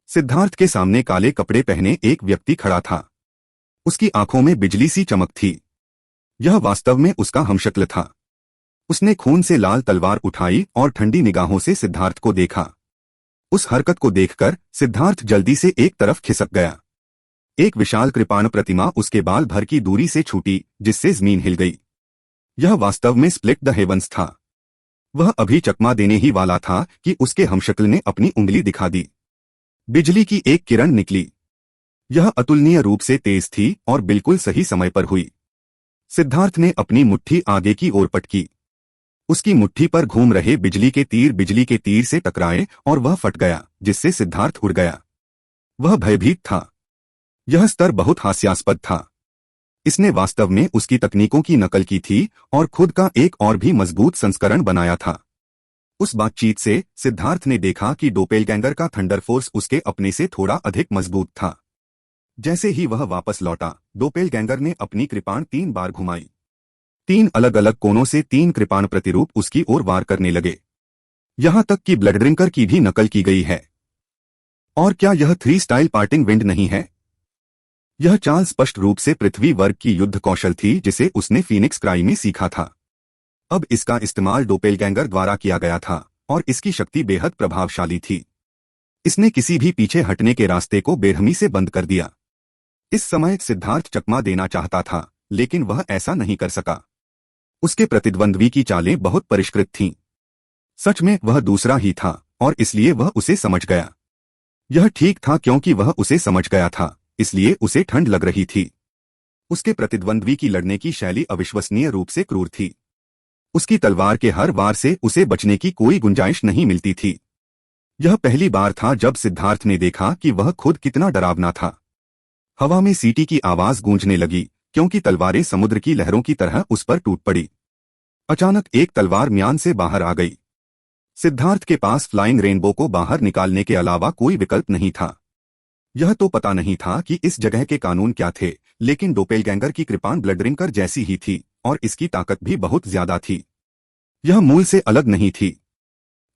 सिद्धार्थ के सामने काले कपड़े पहने एक व्यक्ति खड़ा था। उसकी आंखों में बिजली सी चमक थी। यह वास्तव में उसका हमशक्ल था। उसने खून से लाल तलवार उठाई और ठंडी निगाहों से सिद्धार्थ को देखा। उस हरकत को देखकर सिद्धार्थ जल्दी से एक तरफ खिसक गया। एक विशाल कृपाण प्रतिमा उसके बाल भर की दूरी से छूटी, जिससे जमीन हिल गई। यह वास्तव में स्प्लिट द हेवंस था। वह अभी चकमा देने ही वाला था कि उसके हमशक्ल ने अपनी उंगली दिखा दी। बिजली की एक किरण निकली। यह अतुलनीय रूप से तेज थी और बिल्कुल सही समय पर हुई। सिद्धार्थ ने अपनी मुट्ठी आगे की ओर पटकी। उसकी मुट्ठी पर घूम रहे बिजली के तीर से टकराए और वह फट गया, जिससे सिद्धार्थ उड़ गया। वह भयभीत था। यह स्तर बहुत हास्यास्पद था। इसने वास्तव में उसकी तकनीकों की नकल की थी और खुद का एक और भी मजबूत संस्करण बनाया था। उस बातचीत से सिद्धार्थ ने देखा कि डोपेलगैंगर का थंडर फोर्स उसके अपने से थोड़ा अधिक मजबूत था। जैसे ही वह वापस लौटा, डोपेलगैंगर ने अपनी कृपाण 3 बार घुमाई। 3 अलग अलग कोनों से 3 कृपाण प्रतिरूप उसकी ओर वार करने लगे। यहां तक कि ब्लड ड्रिंकर की भी नकल की गई है। और क्या यह 3 स्टाइल पार्टिंग विंड नहीं है? यह चाल स्पष्ट रूप से पृथ्वी वर्ग की युद्ध कौशल थी जिसे उसने फीनिक्स क्राई में सीखा था। अब इसका इस्तेमाल डोपेलगैंगर द्वारा किया गया था और इसकी शक्ति बेहद प्रभावशाली थी। इसने किसी भी पीछे हटने के रास्ते को बेरहमी से बंद कर दिया। इस समय सिद्धार्थ चकमा देना चाहता था, लेकिन वह ऐसा नहीं कर सका। उसके प्रतिद्वंद्वी की चालें बहुत परिष्कृत थीं। सच में वह दूसरा ही था और इसलिए वह उसे समझ गया। यह ठीक था क्योंकि वह उसे समझ गया था, इसलिए उसे ठंड लग रही थी। उसके प्रतिद्वंद्वी की लड़ने की शैली अविश्वसनीय रूप से क्रूर थी। उसकी तलवार के हर वार से उसे बचने की कोई गुंजाइश नहीं मिलती थी। यह पहली बार था जब सिद्धार्थ ने देखा कि वह खुद कितना डरावना था। हवा में सीटी की आवाज गूंजने लगी क्योंकि तलवारें समुद्र की लहरों की तरह उस पर टूट पड़ी। अचानक एक तलवार म्यान से बाहर आ गई। सिद्धार्थ के पास फ्लाइंग रेनबो को बाहर निकालने के अलावा कोई विकल्प नहीं था। यह तो पता नहीं था कि इस जगह के कानून क्या थे, लेकिन डोपेलगैंगर की कृपाण ब्लडरिंकर जैसी ही थी और इसकी ताकत भी बहुत ज्यादा थी। यह मूल से अलग नहीं थी।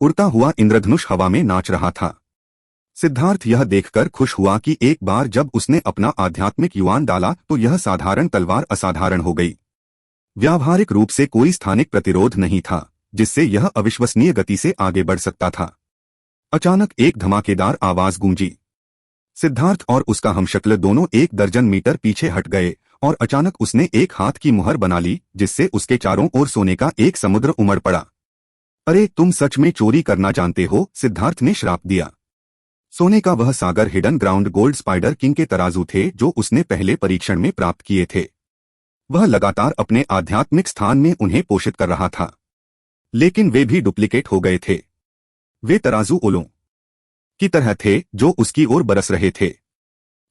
उड़ता हुआ इंद्रधनुष हवा में नाच रहा था। सिद्धार्थ यह देखकर खुश हुआ कि एक बार जब उसने अपना आध्यात्मिक युवान डाला तो यह साधारण तलवार असाधारण हो गई। व्यावहारिक रूप से कोई स्थानिक प्रतिरोध नहीं था जिससे यह अविश्वसनीय गति से आगे बढ़ सकता था। अचानक एक धमाकेदार आवाज गूंजी। सिद्धार्थ और उसका हमशक्ल दोनों 1 दर्जन मीटर पीछे हट गए और अचानक उसने एक हाथ की मुहर बना ली जिससे उसके चारों ओर सोने का एक समुद्र उमड़ पड़ा। अरे तुम सच में चोरी करना जानते हो, सिद्धार्थ ने श्राप दिया। सोने का वह सागर hidden ground gold spider king के तराजू थे जो उसने पहले परीक्षण में प्राप्त किए थे। वह लगातार अपने आध्यात्मिक स्थान में उन्हें पोषित कर रहा था, लेकिन वे भी डुप्लीकेट हो गए थे। वे तराजू ओलों की तरह थे जो उसकी ओर बरस रहे थे।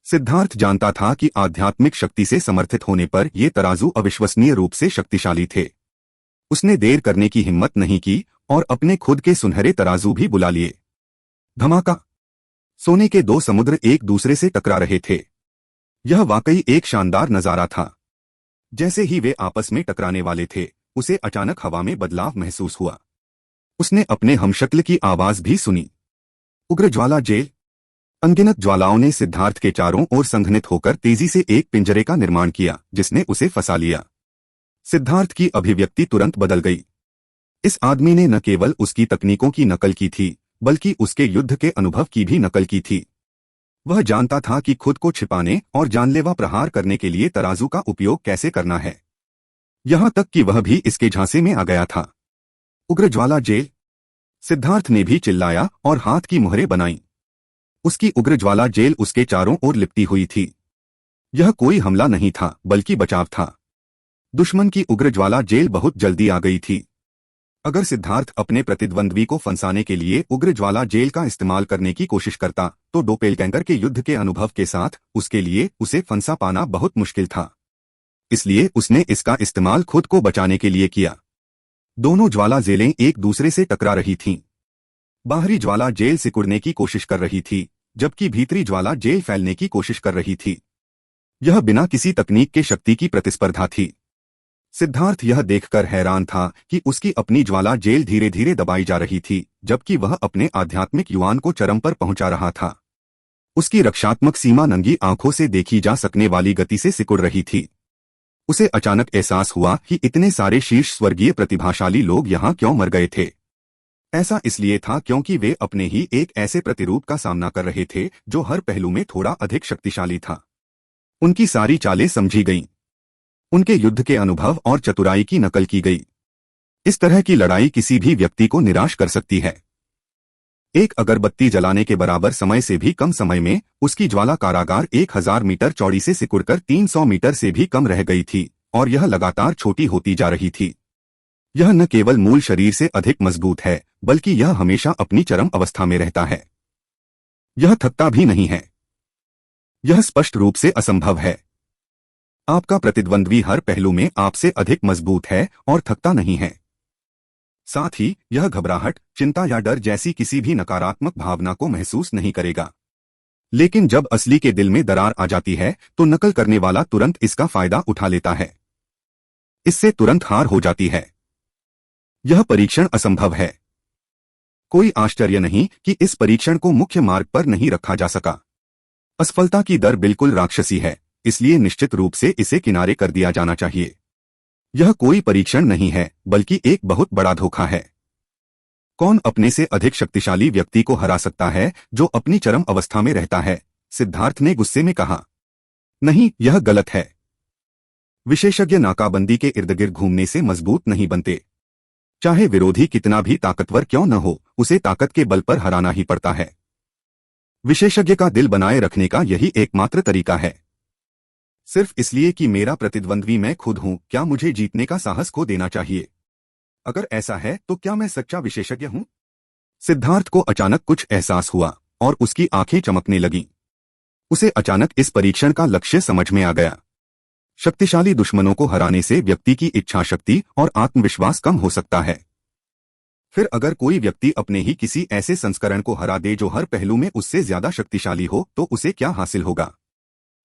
सिद्धार्थ जानता था कि आध्यात्मिक शक्ति से समर्थित होने पर ये तराजू अविश्वसनीय रूप से शक्तिशाली थे। उसने देर करने की हिम्मत नहीं की और अपने खुद के सुनहरे तराजू भी बुला लिए। धमाका! सोने के 2 समुद्र एक दूसरे से टकरा रहे थे। यह वाकई एक शानदार नजारा था। जैसे ही वे आपस में टकराने वाले थे, उसे अचानक हवा में बदलाव महसूस हुआ। उसने अपने हमशक्ल की आवाज भी सुनी। उग्र ज्वाला जेल। अनगिनत ज्वालाओं ने सिद्धार्थ के चारों ओर संघनित होकर तेजी से एक पिंजरे का निर्माण किया जिसने उसे फंसा लिया। सिद्धार्थ की अभिव्यक्ति तुरंत बदल गई। इस आदमी ने न केवल उसकी तकनीकों की नकल की थी, बल्कि उसके युद्ध के अनुभव की भी नकल की थी। वह जानता था कि खुद को छिपाने और जानलेवा प्रहार करने के लिए तराजू का उपयोग कैसे करना है। यहां तक कि वह भी इसके झांसे में आ गया था। उग्र ज्वाला जेल। सिद्धार्थ ने भी चिल्लाया और हाथ की मुहरें बनाई। उसकी उग्र ज्वाला जेल उसके चारों ओर लिपटी हुई थी। यह कोई हमला नहीं था बल्कि बचाव था। दुश्मन की उग्र ज्वाला जेल बहुत जल्दी आ गई थी। अगर सिद्धार्थ अपने प्रतिद्वंद्वी को फंसाने के लिए उग्र ज्वाला जेल का इस्तेमाल करने की कोशिश करता तो डोपेलगैंगर के युद्ध के अनुभव के साथ उसके लिए उसे फंसा पाना बहुत मुश्किल था। इसलिए उसने इसका इस्तेमाल खुद को बचाने के लिए किया। दोनों ज्वाला जेलें एक दूसरे से टकरा रही थीं। बाहरी ज्वाला जेल सिकुड़ने की कोशिश कर रही थी, जबकि भीतरी ज्वाला जेल फैलने की कोशिश कर रही थी। यह बिना किसी तकनीक के शक्ति की प्रतिस्पर्धा थी। सिद्धार्थ यह देखकर हैरान था कि उसकी अपनी ज्वाला जेल धीरे धीरे दबाई जा रही थी, जबकि वह अपने आध्यात्मिक युवान को चरम पर पहुंचा रहा था। उसकी रक्षात्मक सीमा नंगी आंखों से देखी जा सकने वाली गति से सिकुड़ रही थी। उसे अचानक एहसास हुआ कि इतने सारे शीर्ष स्वर्गीय प्रतिभाशाली लोग यहाँ क्यों मर गए थे। ऐसा इसलिए था क्योंकि वे अपने ही एक ऐसे प्रतिरूप का सामना कर रहे थे जो हर पहलू में थोड़ा अधिक शक्तिशाली था। उनकी सारी चालें समझी गईं। उनके युद्ध के अनुभव और चतुराई की नकल की गई। इस तरह की लड़ाई किसी भी व्यक्ति को निराश कर सकती है। एक अगरबत्ती जलाने के बराबर समय से भी कम समय में उसकी ज्वाला कारागार 1000 मीटर चौड़ी से सिकुड़कर 300 मीटर से भी कम रह गई थी और यह लगातार छोटी होती जा रही थी। यह न केवल मूल शरीर से अधिक मजबूत है, बल्कि यह हमेशा अपनी चरम अवस्था में रहता है। यह थकता भी नहीं है। यह स्पष्ट रूप से असंभव है। आपका प्रतिद्वंद्वी हर पहलू में आपसे अधिक मजबूत है और थकता नहीं है। साथ ही यह घबराहट, चिंता या डर जैसी किसी भी नकारात्मक भावना को महसूस नहीं करेगा। लेकिन जब असली के दिल में दरार आ जाती है तो नकल करने वाला तुरंत इसका फायदा उठा लेता है। इससे तुरंत हार हो जाती है। यह परीक्षण असंभव है। कोई आश्चर्य नहीं कि इस परीक्षण को मुख्य मार्ग पर नहीं रखा जा सका। असफलता की दर बिल्कुल राक्षसी है, इसलिए निश्चित रूप से इसे किनारे कर दिया जाना चाहिए। यह कोई परीक्षण नहीं है, बल्कि एक बहुत बड़ा धोखा है। कौन अपने से अधिक शक्तिशाली व्यक्ति को हरा सकता है जो अपनी चरम अवस्था में रहता है? सिद्धार्थ ने गुस्से में कहा। नहीं, यह गलत है। विशेषज्ञ नाकाबंदी के इर्द गिर्द घूमने से मजबूत नहीं बनते। चाहे विरोधी कितना भी ताकतवर क्यों न हो, उसे ताकत के बल पर हराना ही पड़ता है। विशेषज्ञ का दिल बनाए रखने का यही एकमात्र तरीका है। सिर्फ इसलिए कि मेरा प्रतिद्वंद्वी मैं खुद हूं, क्या मुझे जीतने का साहस खो देना चाहिए? अगर ऐसा है तो क्या मैं सच्चा विशेषज्ञ हूं? सिद्धार्थ को अचानक कुछ एहसास हुआ और उसकी आंखें चमकने लगीं। उसे अचानक इस परीक्षण का लक्ष्य समझ में आ गया। शक्तिशाली दुश्मनों को हराने से व्यक्ति की इच्छा शक्ति और आत्मविश्वास कम हो सकता है। फिर अगर कोई व्यक्ति अपने ही किसी ऐसे संस्करण को हरा दे जो हर पहलू में उससे ज्यादा शक्तिशाली हो, तो उसे क्या हासिल होगा?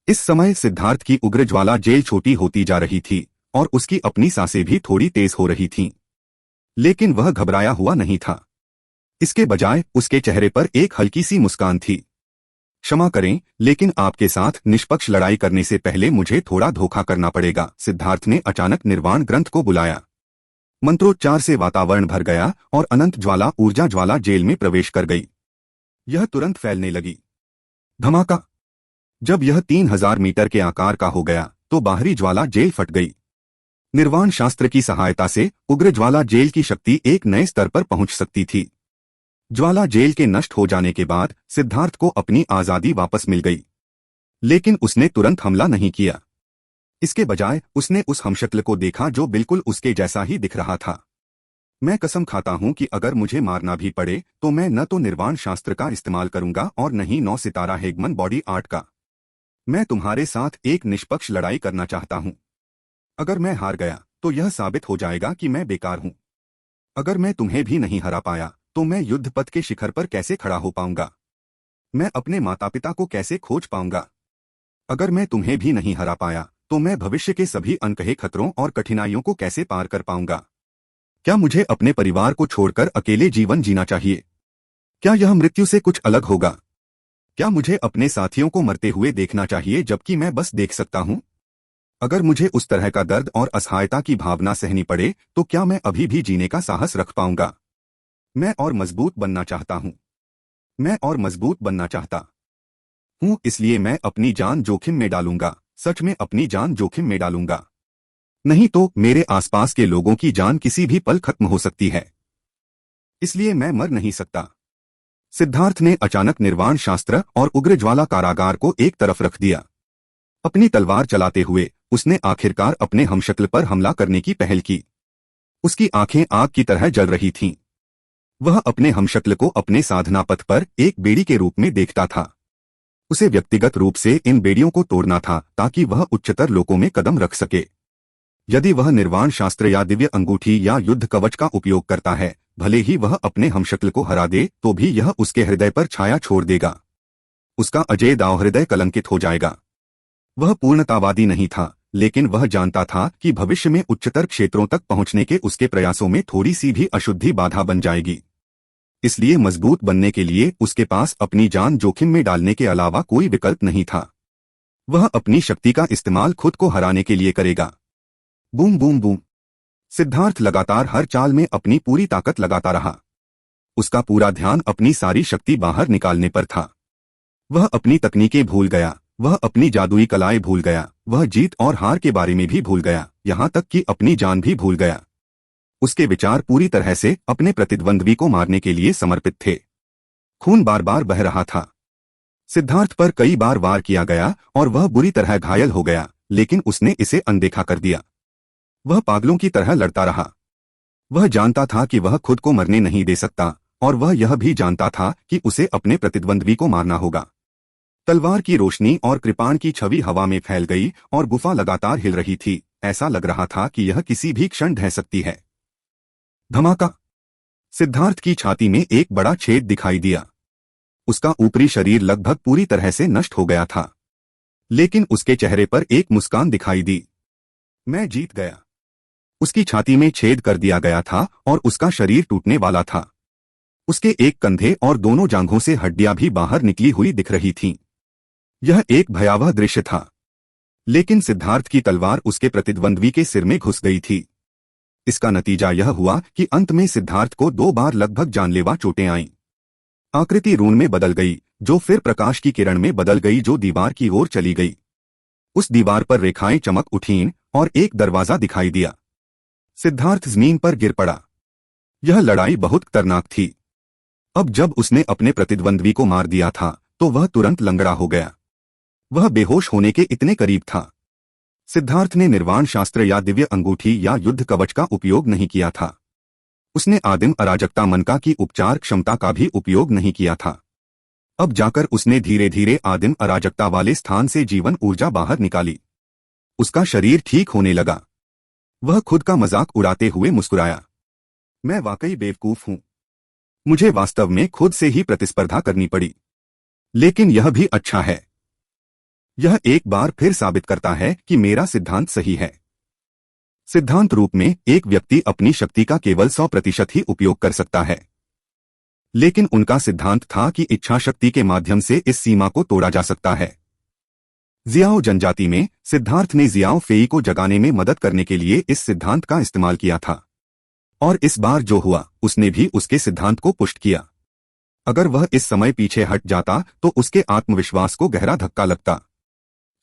इस समय सिद्धार्थ की उग्र ज्वाला जेल छोटी होती जा रही थी और उसकी अपनी सांसें भी थोड़ी तेज हो रही थीं। लेकिन वह घबराया हुआ नहीं था। इसके बजाय उसके चेहरे पर एक हल्की सी मुस्कान थी। क्षमा करें, लेकिन आपके साथ निष्पक्ष लड़ाई करने से पहले मुझे थोड़ा धोखा करना पड़ेगा। सिद्धार्थ ने अचानक निर्वाण ग्रंथ को बुलाया। मंत्रोच्चार से वातावरण भर गया और अनंत ज्वाला ऊर्जा ज्वाला जेल में प्रवेश कर गई। यह तुरंत फैलने लगी। धमाका! जब यह 3000 मीटर के आकार का हो गया तो बाहरी ज्वाला जेल फट गई। निर्वाण शास्त्र की सहायता से उग्र ज्वाला जेल की शक्ति एक नए स्तर पर पहुंच सकती थी। ज्वाला जेल के नष्ट हो जाने के बाद सिद्धार्थ को अपनी आजादी वापस मिल गई। लेकिन उसने तुरंत हमला नहीं किया। इसके बजाय उसने उस हमशक्ल को देखा जो बिल्कुल उसके जैसा ही दिख रहा था। मैं कसम खाता हूं कि अगर मुझे मारना भी पड़े तो मैं न तो निर्वाण शास्त्र का इस्तेमाल करूंगा और न ही 9 सितारा हेगमन बॉडी आर्ट का। मैं तुम्हारे साथ एक निष्पक्ष लड़ाई करना चाहता हूं। अगर मैं हार गया तो यह साबित हो जाएगा कि मैं बेकार हूं। अगर मैं तुम्हें भी नहीं हरा पाया तो मैं युद्ध पथ के शिखर पर कैसे खड़ा हो पाऊंगा? मैं अपने माता पिता को कैसे खोज पाऊंगा? अगर मैं तुम्हें भी नहीं हरा पाया तो मैं भविष्य के सभी अनकहे खतरों और कठिनाइयों को कैसे पार कर पाऊंगा? क्या मुझे अपने परिवार को छोड़कर अकेले जीवन जीना चाहिए? क्या यह मृत्यु से कुछ अलग होगा? क्या मुझे अपने साथियों को मरते हुए देखना चाहिए जबकि मैं बस देख सकता हूं? अगर मुझे उस तरह का दर्द और असहायता की भावना सहनी पड़े तो क्या मैं अभी भी जीने का साहस रख पाऊंगा? मैं और मजबूत बनना चाहता हूं। मैं और मजबूत बनना चाहता हूं, इसलिए मैं अपनी जान जोखिम में डालूंगा। सच में अपनी जान जोखिम में डालूंगा। नहीं तो मेरे आसपास के लोगों की जान किसी भी पल खत्म हो सकती है। इसलिए मैं मर नहीं सकता। सिद्धार्थ ने अचानक निर्वाण शास्त्र और उग्र ज्वाला कारागार को एक तरफ रख दिया। अपनी तलवार चलाते हुए उसने आखिरकार अपने हमशक्ल पर हमला करने की पहल की। उसकी आंखें आग की तरह जल रही थीं। वह अपने हमशक्ल को अपने साधना पथ पर एक बेड़ी के रूप में देखता था। उसे व्यक्तिगत रूप से इन बेड़ियों को तोड़ना था ताकि वह उच्चतर लोकों में कदम रख सके। यदि वह निर्वाण शास्त्र या दिव्य अंगूठी या युद्ध कवच का उपयोग करता है, भले ही वह अपने हमशक्ल को हरा दे तो भी यह उसके हृदय पर छाया छोड़ देगा। उसका अजय दाव हृदय कलंकित हो जाएगा। वह पूर्णतावादी नहीं था, लेकिन वह जानता था कि भविष्य में उच्चतर क्षेत्रों तक पहुंचने के उसके प्रयासों में थोड़ी सी भी अशुद्धि बाधा बन जाएगी। इसलिए मजबूत बनने के लिए उसके पास अपनी जान जोखिम में डालने के अलावा कोई विकल्प नहीं था। वह अपनी शक्ति का इस्तेमाल खुद को हराने के लिए करेगा। Boom boom boom. सिद्धार्थ लगातार हर चाल में अपनी पूरी ताकत लगाता रहा। उसका पूरा ध्यान अपनी सारी शक्ति बाहर निकालने पर था। वह अपनी तकनीकें भूल गया, वह अपनी जादुई कलाएं भूल गया, वह जीत और हार के बारे में भी भूल गया, यहां तक कि अपनी जान भी भूल गया। उसके विचार पूरी तरह से अपने प्रतिद्वंद्वी को मारने के लिए समर्पित थे। खून बार बार बह रहा था। सिद्धार्थ पर कई बार वार किया गया और वह बुरी तरह घायल हो गया, लेकिन उसने इसे अनदेखा कर दिया। वह पागलों की तरह लड़ता रहा। वह जानता था कि वह खुद को मरने नहीं दे सकता और वह यह भी जानता था कि उसे अपने प्रतिद्वंद्वी को मारना होगा। तलवार की रोशनी और कृपाण की छवि हवा में फैल गई और गुफा लगातार हिल रही थी। ऐसा लग रहा था कि यह किसी भी क्षण ढह सकती है। धमाका! सिद्धार्थ की छाती में एक बड़ा छेद दिखाई दिया। उसका ऊपरी शरीर लगभग पूरी तरह से नष्ट हो गया था, लेकिन उसके चेहरे पर एक मुस्कान दिखाई दी। मैं जीत गया। उसकी छाती में छेद कर दिया गया था और उसका शरीर टूटने वाला था। उसके एक कंधे और दोनों जांघों से हड्डियां भी बाहर निकली हुई दिख रही थीं। यह एक भयावह दृश्य था। लेकिन सिद्धार्थ की तलवार उसके प्रतिद्वंद्वी के सिर में घुस गई थी। इसका नतीजा यह हुआ कि अंत में सिद्धार्थ को 2 बार लगभग जानलेवा चोटें आईं। आकृति रून में बदल गई, जो फिर प्रकाश की किरण में बदल गई, जो दीवार की ओर चली गई। उस दीवार पर रेखाएं चमक उठीं और एक दरवाजा दिखाई दिया। सिद्धार्थ जमीन पर गिर पड़ा। यह लड़ाई बहुत खतरनाक थी। अब जब उसने अपने प्रतिद्वंद्वी को मार दिया था तो वह तुरंत लंगड़ा हो गया। वह बेहोश होने के इतने करीब था। सिद्धार्थ ने निर्वाण शास्त्र या दिव्य अंगूठी या युद्ध कवच का उपयोग नहीं किया था। उसने आदिम अराजकता मनका की उपचार क्षमता का भी उपयोग नहीं किया था। अब जाकर उसने धीरे धीरे आदिम अराजकता वाले स्थान से जीवन ऊर्जा बाहर निकाली। उसका शरीर ठीक होने लगा। वह खुद का मजाक उड़ाते हुए मुस्कुराया। मैं वाकई बेवकूफ हूं। मुझे वास्तव में खुद से ही प्रतिस्पर्धा करनी पड़ी। लेकिन यह भी अच्छा है। यह एक बार फिर साबित करता है कि मेरा सिद्धांत सही है। सिद्धांत रूप में एक व्यक्ति अपनी शक्ति का केवल 100% ही उपयोग कर सकता है। लेकिन उनका सिद्धांत था कि इच्छा शक्ति के माध्यम से इस सीमा को तोड़ा जा सकता है। जियाओ जनजाति में सिद्धार्थ ने जियाओ फेई को जगाने में मदद करने के लिए इस सिद्धांत का इस्तेमाल किया था। और इस बार जो हुआ उसने भी उसके सिद्धांत को पुष्ट किया। अगर वह इस समय पीछे हट जाता तो उसके आत्मविश्वास को गहरा धक्का लगता।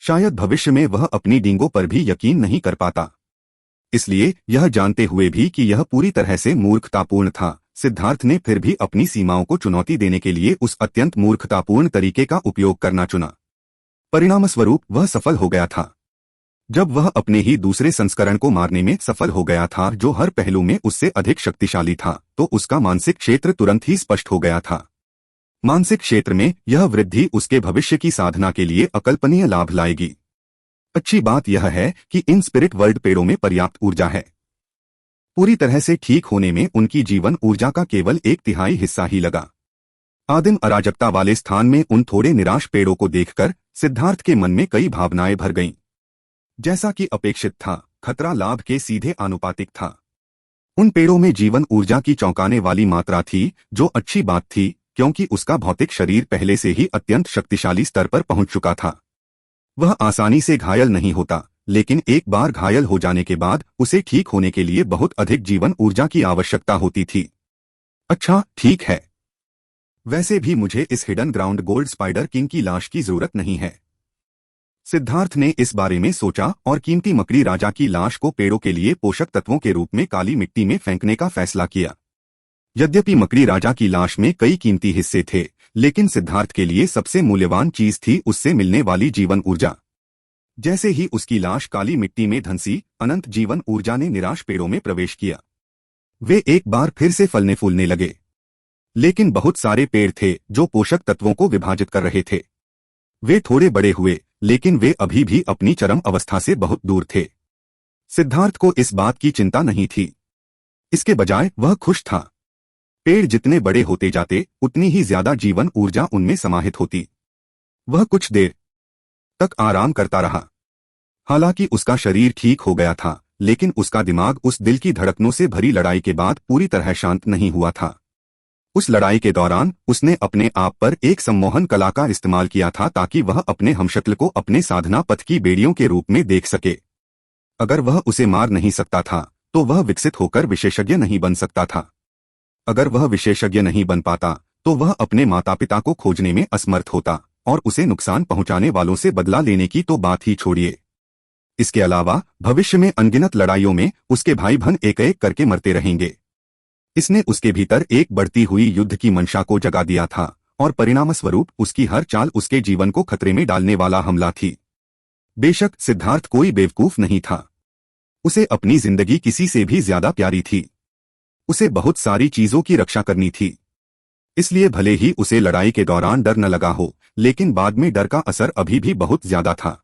शायद भविष्य में वह अपनी डींगों पर भी यकीन नहीं कर पाता। इसलिए यह जानते हुए भी कि यह पूरी तरह से मूर्खतापूर्ण था, सिद्धार्थ ने फिर भी अपनी सीमाओं को चुनौती देने के लिए उस अत्यंत मूर्खतापूर्ण तरीके का उपयोग करना चुना। परिणामस्वरूप वह सफल हो गया था। जब वह अपने ही दूसरे संस्करण को मारने में सफल हो गया था, जो हर पहलू में उससे अधिक शक्तिशाली था, तो उसका मानसिक क्षेत्र तुरंत ही स्पष्ट हो गया था। मानसिक क्षेत्र में यह वृद्धि उसके भविष्य की साधना के लिए अकल्पनीय लाभ लाएगी। अच्छी बात यह है कि इन स्पिरिट वर्ल्ड पेड़ों में पर्याप्त ऊर्जा है। पूरी तरह से ठीक होने में उनकी जीवन ऊर्जा का केवल 1/3 हिस्सा ही लगा। आदिम अराजकता वाले स्थान में उन थोड़े निराश पेड़ों को देखकर सिद्धार्थ के मन में कई भावनाएं भर गईं। जैसा कि अपेक्षित था, खतरा लाभ के सीधे आनुपातिक था। उन पेड़ों में जीवन ऊर्जा की चौंकाने वाली मात्रा थी, जो अच्छी बात थी, क्योंकि उसका भौतिक शरीर पहले से ही अत्यंत शक्तिशाली स्तर पर पहुंच चुका था। वह आसानी से घायल नहीं होता, लेकिन एक बार घायल हो जाने के बाद उसे ठीक होने के लिए बहुत अधिक जीवन ऊर्जा की आवश्यकता होती थी। अच्छा, ठीक है। वैसे भी मुझे इस hidden ground gold spider king की लाश की जरूरत नहीं है। सिद्धार्थ ने इस बारे में सोचा और कीमती मकड़ी राजा की लाश को पेड़ों के लिए पोषक तत्वों के रूप में काली मिट्टी में फेंकने का फैसला किया। यद्यपि मकड़ी राजा की लाश में कई कीमती हिस्से थे, लेकिन सिद्धार्थ के लिए सबसे मूल्यवान चीज थी उससे मिलने वाली जीवन ऊर्जा। जैसे ही उसकी लाश काली मिट्टी में धंसी, अनंत जीवन ऊर्जा ने निराश पेड़ों में प्रवेश किया। वे एक बार फिर से फलने फूलने लगे। लेकिन बहुत सारे पेड़ थे जो पोषक तत्वों को विभाजित कर रहे थे। वे थोड़े बड़े हुए, लेकिन वे अभी भी अपनी चरम अवस्था से बहुत दूर थे। सिद्धार्थ को इस बात की चिंता नहीं थी। इसके बजाय वह खुश था। पेड़ जितने बड़े होते जाते, उतनी ही ज्यादा जीवन ऊर्जा उनमें समाहित होती। वह कुछ देर तक आराम करता रहा। हालांकि उसका शरीर ठीक हो गया था, लेकिन उसका दिमाग उस दिल की धड़कनों से भरी लड़ाई के बाद पूरी तरह शांत नहीं हुआ था। उस लड़ाई के दौरान उसने अपने आप पर एक सम्मोहन कला का इस्तेमाल किया था ताकि वह अपने हमशक्ल को अपने साधना पथ की बेड़ियों के रूप में देख सके। अगर वह उसे मार नहीं सकता था, तो वह विकसित होकर विशेषज्ञ नहीं बन सकता था। अगर वह विशेषज्ञ नहीं बन पाता, तो वह अपने माता पिता को खोजने में असमर्थ होता, और उसे नुकसान पहुंचाने वालों से बदला लेने की तो बात ही छोड़िए। इसके अलावा भविष्य में अनगिनत लड़ाइयों में उसके भाई बहन एक एक करके मरते रहेंगे। इसने उसके भीतर एक बढ़ती हुई युद्ध की मंशा को जगा दिया था, और परिणामस्वरूप उसकी हर चाल उसके जीवन को खतरे में डालने वाला हमला थी। बेशक सिद्धार्थ कोई बेवकूफ नहीं था। उसे अपनी जिंदगी किसी से भी ज्यादा प्यारी थी। उसे बहुत सारी चीजों की रक्षा करनी थी। इसलिए भले ही उसे लड़ाई के दौरान डर न लगा हो, लेकिन बाद में डर का असर अभी भी बहुत ज्यादा था।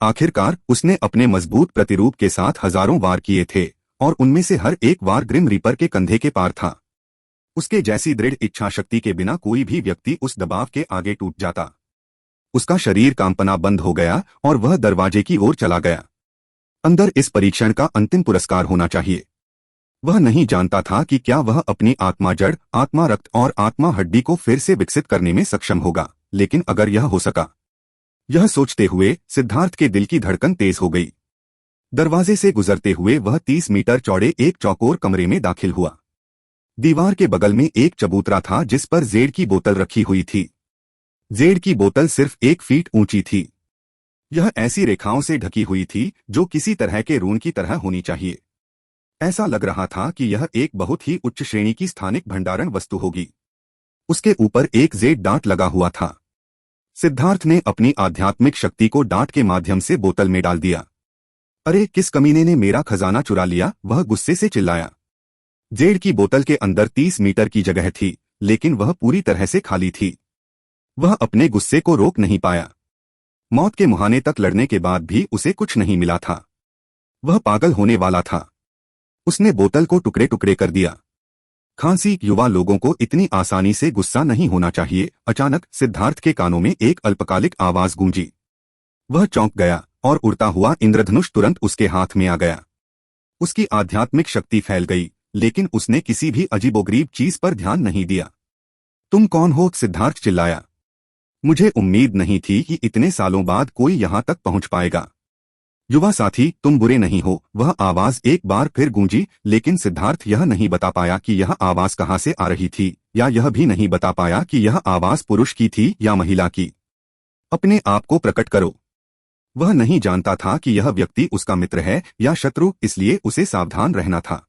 आखिरकार उसने अपने मजबूत प्रतिरूप के साथ हजारों वार किए थे, और उनमें से हर एक वार ग्रिम रीपर के कंधे के पार था। उसके जैसी दृढ़ इच्छा शक्ति के बिना कोई भी व्यक्ति उस दबाव के आगे टूट जाता। उसका शरीर कांपना बंद हो गया और वह दरवाजे की ओर चला गया। अंदर इस परीक्षण का अंतिम पुरस्कार होना चाहिए। वह नहीं जानता था कि क्या वह अपनी आत्मा जड़, आत्मा रक्त और आत्मा हड्डी को फिर से विकसित करने में सक्षम होगा, लेकिन अगर यह हो सका यह सोचते हुए सिद्धार्थ के दिल की धड़कन तेज हो गई। दरवाजे से गुजरते हुए वह 30 मीटर चौड़े एक चौकोर कमरे में दाखिल हुआ। दीवार के बगल में एक चबूतरा था जिस पर जेड की बोतल रखी हुई थी। जेड की बोतल सिर्फ 1 फीट ऊंची थी। यह ऐसी रेखाओं से ढकी हुई थी जो किसी तरह के रून की तरह होनी चाहिए। ऐसा लग रहा था कि यह एक बहुत ही उच्च श्रेणी की स्थानिक भंडारण वस्तु होगी। उसके ऊपर एक जेड डांट लगा हुआ था। सिद्धार्थ ने अपनी आध्यात्मिक शक्ति को डांट के माध्यम से बोतल में डाल दिया। अरे, किस कमीने ने मेरा खजाना चुरा लिया, वह गुस्से से चिल्लाया। जेड की बोतल के अंदर 30 मीटर की जगह थी, लेकिन वह पूरी तरह से खाली थी। वह अपने गुस्से को रोक नहीं पाया। मौत के मुहाने तक लड़ने के बाद भी उसे कुछ नहीं मिला था। वह पागल होने वाला था। उसने बोतल को टुकड़े टुकड़े कर दिया। खांसी, युवा लोगों को इतनी आसानी से गुस्सा नहीं होना चाहिए। अचानक सिद्धार्थ के कानों में एक अल्पकालिक आवाज गूंजी। वह चौंक गया और उड़ता हुआ इंद्रधनुष तुरंत उसके हाथ में आ गया। उसकी आध्यात्मिक शक्ति फैल गई, लेकिन उसने किसी भी अजीबोगरीब चीज पर ध्यान नहीं दिया। तुम कौन हो? सिद्धार्थ चिल्लाया। मुझे उम्मीद नहीं थी कि इतने सालों बाद कोई यहां तक पहुंच पाएगा। युवा साथी, तुम बुरे नहीं हो, वह आवाज एक बार फिर गूंजी, लेकिन सिद्धार्थ यह नहीं बता पाया कि यह आवाज कहां से आ रही थी, या यह भी नहीं बता पाया कि यह आवाज पुरुष की थी या महिला की। अपने आप को प्रकट करो। वह नहीं जानता था कि यह व्यक्ति उसका मित्र है या शत्रु, इसलिए उसे सावधान रहना था।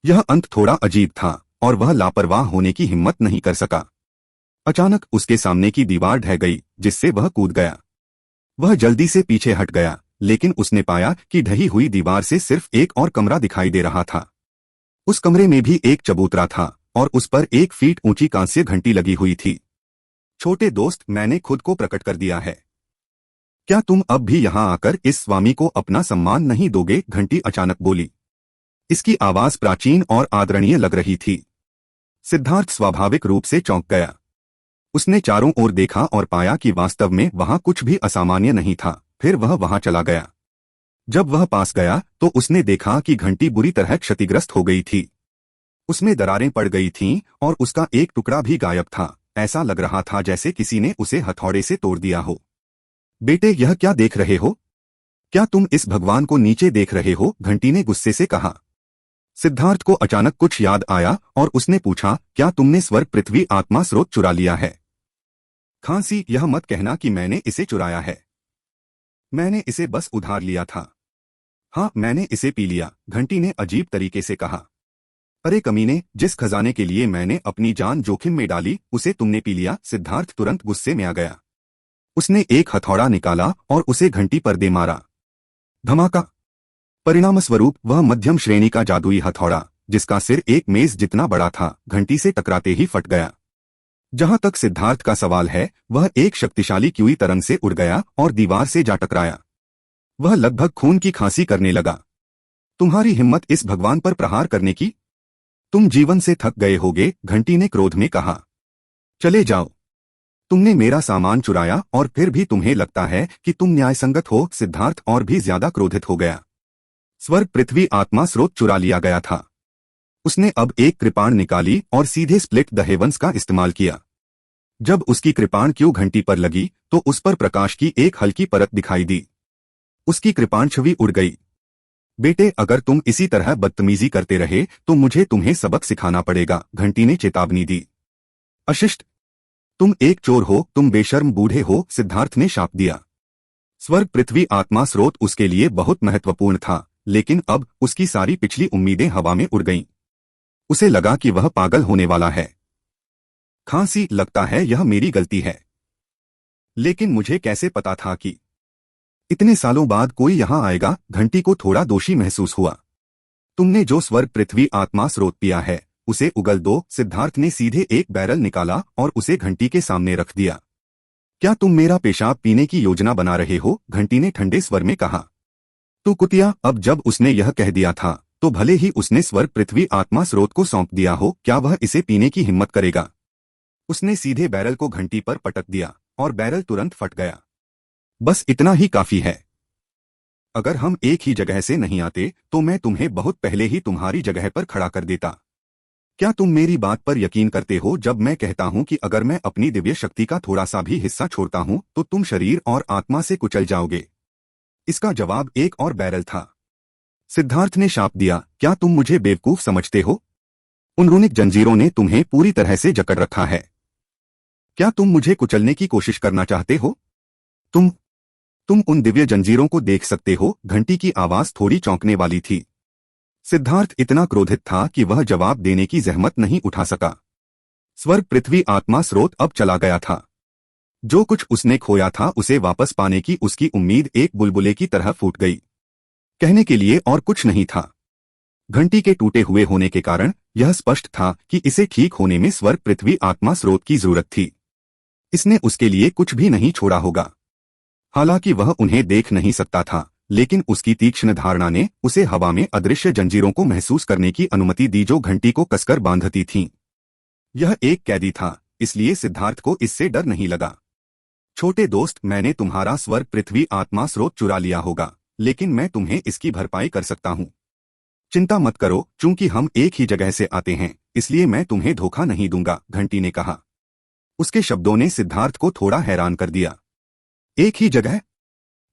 यह अंत थोड़ा अजीब था और वह लापरवाह होने की हिम्मत नहीं कर सका। अचानक उसके सामने की दीवार ढह गई, जिससे वह कूद गया। वह जल्दी से पीछे हट गया, लेकिन उसने पाया कि ढही हुई दीवार से सिर्फ एक और कमरा दिखाई दे रहा था। उस कमरे में भी एक चबूतरा था और उस पर 1 फीट ऊंची कांस्य घंटी लगी हुई थी। छोटे दोस्त, मैंने खुद को प्रकट कर दिया है। क्या तुम अब भी यहां आकर इस स्वामी को अपना सम्मान नहीं दोगे? घंटी अचानक बोली। इसकी आवाज प्राचीन और आदरणीय लग रही थी। सिद्धार्थ स्वाभाविक रूप से चौंक गया। उसने चारों ओर देखा और पाया कि वास्तव में वहां कुछ भी असामान्य नहीं था। फिर वह वहां चला गया। जब वह पास गया तो उसने देखा कि घंटी बुरी तरह क्षतिग्रस्त हो गई थी। उसमें दरारें पड़ गई थीं और उसका एक टुकड़ा भी गायब था। ऐसा लग रहा था जैसे किसी ने उसे हथौड़े से तोड़ दिया हो। बेटे, यह क्या देख रहे हो? क्या तुम इस भगवान को नीचे देख रहे हो? घंटी ने गुस्से से कहा। सिद्धार्थ को अचानक कुछ याद आया और उसने पूछा, क्या तुमने स्वर्ग पृथ्वी आत्मा स्रोत चुरा लिया है? खांसी, यह मत कहना कि मैंने इसे चुराया है। मैंने इसे बस उधार लिया था। हाँ, मैंने इसे पी लिया, घंटी ने अजीब तरीके से कहा। अरे कमीने, जिस खजाने के लिए मैंने अपनी जान जोखिम में डाली, उसे तुमने पी लिया। सिद्धार्थ तुरंत गुस्से में आ गया। उसने एक हथौड़ा निकाला और उसे घंटी पर दे मारा। धमाका! परिणामस्वरूप वह मध्यम श्रेणी का जादुई हथौड़ा, जिसका सिर एक मेज जितना बड़ा था, घंटी से टकराते ही फट गया। जहां तक सिद्धार्थ का सवाल है, वह एक शक्तिशाली क्यूई तरंग से उड़ गया और दीवार से जा टकराया। वह लगभग खून की खांसी करने लगा। तुम्हारी हिम्मत इस भगवान पर प्रहार करने की? तुम जीवन से थक गए होगे, घंटी ने क्रोध में कहा। चले जाओ। तुमने मेरा सामान चुराया और फिर भी तुम्हें लगता है कि तुम न्यायसंगत हो? सिद्धार्थ और भी ज्यादा क्रोधित हो गया। स्वर्ग पृथ्वी आत्मा स्रोत चुरा लिया गया था। उसने अब एक कृपाण निकाली और सीधे स्प्लिट द हेवंस का इस्तेमाल किया। जब उसकी कृपाण क्यू घंटी पर लगी तो उस पर प्रकाश की एक हल्की परत दिखाई दी। उसकी कृपाण छवि उड़ गई। बेटे, अगर तुम इसी तरह बदतमीजी करते रहे तो मुझे तुम्हें सबक सिखाना पड़ेगा, घंटी ने चेतावनी दी। अशिष्ट, तुम एक चोर हो, तुम बेशर्म बूढ़े हो, सिद्धार्थ ने शाप दिया। स्वर्ग पृथ्वी आत्मा स्रोत उसके लिए बहुत महत्वपूर्ण था, लेकिन अब उसकी सारी पिछली उम्मीदें हवा में उड़ गईं। उसे लगा कि वह पागल होने वाला है। खांसी, लगता है यह मेरी गलती है। लेकिन मुझे कैसे पता था कि इतने सालों बाद कोई यहां आएगा? घंटी को थोड़ा दोषी महसूस हुआ। तुमने जो स्वर्ग पृथ्वी आत्मा स्रोत पिया है, उसे उगल दो। सिद्धार्थ ने सीधे एक बैरल निकाला और उसे घंटी के सामने रख दिया। क्या तुम मेरा पेशाब पीने की योजना बना रहे हो? घंटी ने ठंडे स्वर में कहा। तू कुतिया! अब जब उसने यह कह दिया था तो भले ही उसने स्वर्ग पृथ्वी आत्मा स्रोत को सौंप दिया हो, क्या वह इसे पीने की हिम्मत करेगा? उसने सीधे बैरल को घंटी पर पटक दिया और बैरल तुरंत फट गया। बस इतना ही काफी है। अगर हम एक ही जगह से नहीं आते तो मैं तुम्हें बहुत पहले ही तुम्हारी जगह पर खड़ा कर देता। क्या तुम मेरी बात पर यकीन करते हो जब मैं कहता हूं कि अगर मैं अपनी दिव्य शक्ति का थोड़ा सा भी हिस्सा छोड़ता हूं तो तुम शरीर और आत्मा से कुचल जाओगे? इसका जवाब एक और बैरल था। सिद्धार्थ ने शाप दिया, क्या तुम मुझे बेवकूफ समझते हो? उन रूनिक जंजीरों ने तुम्हें पूरी तरह से जकड़ रखा है। क्या तुम मुझे कुचलने की कोशिश करना चाहते हो? तुम तुम उन दिव्य जंजीरों को देख सकते हो। घंटी की आवाज थोड़ी चौंकने वाली थी। सिद्धार्थ इतना क्रोधित था कि वह जवाब देने की जहमत नहीं उठा सका। स्वर्ग पृथ्वी आत्मा स्रोत अब चला गया था। जो कुछ उसने खोया था उसे वापस पाने की उसकी उम्मीद एक बुलबुले की तरह फूट गई। कहने के लिए और कुछ नहीं था। घंटी के टूटे हुए होने के कारण यह स्पष्ट था कि इसे ठीक होने में स्वर्ग पृथ्वी आत्मा स्रोत की जरूरत थी। इसने उसके लिए कुछ भी नहीं छोड़ा होगा। हालांकि वह उन्हें देख नहीं सकता था, लेकिन उसकी तीक्ष्ण धारणा ने उसे हवा में अदृश्य जंजीरों को महसूस करने की अनुमति दी जो घंटी को कसकर बांधती थीं। यह एक कैदी था, इसलिए सिद्धार्थ को इससे डर नहीं लगा। छोटे दोस्त, मैंने तुम्हारा स्वर्ग पृथ्वी आत्मा स्रोत चुरा लिया होगा, लेकिन मैं तुम्हें इसकी भरपाई कर सकता हूँ। चिंता मत करो, चूंकि हम एक ही जगह से आते हैं इसलिए मैं तुम्हें धोखा नहीं दूंगा, घंटी ने कहा। उसके शब्दों ने सिद्धार्थ को थोड़ा हैरान कर दिया। एक ही जगह?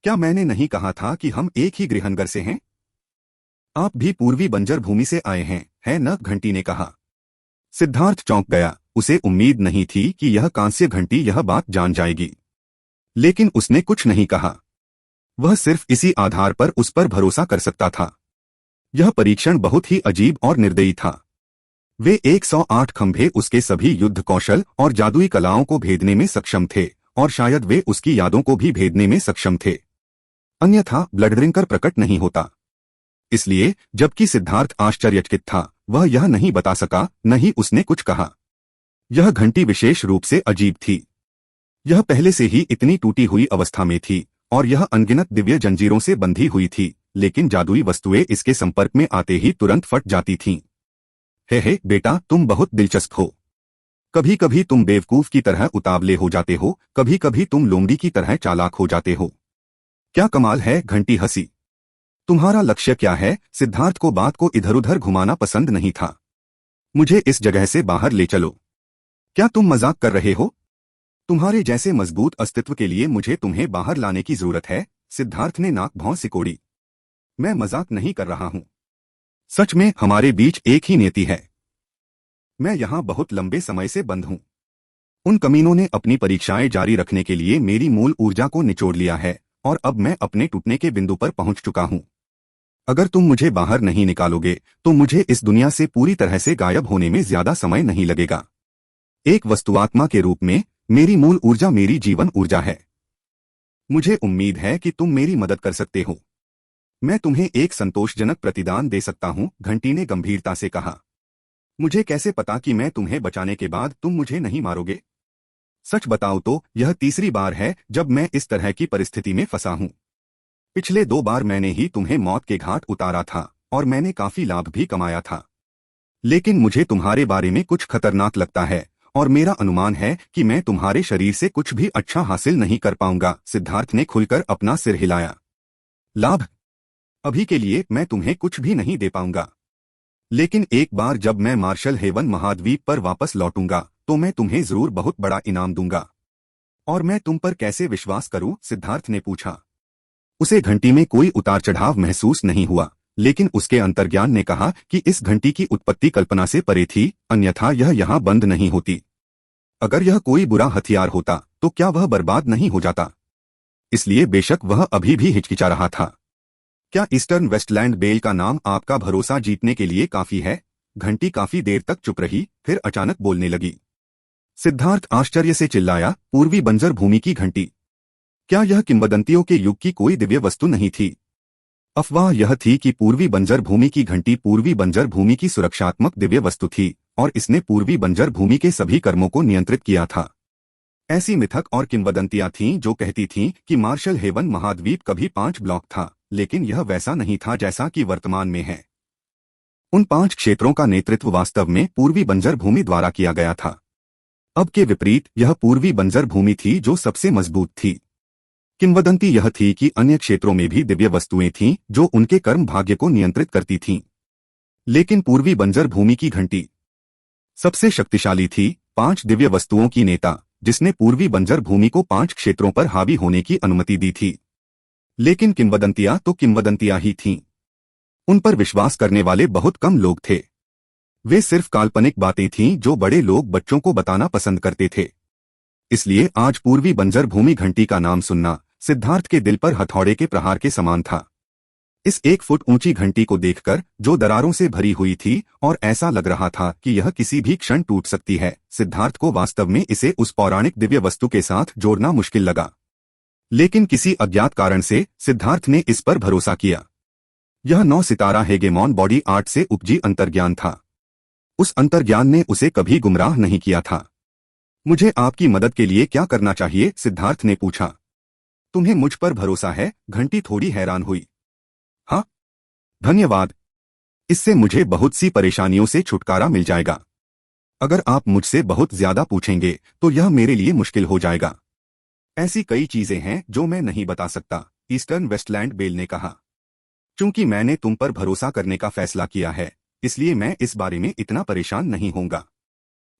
क्या मैंने नहीं कहा था कि हम एक ही गृहनगर से हैं? आप भी पूर्वी बंजर भूमि से आए हैं, है न? घंटी ने कहा। सिद्धार्थ चौंक गया। उसे उम्मीद नहीं थी कि यह कांस्य घंटी यह बात जान जाएगी, लेकिन उसने कुछ नहीं कहा। वह सिर्फ इसी आधार पर उस पर भरोसा कर सकता था। यह परीक्षण बहुत ही अजीब और निर्दयी था। वे 108 खंभे उसके सभी युद्ध कौशल और जादुई कलाओं को भेदने में सक्षम थे, और शायद वे उसकी यादों को भी भेदने में सक्षम थे। अन्यथा ब्लडड्रिंकर प्रकट नहीं होता। इसलिए जबकि सिद्धार्थ आश्चर्यचकित था, वह यह नहीं बता सका, न ही उसने कुछ कहा। यह घंटी विशेष रूप से अजीब थी। यह पहले से ही इतनी टूटी हुई अवस्था में थी और यह अनगिनत दिव्य जंजीरों से बंधी हुई थी, लेकिन जादुई वस्तुएं इसके संपर्क में आते ही तुरंत फट जाती थीं। हे बेटा, तुम बहुत दिलचस्प हो। कभी कभी तुम बेवकूफ की तरह उतावले हो जाते हो, कभी कभी तुम लोमड़ी की तरह चालाक हो जाते हो। क्या कमाल है, घंटी हंसी। तुम्हारा लक्ष्य क्या है? सिद्धार्थ को बात को इधर उधर घुमाना पसंद नहीं था। मुझे इस जगह से बाहर ले चलो। क्या तुम मजाक कर रहे हो? तुम्हारे जैसे मजबूत अस्तित्व के लिए मुझे तुम्हें बाहर लाने की जरूरत है। सिद्धार्थ ने नाक भौं सिकोड़ी। मैं मजाक नहीं कर रहा हूं। सच में हमारे बीच एक ही नियति है। मैं यहां बहुत लंबे समय से बंद हूं। उन कमीनों ने अपनी परीक्षाएं जारी रखने के लिए मेरी मूल ऊर्जा को निचोड़ लिया है और अब मैं अपने टूटने के बिंदु पर पहुंच चुका हूं। अगर तुम मुझे बाहर नहीं निकालोगे तो मुझे इस दुनिया से पूरी तरह से गायब होने में ज्यादा समय नहीं लगेगा। एक वस्तुआत्मा के रूप में मेरी मूल ऊर्जा मेरी जीवन ऊर्जा है। मुझे उम्मीद है कि तुम मेरी मदद कर सकते हो। मैं तुम्हें एक संतोषजनक प्रतिदान दे सकता हूं, घंटी ने गंभीरता से कहा। मुझे कैसे पता कि मैं तुम्हें बचाने के बाद तुम मुझे नहीं मारोगे? सच बताओ तो यह तीसरी बार है जब मैं इस तरह की परिस्थिति में फंसा हूं। पिछले 2 बार मैंने ही तुम्हें मौत के घाट उतारा था और मैंने काफी लाभ भी कमाया था। लेकिन मुझे तुम्हारे बारे में कुछ खतरनाक लगता है और मेरा अनुमान है कि मैं तुम्हारे शरीर से कुछ भी अच्छा हासिल नहीं कर पाऊंगा। सिद्धार्थ ने खुलकर अपना सिर हिलाया। लाभ? अभी के लिए मैं तुम्हें कुछ भी नहीं दे पाऊंगा, लेकिन एक बार जब मैं मार्शल हेवन महाद्वीप पर वापस लौटूंगा तो मैं तुम्हें जरूर बहुत बड़ा इनाम दूंगा। और मैं तुम पर कैसे विश्वास करूं? सिद्धार्थ ने पूछा। उसे घंटी में कोई उतार चढ़ाव महसूस नहीं हुआ, लेकिन उसके अंतर्ज्ञान ने कहा कि इस घंटी की उत्पत्ति कल्पना से परे थी, अन्यथा यह यहाँ बंद नहीं होती। अगर यह कोई बुरा हथियार होता तो क्या वह बर्बाद नहीं हो जाता? इसलिए बेशक वह अभी भी हिचकिचा रहा था। क्या ईस्टर्न वेस्टलैंड बेल का नाम आपका भरोसा जीतने के लिए काफी है? घंटी काफी देर तक चुप रही, फिर अचानक बोलने लगी। सिद्धार्थ आश्चर्य से चिल्लाया, पूर्वी बंजर भूमि की घंटी? क्या यह किंवदंतियों के युग की कोई दिव्य वस्तु नहीं थी? अफवाह यह थी कि पूर्वी बंजर भूमि की घंटी पूर्वी बंजर भूमि की सुरक्षात्मक दिव्य वस्तु थी और इसने पूर्वी बंजर भूमि के सभी कर्मों को नियंत्रित किया था। ऐसी मिथक और किंवदंतियां थीं जो कहती थीं कि मार्शल हेवन महाद्वीप कभी 5 ब्लॉक था, लेकिन यह वैसा नहीं था जैसा कि वर्तमान में है। उन 5 क्षेत्रों का नेतृत्व वास्तव में पूर्वी बंजर भूमि द्वारा किया गया था। अब के विपरीत यह पूर्वी बंजर भूमि थी जो सबसे मजबूत थी। किंवदंती यह थी कि अन्य क्षेत्रों में भी दिव्य वस्तुएं थीं जो उनके कर्म भाग्य को नियंत्रित करती थीं, लेकिन पूर्वी बंजर भूमि की घंटी सबसे शक्तिशाली थी, 5 दिव्य वस्तुओं की नेता, जिसने पूर्वी बंजर भूमि को 5 क्षेत्रों पर हावी होने की अनुमति दी थी। लेकिन किंवदंतियां तो किंवदंतियां ही थीं। उन पर विश्वास करने वाले बहुत कम लोग थे। वे सिर्फ काल्पनिक बातें थीं जो बड़े लोग बच्चों को बताना पसंद करते थे। इसलिए आज पूर्वी बंजर भूमि घंटी का नाम सुनना सिद्धार्थ के दिल पर हथौड़े के प्रहार के समान था। इस 1 फुट ऊंची घंटी को देखकर, जो दरारों से भरी हुई थी और ऐसा लग रहा था कि यह किसी भी क्षण टूट सकती है, सिद्धार्थ को वास्तव में इसे उस पौराणिक दिव्य वस्तु के साथ जोड़ना मुश्किल लगा। लेकिन किसी अज्ञात कारण से सिद्धार्थ ने इस पर भरोसा किया। यह 9 सितारा हेगेमॉन बॉडी आर्ट से उपजी अंतर्ज्ञान था। उस अंतर्ज्ञान ने उसे कभी गुमराह नहीं किया था। मुझे आपकी मदद के लिए क्या करना चाहिए? सिद्धार्थ ने पूछा। तुम्हें मुझ पर भरोसा है? घंटी थोड़ी हैरान हुई। हाँ, धन्यवाद। इससे मुझे बहुत सी परेशानियों से छुटकारा मिल जाएगा। अगर आप मुझसे बहुत ज्यादा पूछेंगे तो यह मेरे लिए मुश्किल हो जाएगा। ऐसी कई चीजें हैं जो मैं नहीं बता सकता, ईस्टर्न वेस्टलैंड बेल ने कहा। चूंकि मैंने तुम पर भरोसा करने का फैसला किया है, इसलिए मैं इस बारे में इतना परेशान नहीं होऊंगा।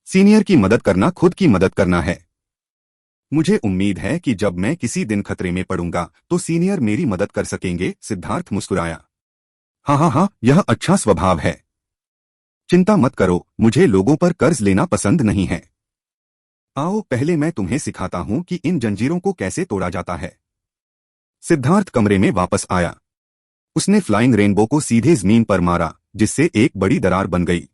सीनियर की मदद करना खुद की मदद करना है। मुझे उम्मीद है कि जब मैं किसी दिन खतरे में पड़ूंगा तो सीनियर मेरी मदद कर सकेंगे। सिद्धार्थ मुस्कुराया। हाँ, यह अच्छा स्वभाव है। चिंता मत करो, मुझे लोगों पर कर्ज लेना पसंद नहीं है। आओ पहले मैं तुम्हें सिखाता हूं कि इन जंजीरों को कैसे तोड़ा जाता है। सिद्धार्थ कमरे में वापस आया। उसने फ्लाइंग रेनबो को सीधे जमीन पर मारा, जिससे एक बड़ी दरार बन गई।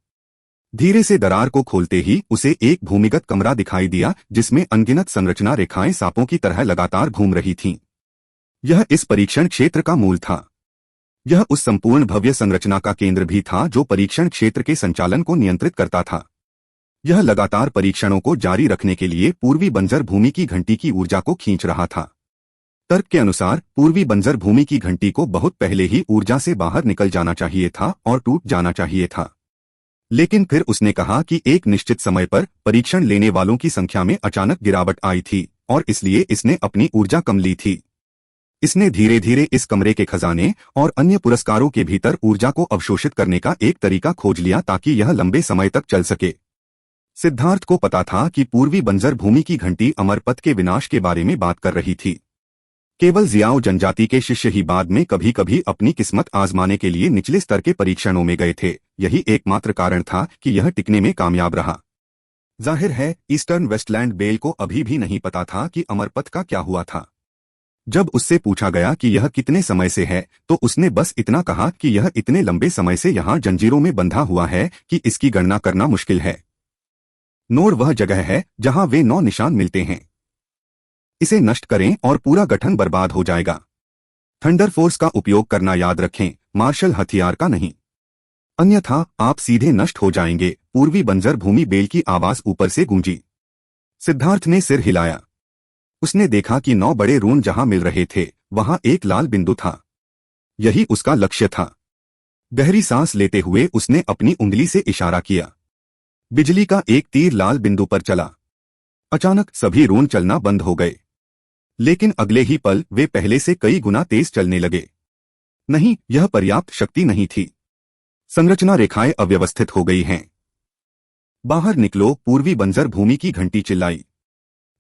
धीरे से दरार को खोलते ही उसे एक भूमिगत कमरा दिखाई दिया, जिसमें अनगिनत संरचना रेखाएं सांपों की तरह लगातार घूम रही थीं। यह इस परीक्षण क्षेत्र का मूल था। यह उस संपूर्ण भव्य संरचना का केंद्र भी था जो परीक्षण क्षेत्र के संचालन को नियंत्रित करता था। यह लगातार परीक्षणों को जारी रखने के लिए पूर्वी बंजर भूमि की घंटी की ऊर्जा को खींच रहा था। तर्क के अनुसार पूर्वी बंजर भूमि की घंटी को बहुत पहले ही ऊर्जा से बाहर निकल जाना चाहिए था और टूट जाना चाहिए था। लेकिन फिर उसने कहा कि एक निश्चित समय पर परीक्षण लेने वालों की संख्या में अचानक गिरावट आई थी और इसलिए इसने अपनी ऊर्जा कम ली थी। इसने धीरे धीरे इस कमरे के खजाने और अन्य पुरस्कारों के भीतर ऊर्जा को अवशोषित करने का एक तरीका खोज लिया ताकि यह लंबे समय तक चल सके। सिद्धार्थ को पता था कि पूर्वी बंजर भूमि की घंटी अमरपथ के विनाश के बारे में बात कर रही थी। केवल जियाओ जनजाति के शिष्य ही बाद में कभी कभी अपनी किस्मत आजमाने के लिए निचले स्तर के परीक्षणों में गए थे। यही एकमात्र कारण था कि यह टिकने में कामयाब रहा। जाहिर है ईस्टर्न वेस्टलैंड बेल को अभी भी नहीं पता था कि अमरपथ का क्या हुआ था। जब उससे पूछा गया कि यह कितने समय से है तो उसने बस इतना कहा कि यह इतने लंबे समय से यहाँ जंजीरों में बंधा हुआ है कि इसकी गणना करना मुश्किल है। नोड वह जगह है जहाँ वे 9 निशान मिलते हैं। इसे नष्ट करें और पूरा गठन बर्बाद हो जाएगा। थंडर फोर्स का उपयोग करना याद रखें, मार्शल हथियार का नहीं, अन्यथा आप सीधे नष्ट हो जाएंगे। पूर्वी बंजर भूमि बेल की आवाज ऊपर से गूंजी। सिद्धार्थ ने सिर हिलाया। उसने देखा कि 9 बड़े रून जहां मिल रहे थे वहां एक लाल बिंदु था। यही उसका लक्ष्य था। गहरी सांस लेते हुए उसने अपनी उंगली से इशारा किया। बिजली का एक तीर लाल बिंदु पर चला। अचानक सभी रून चलना बंद हो गए। लेकिन अगले ही पल वे पहले से कई गुना तेज चलने लगे। नहीं, यह पर्याप्त शक्ति नहीं थी। संरचना रेखाएं अव्यवस्थित हो गई हैं। बाहर निकलो, पूर्वी बंजर भूमि की घंटी चिल्लाई।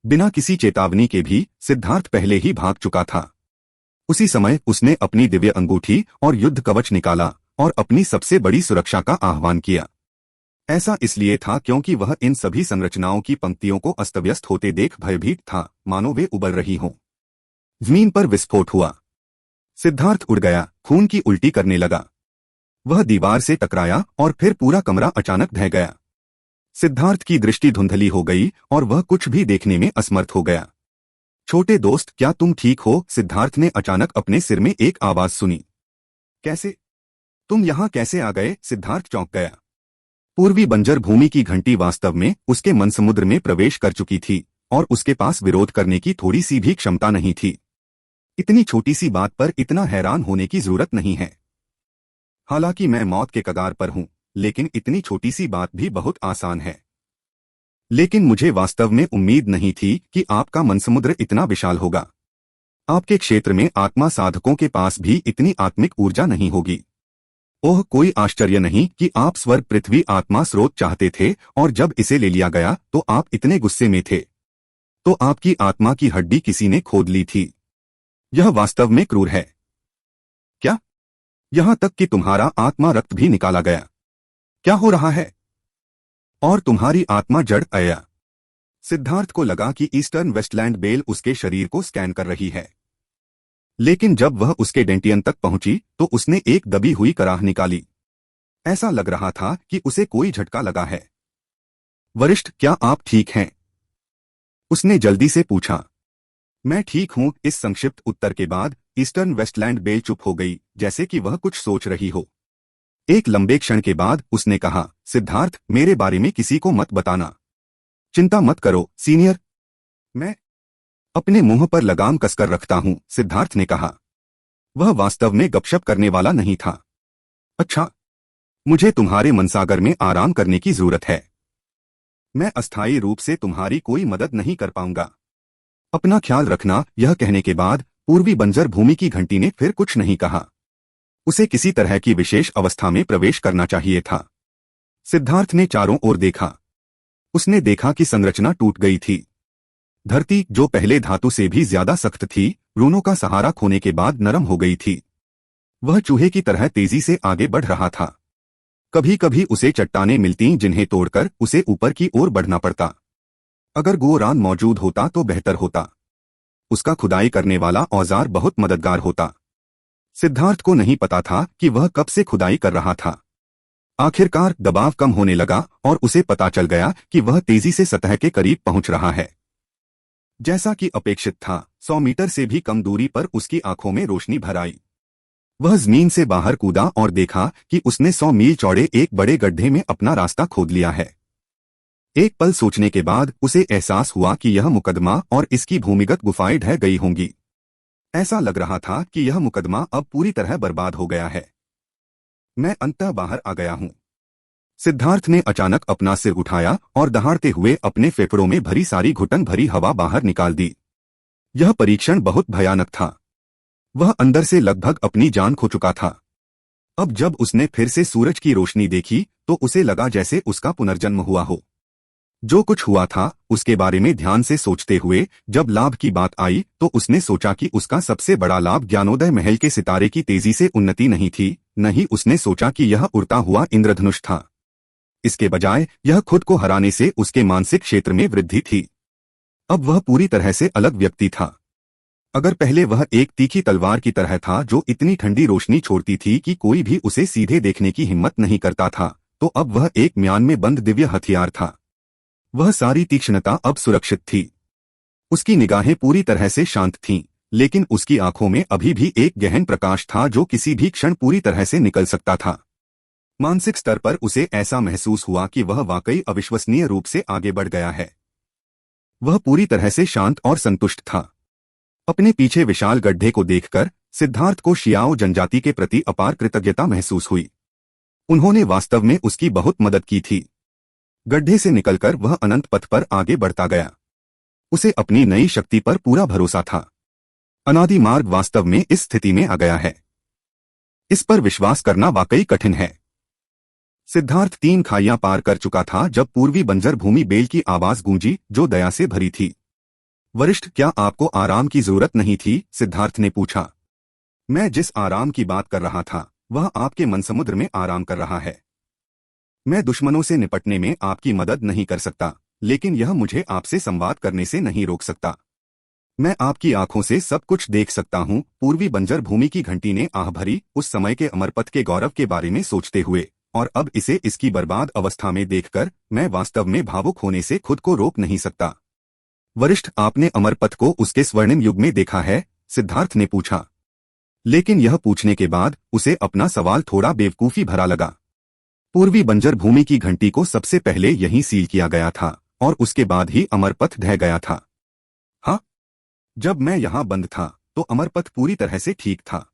बिना किसी चेतावनी के भी सिद्धार्थ पहले ही भाग चुका था। उसी समय उसने अपनी दिव्य अंगूठी और युद्ध कवच निकाला और अपनी सबसे बड़ी सुरक्षा का आह्वान किया। ऐसा इसलिए था क्योंकि वह इन सभी संरचनाओं की पंक्तियों को अस्तव्यस्त होते देख भयभीत था, मानो वे उबल रही हों। जमीन पर विस्फोट हुआ। सिद्धार्थ उड़ गया, खून की उल्टी करने लगा। वह दीवार से टकराया और फिर पूरा कमरा अचानक ढह गया। सिद्धार्थ की दृष्टि धुंधली हो गई और वह कुछ भी देखने में असमर्थ हो गया। छोटे दोस्त, क्या तुम ठीक हो? सिद्धार्थ ने अचानक अपने सिर में एक आवाज सुनी। कैसे? तुम यहां कैसे आ गए? सिद्धार्थ चौंक गया। पूर्वी बंजर भूमि की घंटी वास्तव में उसके मन समुद्र में प्रवेश कर चुकी थी और उसके पास विरोध करने की थोड़ी सी भी क्षमता नहीं थी। इतनी छोटी सी बात पर इतना हैरान होने की जरूरत नहीं है। हालांकि मैं मौत के कगार पर हूं, लेकिन इतनी छोटी सी बात भी बहुत आसान है। लेकिन मुझे वास्तव में उम्मीद नहीं थी कि आपका मनसमुद्र इतना विशाल होगा। आपके क्षेत्र में आत्मा साधकों के पास भी इतनी आत्मिक ऊर्जा नहीं होगी। ओह, कोई आश्चर्य नहीं कि आप स्वर्ग पृथ्वी आत्मा स्रोत चाहते थे, और जब इसे ले लिया गया तो आप इतने गुस्से में थे। तो आपकी आत्मा की हड्डी किसी ने खोद ली थी। यह वास्तव में क्रूर है। क्या? यहां तक कि तुम्हारा आत्मा रक्त भी निकाला गया। क्या हो रहा है? और तुम्हारी आत्मा जड़ आया। सिद्धार्थ को लगा कि ईस्टर्न वेस्टलैंड बेल उसके शरीर को स्कैन कर रही है। लेकिन जब वह उसके डेंटियन तक पहुंची तो उसने एक दबी हुई कराह निकाली। ऐसा लग रहा था कि उसे कोई झटका लगा है। वरिष्ठ, क्या आप ठीक हैं? उसने जल्दी से पूछा। मैं ठीक हूं। इस संक्षिप्त उत्तर के बाद ईस्टर्न वेस्टलैंड बेल चुप हो गई, जैसे कि वह कुछ सोच रही हो। एक लंबे क्षण के बाद उसने कहा, सिद्धार्थ, मेरे बारे में किसी को मत बताना। चिंता मत करो सीनियर, मैं अपने मुंह पर लगाम कसकर रखता हूं, सिद्धार्थ ने कहा। वह वास्तव में गपशप करने वाला नहीं था। अच्छा, मुझे तुम्हारे मनसागर में आराम करने की जरूरत है। मैं अस्थायी रूप से तुम्हारी कोई मदद नहीं कर पाऊंगा। अपना ख्याल रखना। यह कहने के बाद पूर्वी बंजर भूमि की घंटी ने फिर कुछ नहीं कहा। उसे किसी तरह की विशेष अवस्था में प्रवेश करना चाहिए था। सिद्धार्थ ने चारों ओर देखा। उसने देखा कि संरचना टूट गई थी। धरती, जो पहले धातु से भी ज्यादा सख्त थी, रूनों का सहारा खोने के बाद नरम हो गई थी। वह चूहे की तरह तेजी से आगे बढ़ रहा था। कभी कभी उसे चट्टानें मिलती जिन्हें तोड़कर उसे ऊपर की ओर बढ़ना पड़ता। अगर गोरान मौजूद होता तो बेहतर होता। उसका खुदाई करने वाला औजार बहुत मददगार होता। सिद्धार्थ को नहीं पता था कि वह कब से खुदाई कर रहा था। आखिरकार दबाव कम होने लगा और उसे पता चल गया कि वह तेजी से सतह के करीब पहुंच रहा है। जैसा कि अपेक्षित था, 100 मीटर से भी कम दूरी पर उसकी आंखों में रोशनी भर आई। वह जमीन से बाहर कूदा और देखा कि उसने 100 मील चौड़े एक बड़े गड्ढे में अपना रास्ता खोद लिया है। एक पल सोचने के बाद उसे एहसास हुआ कि यह मुकदमा और इसकी भूमिगत गुफाएं ढह गई होंगी। ऐसा लग रहा था कि यह मुकदमा अब पूरी तरह बर्बाद हो गया है। मैं अंततः बाहर आ गया हूं। सिद्धार्थ ने अचानक अपना सिर उठाया और दहाड़ते हुए अपने फेफड़ों में भरी सारी घुटन भरी हवा बाहर निकाल दी। यह परीक्षण बहुत भयानक था। वह अंदर से लगभग अपनी जान खो चुका था। अब जब उसने फिर से सूरज की रोशनी देखी तो उसे लगा जैसे उसका पुनर्जन्म हुआ हो। जो कुछ हुआ था उसके बारे में ध्यान से सोचते हुए जब लाभ की बात आई तो उसने सोचा कि उसका सबसे बड़ा लाभ ज्ञानोदय महल के सितारे की तेजी से उन्नति नहीं थी, नहीं उसने सोचा कि यह उड़ता हुआ इंद्रधनुष था। इसके बजाय यह खुद को हराने से उसके मानसिक क्षेत्र में वृद्धि थी। अब वह पूरी तरह से अलग व्यक्ति था। अगर पहले वह एक तीखी तलवार की तरह था जो इतनी ठंडी रोशनी छोड़ती थी कि कोई भी उसे सीधे देखने की हिम्मत नहीं करता था, तो अब वह एक म्यान में बंद दिव्य हथियार था। वह सारी तीक्ष्णता अब सुरक्षित थी। उसकी निगाहें पूरी तरह से शांत थीं, लेकिन उसकी आंखों में अभी भी एक गहन प्रकाश था जो किसी भी क्षण पूरी तरह से निकल सकता था। मानसिक स्तर पर उसे ऐसा महसूस हुआ कि वह वाकई अविश्वसनीय रूप से आगे बढ़ गया है। वह पूरी तरह से शांत और संतुष्ट था। अपने पीछे विशाल गड्ढे को देखकर सिद्धार्थ को शियाओ जनजाति के प्रति अपार कृतज्ञता महसूस हुई। उन्होंने वास्तव में उसकी बहुत मदद की थी। गड्ढे से निकलकर वह अनंत पथ पर आगे बढ़ता गया। उसे अपनी नई शक्ति पर पूरा भरोसा था। अनादि मार्ग वास्तव में इस स्थिति में आ गया है। इस पर विश्वास करना वाकई कठिन है। सिद्धार्थ 3 खाइयां पार कर चुका था जब पूर्वी बंजर भूमि बेल की आवाज गूंजी जो दया से भरी थी। वरिष्ठ, क्या आपको आराम की जरूरत नहीं थी? सिद्धार्थ ने पूछा। मैं जिस आराम की बात कर रहा था वह आपके मनसमुद्र में आराम कर रहा है। मैं दुश्मनों से निपटने में आपकी मदद नहीं कर सकता, लेकिन यह मुझे आपसे संवाद करने से नहीं रोक सकता। मैं आपकी आंखों से सब कुछ देख सकता हूं। पूर्वी बंजर भूमि की घंटी ने आह भरी उस समय के अमरपथ के गौरव के बारे में सोचते हुए, और अब इसे इसकी बर्बाद अवस्था में देखकर मैं वास्तव में भावुक होने से खुद को रोक नहीं सकता। वरिष्ठ, आपने अमरपथ को उसके स्वर्णिम युग में देखा है? सिद्धार्थ ने पूछा। लेकिन यह पूछने के बाद उसे अपना सवाल थोड़ा बेवकूफी भरा लगा। पूर्वी बंजर भूमि की घंटी को सबसे पहले यहीं सील किया गया था और उसके बाद ही अमरपथ ढह गया था। हाँ, जब मैं यहां बंद था तो अमरपथ पूरी तरह से ठीक था।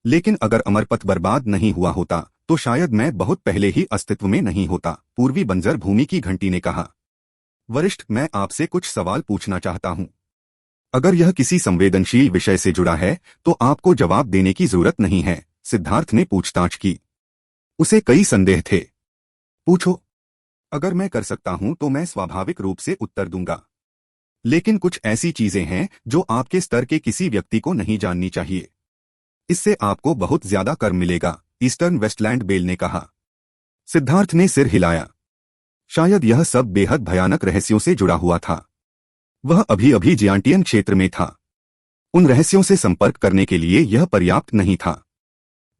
लेकिन अगर अमरपथ बर्बाद नहीं हुआ होता तो शायद मैं बहुत पहले ही अस्तित्व में नहीं होता, पूर्वी बंजर भूमि की घंटी ने कहा। वरिष्ठ, मैं आपसे कुछ सवाल पूछना चाहता हूं। अगर यह किसी संवेदनशील विषय से जुड़ा है तो आपको जवाब देने की जरूरत नहीं है, सिद्धार्थ ने पूछताछ की। उसे कई संदेह थे। पूछो। अगर मैं कर सकता हूं तो मैं स्वाभाविक रूप से उत्तर दूंगा, लेकिन कुछ ऐसी चीजें हैं जो आपके स्तर के किसी व्यक्ति को नहीं जाननी चाहिए। इससे आपको बहुत ज्यादा कर मिलेगा, ईस्टर्न वेस्टलैंड बेल ने कहा। सिद्धार्थ ने सिर हिलाया। शायद यह सब बेहद भयानक रहस्यों से जुड़ा हुआ था। वह अभी अभी जियांटियन क्षेत्र में था। उन रहस्यों से संपर्क करने के लिए यह पर्याप्त नहीं था।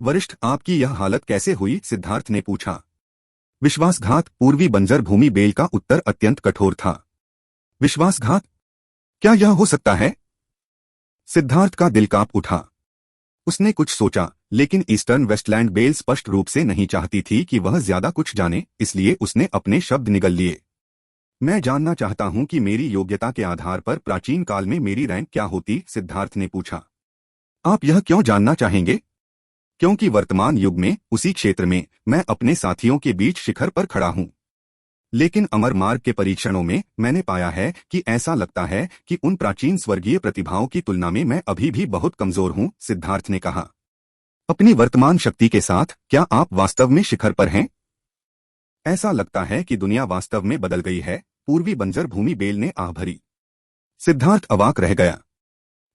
वरिष्ठ, आपकी यह हालत कैसे हुई? सिद्धार्थ ने पूछा। विश्वासघात, पूर्वी बंजर भूमि बेल का उत्तर अत्यंत कठोर था। विश्वासघात? क्या यह हो सकता है? सिद्धार्थ का दिल कांप उठा। उसने कुछ सोचा, लेकिन ईस्टर्न वेस्टलैंड बेल स्पष्ट रूप से नहीं चाहती थी कि वह ज्यादा कुछ जाने, इसलिए उसने अपने शब्द निगल लिए। मैं जानना चाहता हूं कि मेरी योग्यता के आधार पर प्राचीन काल में मेरी रैंक क्या होती? सिद्धार्थ ने पूछा। आप यह क्यों जानना चाहेंगे? क्योंकि वर्तमान युग में, उसी क्षेत्र में, मैं अपने साथियों के बीच शिखर पर खड़ा हूं। लेकिन अमर मार्ग के परीक्षणों में मैंने पाया है कि ऐसा लगता है कि उन प्राचीन स्वर्गीय प्रतिभाओं की तुलना में मैं अभी भी बहुत कमजोर हूं। सिद्धार्थ ने कहा। अपनी वर्तमान शक्ति के साथ क्या आप वास्तव में शिखर पर हैं? ऐसा लगता है कि दुनिया वास्तव में बदल गई है, पूर्वी बंजर भूमि बेल ने आह भरी। सिद्धार्थ अवाक रह गया।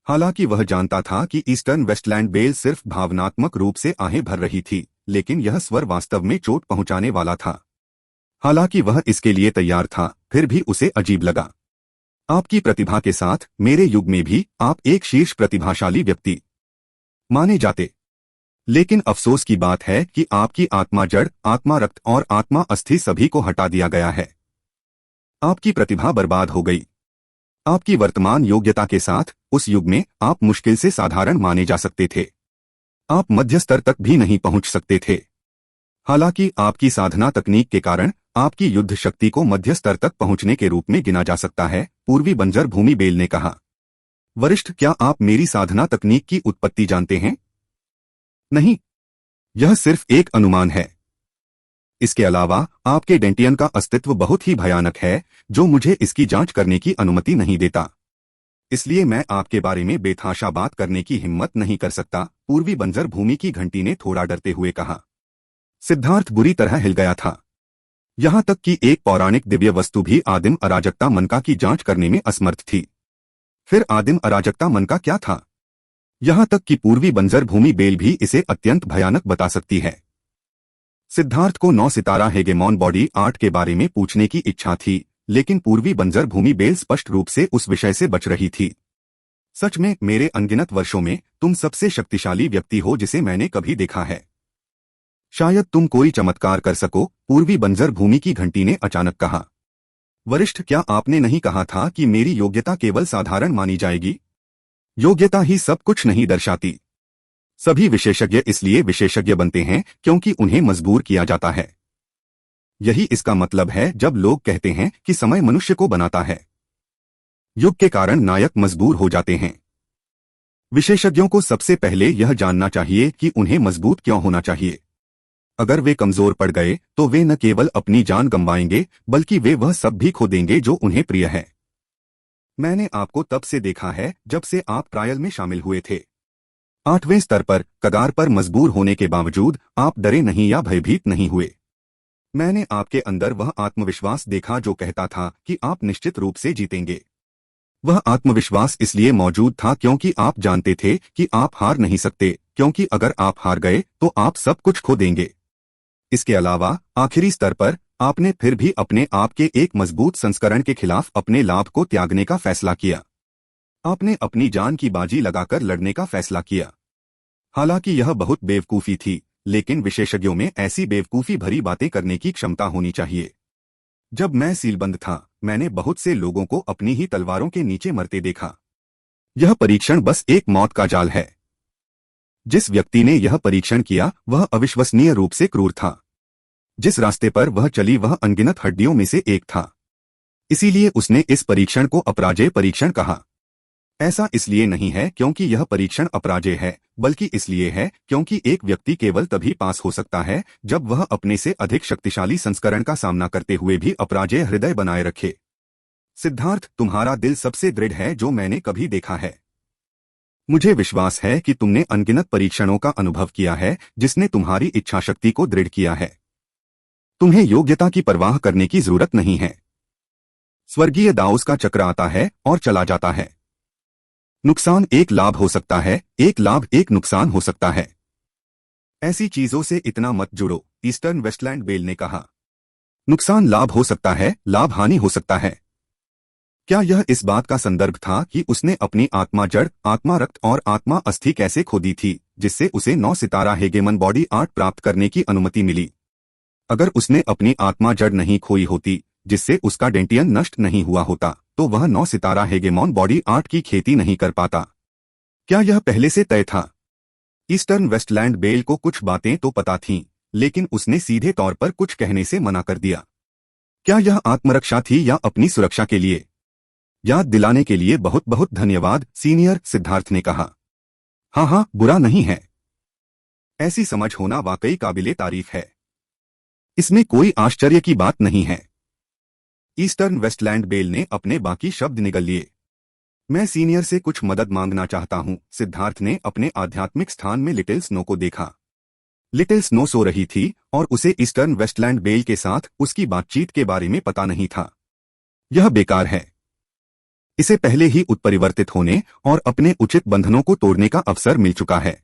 हालांकि वह जानता था कि ईस्टर्न वेस्टलैंड बेल सिर्फ भावनात्मक रूप से आहें भर रही थी, लेकिन यह स्वर वास्तव में चोट पहुंचाने वाला था। हालांकि वह इसके लिए तैयार था, फिर भी उसे अजीब लगा। आपकी प्रतिभा के साथ मेरे युग में भी आप एक शीर्ष प्रतिभाशाली व्यक्ति माने जाते। लेकिन अफसोस की बात है कि आपकी आत्मा जड़, आत्मा रक्त और आत्मा अस्थि सभी को हटा दिया गया है। आपकी प्रतिभा बर्बाद हो गई। आपकी वर्तमान योग्यता के साथ उस युग में आप मुश्किल से साधारण माने जा सकते थे। आप मध्य स्तर तक भी नहीं पहुंच सकते थे। हालांकि आपकी साधना तकनीक के कारण आपकी युद्ध शक्ति को मध्य स्तर तक पहुंचने के रूप में गिना जा सकता है, पूर्वी बंजर भूमि बेल ने कहा। वरिष्ठ, क्या आप मेरी साधना तकनीक की उत्पत्ति जानते हैं? नहीं, यह सिर्फ एक अनुमान है। इसके अलावा आपके डेंटियन का अस्तित्व बहुत ही भयानक है, जो मुझे इसकी जांच करने की अनुमति नहीं देता। इसलिए मैं आपके बारे में बेतहाशा बात करने की हिम्मत नहीं कर सकता, पूर्वी बंजर भूमि की घंटी ने थोड़ा डरते हुए कहा। सिद्धार्थ बुरी तरह हिल गया था। यहां तक कि एक पौराणिक दिव्य वस्तु भी आदिम अराजकता मनका की जांच करने में असमर्थ थी। फिर आदिम अराजकता मनका क्या था? यहां तक कि पूर्वी बंजर भूमि बेल भी इसे अत्यंत भयानक बता सकती है। सिद्धार्थ को 9 सितारा हेगेमॉन बॉडी आर्ट के बारे में पूछने की इच्छा थी, लेकिन पूर्वी बंजर भूमि बेल स्पष्ट रूप से उस विषय से बच रही थी। सच में, मेरे अनगिनत वर्षों में तुम सबसे शक्तिशाली व्यक्ति हो जिसे मैंने कभी देखा है। शायद तुम कोई चमत्कार कर सको, पूर्वी बंजर भूमि की घंटी ने अचानक कहा। वरिष्ठ, क्या आपने नहीं कहा था कि मेरी योग्यता केवल साधारण मानी जाएगी? योग्यता ही सब कुछ नहीं दर्शाती। सभी विशेषज्ञ इसलिए विशेषज्ञ बनते हैं क्योंकि उन्हें मजबूर किया जाता है। यही इसका मतलब है जब लोग कहते हैं कि समय मनुष्य को बनाता है। युग के कारण नायक मजबूर हो जाते हैं। विशेषज्ञों को सबसे पहले यह जानना चाहिए कि उन्हें मजबूत क्यों होना चाहिए। अगर वे कमजोर पड़ गए तो वे न केवल अपनी जान गंवाएंगे, बल्कि वे वह सब भी खो देंगे जो उन्हें प्रिय है। मैंने आपको तब से देखा है जब से आप ट्रायल में शामिल हुए थे। 8वें स्तर पर, कगार पर मजबूर होने के बावजूद आप डरे नहीं या भयभीत नहीं हुए। मैंने आपके अंदर वह आत्मविश्वास देखा जो कहता था कि आप निश्चित रूप से जीतेंगे। वह आत्मविश्वास इसलिए मौजूद था क्योंकि आप जानते थे कि आप हार नहीं सकते, क्योंकि अगर आप हार गए तो आप सब कुछ खो देंगे। इसके अलावा आखिरी स्तर पर आपने फिर भी अपने आप के एक मजबूत संस्करण के खिलाफ अपने लाभ को त्यागने का फैसला किया। आपने अपनी जान की बाजी लगाकर लड़ने का फैसला किया। हालांकि यह बहुत बेवकूफी थी, लेकिन विशेषज्ञों में ऐसी बेवकूफी भरी बातें करने की क्षमता होनी चाहिए। जब मैं सीलबंद था, मैंने बहुत से लोगों को अपनी ही तलवारों के नीचे मरते देखा। यह परीक्षण बस एक मौत का जाल है। जिस व्यक्ति ने यह परीक्षण किया वह अविश्वसनीय रूप से क्रूर था। जिस रास्ते पर वह चली वह अनगिनत हड्डियों में से एक था। इसीलिए उसने इस परीक्षण को अपराजय परीक्षण कहा। ऐसा इसलिए नहीं है क्योंकि यह परीक्षण अपराजय है, बल्कि इसलिए है क्योंकि एक व्यक्ति केवल तभी पास हो सकता है जब वह अपने से अधिक शक्तिशाली संस्करण का सामना करते हुए भी अपराजय हृदय बनाए रखे। सिद्धार्थ, तुम्हारा दिल सबसे दृढ़ है जो मैंने कभी देखा है। मुझे विश्वास है कि तुमने अनगिनत परीक्षणों का अनुभव किया है जिसने तुम्हारी इच्छाशक्ति को दृढ़ किया है। तुम्हें योग्यता की परवाह करने की जरूरत नहीं है। स्वर्गीय दाउस का चक्र आता है और चला जाता है। नुकसान एक लाभ हो सकता है, एक लाभ एक नुकसान हो सकता है। ऐसी चीजों से इतना मत जुड़ो, ईस्टर्न वेस्टलैंड बेल ने कहा। नुकसान लाभ हो सकता है, लाभ हानि हो सकता है। क्या यह इस बात का संदर्भ था कि उसने अपनी आत्मा जड़, आत्मा रक्त और आत्मा अस्थि कैसे खो दी थी, जिससे उसे 9 सितारा हेगेमन बॉडी आर्ट प्राप्त करने की अनुमति मिली? अगर उसने अपनी आत्मा जड़ नहीं खोई होती, जिससे उसका डेंटियन नष्ट नहीं हुआ होता, तो वह 9 सितारा हेगेमॉन बॉडी आर्ट की खेती नहीं कर पाता। क्या यह पहले से तय था? ईस्टर्न वेस्टलैंड बेल को कुछ बातें तो पता थीं, लेकिन उसने सीधे तौर पर कुछ कहने से मना कर दिया। क्या यह आत्मरक्षा थी या अपनी सुरक्षा के लिए? याद दिलाने के लिए बहुत बहुत धन्यवाद सीनियर, सिद्धार्थ ने कहा। हाँ, बुरा नहीं है। ऐसी समझ होना वाकई काबिले तारीफ है। इसमें कोई आश्चर्य की बात नहीं है। ईस्टर्न वेस्टलैंड बेल ने अपने बाकी शब्द निगल लिए। मैं सीनियर से कुछ मदद मांगना चाहता हूं। सिद्धार्थ ने अपने आध्यात्मिक स्थान में लिटिल स्नो को देखा। लिटिल स्नो सो रही थी और उसे ईस्टर्न वेस्टलैंड बेल के साथ उसकी बातचीत के बारे में पता नहीं था। यह बेकार है। इसे पहले ही उत्परिवर्तित होने और अपने उचित बंधनों को तोड़ने का अवसर मिल चुका है।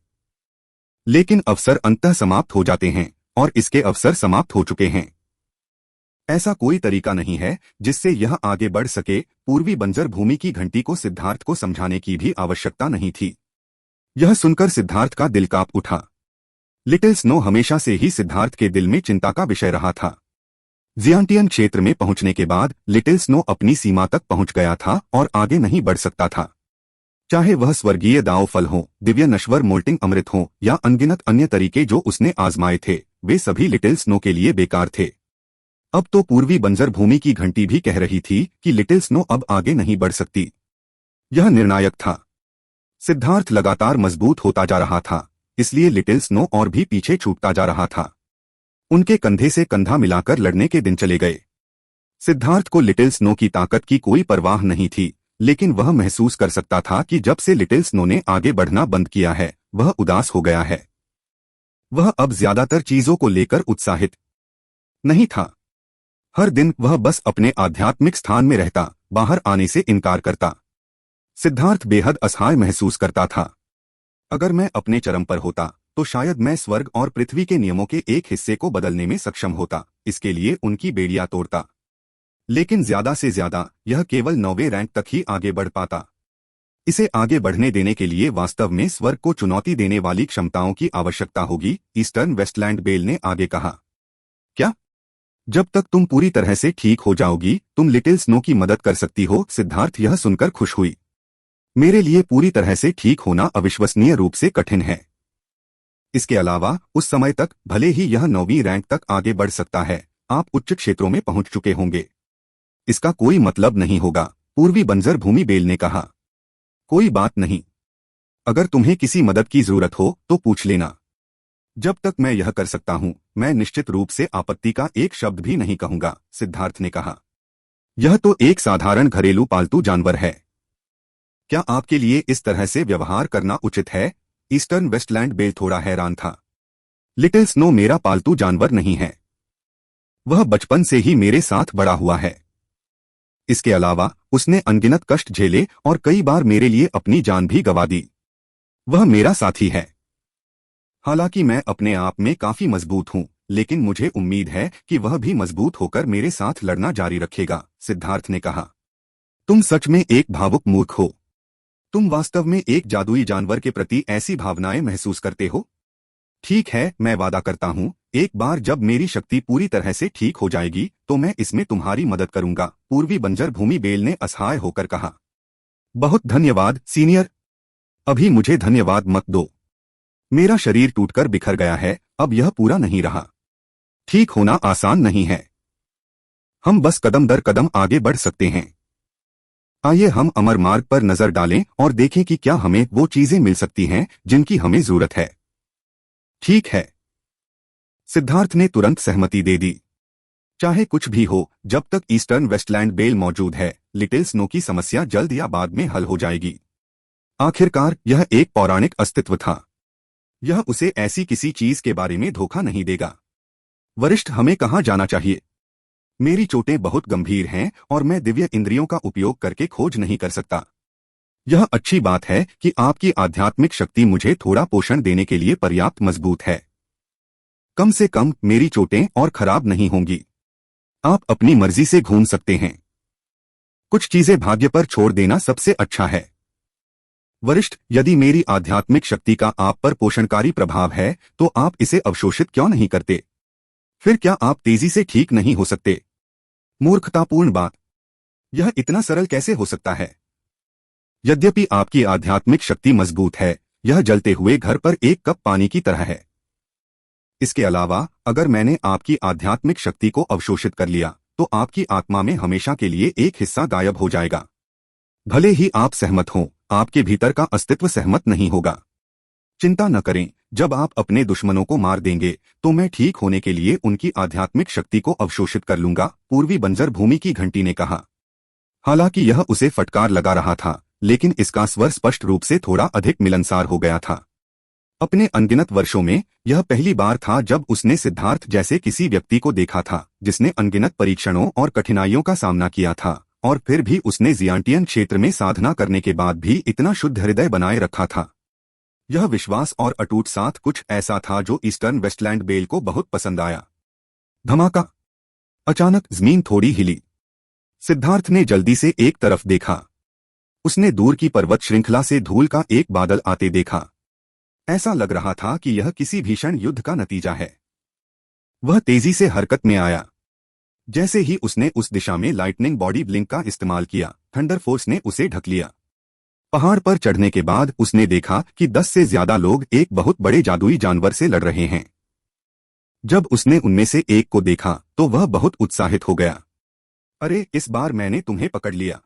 लेकिन अवसर अंततः समाप्त हो जाते हैं और इसके अवसर समाप्त हो चुके हैं। ऐसा कोई तरीका नहीं है जिससे यह आगे बढ़ सके। पूर्वी बंजर भूमि की घंटी को सिद्धार्थ को समझाने की भी आवश्यकता नहीं थी। यह सुनकर सिद्धार्थ का दिल कांप उठा। लिटिल स्नो हमेशा से ही सिद्धार्थ के दिल में चिंता का विषय रहा था। जियांटियन क्षेत्र में पहुंचने के बाद लिटिल स्नो अपनी सीमा तक पहुंच गया था और आगे नहीं बढ़ सकता था। चाहे वह स्वर्गीय दाव फल हो, दिव्य नश्वर मोल्टिंग अमृत हो या अनगिनत अन्य तरीके जो उसने आजमाए थे, वे सभी लिटिल स्नो के लिए बेकार थे। अब तो पूर्वी बंजर भूमि की घंटी भी कह रही थी कि लिटिल स्नो अब आगे नहीं बढ़ सकती। यह निर्णायक था। सिद्धार्थ लगातार मजबूत होता जा रहा था, इसलिए लिटिल स्नो और भी पीछे छूटता जा रहा था। उनके कंधे से कंधा मिलाकर लड़ने के दिन चले गए। सिद्धार्थ को लिटिल स्नो की ताकत की कोई परवाह नहीं थी, लेकिन वह महसूस कर सकता था कि जब से लिटिल स्नो ने आगे बढ़ना बंद किया है, वह उदास हो गया है। वह अब ज्यादातर चीजों को लेकर उत्साहित नहीं था। हर दिन वह बस अपने आध्यात्मिक स्थान में रहता, बाहर आने से इनकार करता। सिद्धार्थ बेहद असहाय महसूस करता था। अगर मैं अपने चरम पर होता तो शायद मैं स्वर्ग और पृथ्वी के नियमों के एक हिस्से को बदलने में सक्षम होता, इसके लिए उनकी बेड़ियां तोड़ता। लेकिन ज्यादा से ज्यादा यह केवल 9वें रैंक तक ही आगे बढ़ पाता। इसे आगे बढ़ने देने के लिए वास्तव में स्वर्ग को चुनौती देने वाली क्षमताओं की आवश्यकता होगी, ईस्टर्न वेस्टलैंड बेल ने आगे कहा। क्या? जब तक तुम पूरी तरह से ठीक हो जाओगी, तुम लिटिल स्नो की मदद कर सकती हो। सिद्धार्थ यह सुनकर खुश हुई। मेरे लिए पूरी तरह से ठीक होना अविश्वसनीय रूप से कठिन है। इसके अलावा उस समय तक भले ही यह 9वीं रैंक तक आगे बढ़ सकता है, आप उच्च क्षेत्रों में पहुंच चुके होंगे। इसका कोई मतलब नहीं होगा, पूर्वी बंजर भूमि बेल ने कहा। कोई बात नहीं। अगर तुम्हें किसी मदद की जरूरत हो तो पूछ लेना। जब तक मैं यह कर सकता हूं, मैं निश्चित रूप से आपत्ति का एक शब्द भी नहीं कहूंगा, सिद्धार्थ ने कहा। यह तो एक साधारण घरेलू पालतू जानवर है। क्या आपके लिए इस तरह से व्यवहार करना उचित है? ईस्टर्न वेस्टलैंड बेल थोड़ा हैरान था। लिटिल स्नो मेरा पालतू जानवर नहीं है। वह बचपन से ही मेरे साथ बड़ा हुआ है। इसके अलावा उसने अनगिनत कष्ट झेले और कई बार मेरे लिए अपनी जान भी गंवा दी। वह मेरा साथी है। हालांकि मैं अपने आप में काफी मजबूत हूं, लेकिन मुझे उम्मीद है कि वह भी मजबूत होकर मेरे साथ लड़ना जारी रखेगा, सिद्धार्थ ने कहा। तुम सच में एक भावुक मूर्ख हो। तुम वास्तव में एक जादुई जानवर के प्रति ऐसी भावनाएं महसूस करते हो? ठीक है, मैं वादा करता हूं, एक बार जब मेरी शक्ति पूरी तरह से ठीक हो जाएगी तो मैं इसमें तुम्हारी मदद करूंगा, पूर्वी बंजर भूमि बेल ने असहाय होकर कहा। बहुत धन्यवाद सीनियर। अभी मुझे धन्यवाद मत दो। मेरा शरीर टूटकर बिखर गया है, अब यह पूरा नहीं रहा। ठीक होना आसान नहीं है। हम बस कदम दर कदम आगे बढ़ सकते हैं। आइए हम अमर मार्ग पर नजर डालें और देखें कि क्या हमें वो चीजें मिल सकती हैं जिनकी हमें जरूरत है। ठीक है। सिद्धार्थ ने तुरंत सहमति दे दी। चाहे कुछ भी हो, जब तक ईस्टर्न वेस्टलैंड बेल मौजूद है, लिटिल स्नो की समस्या जल्द या बाद में हल हो जाएगी। आखिरकार यह एक पौराणिक अस्तित्व था। यह उसे ऐसी किसी चीज के बारे में धोखा नहीं देगा। वरिष्ठ, हमें कहाँ जाना चाहिए? मेरी चोटें बहुत गंभीर हैं और मैं दिव्य इंद्रियों का उपयोग करके खोज नहीं कर सकता। यह अच्छी बात है कि आपकी आध्यात्मिक शक्ति मुझे थोड़ा पोषण देने के लिए पर्याप्त मजबूत है। कम से कम मेरी चोटें और खराब नहीं होंगी। आप अपनी मर्जी से घूम सकते हैं। कुछ चीजें भाग्य पर छोड़ देना सबसे अच्छा है। वरिष्ठ, यदि मेरी आध्यात्मिक शक्ति का आप पर पोषणकारी प्रभाव है तो आप इसे अवशोषित क्यों नहीं करते? फिर क्या आप तेजी से ठीक नहीं हो सकते? मूर्खतापूर्ण बात। यह इतना सरल कैसे हो सकता है? यद्यपि आपकी आध्यात्मिक शक्ति मजबूत है, यह जलते हुए घर पर एक कप पानी की तरह है। इसके अलावा अगर मैंने आपकी आध्यात्मिक शक्ति को अवशोषित कर लिया तो आपकी आत्मा में हमेशा के लिए एक हिस्सा गायब हो जाएगा। भले ही आप सहमत हों, आपके भीतर का अस्तित्व सहमत नहीं होगा। चिंता न करें, जब आप अपने दुश्मनों को मार देंगे तो मैं ठीक होने के लिए उनकी आध्यात्मिक शक्ति को अवशोषित कर लूंगा, पूर्वी बंजर भूमि की घंटी ने कहा। हालांकि यह उसे फटकार लगा रहा था, लेकिन इसका स्वर स्पष्ट रूप से थोड़ा अधिक मिलनसार हो गया था। अपने अनगिनत वर्षों में यह पहली बार था जब उसने सिद्धार्थ जैसे किसी व्यक्ति को देखा था जिसने अनगिनत परीक्षणों और कठिनाइयों का सामना किया था, और फिर भी उसने जियांटियन क्षेत्र में साधना करने के बाद भी इतना शुद्ध हृदय बनाए रखा था। यह विश्वास और अटूट साथ कुछ ऐसा था जो ईस्टर्न वेस्टलैंड बेल को बहुत पसंद आया। धमाका! अचानक जमीन थोड़ी हिली। सिद्धार्थ ने जल्दी से एक तरफ देखा। उसने दूर की पर्वत श्रृंखला से धूल का एक बादल आते देखा। ऐसा लग रहा था कि यह किसी भीषण युद्ध का नतीजा है। वह तेजी से हरकत में आया। जैसे ही उसने उस दिशा में लाइटनिंग बॉडी ब्लिंक का इस्तेमाल किया, थंडर फोर्स ने उसे ढक लिया। पहाड़ पर चढ़ने के बाद उसने देखा कि 10 से ज्यादा लोग एक बहुत बड़े जादुई जानवर से लड़ रहे हैं। जब उसने उनमें से एक को देखा तो वह बहुत उत्साहित हो गया। अरे, इस बार मैंने तुम्हें पकड़ लिया।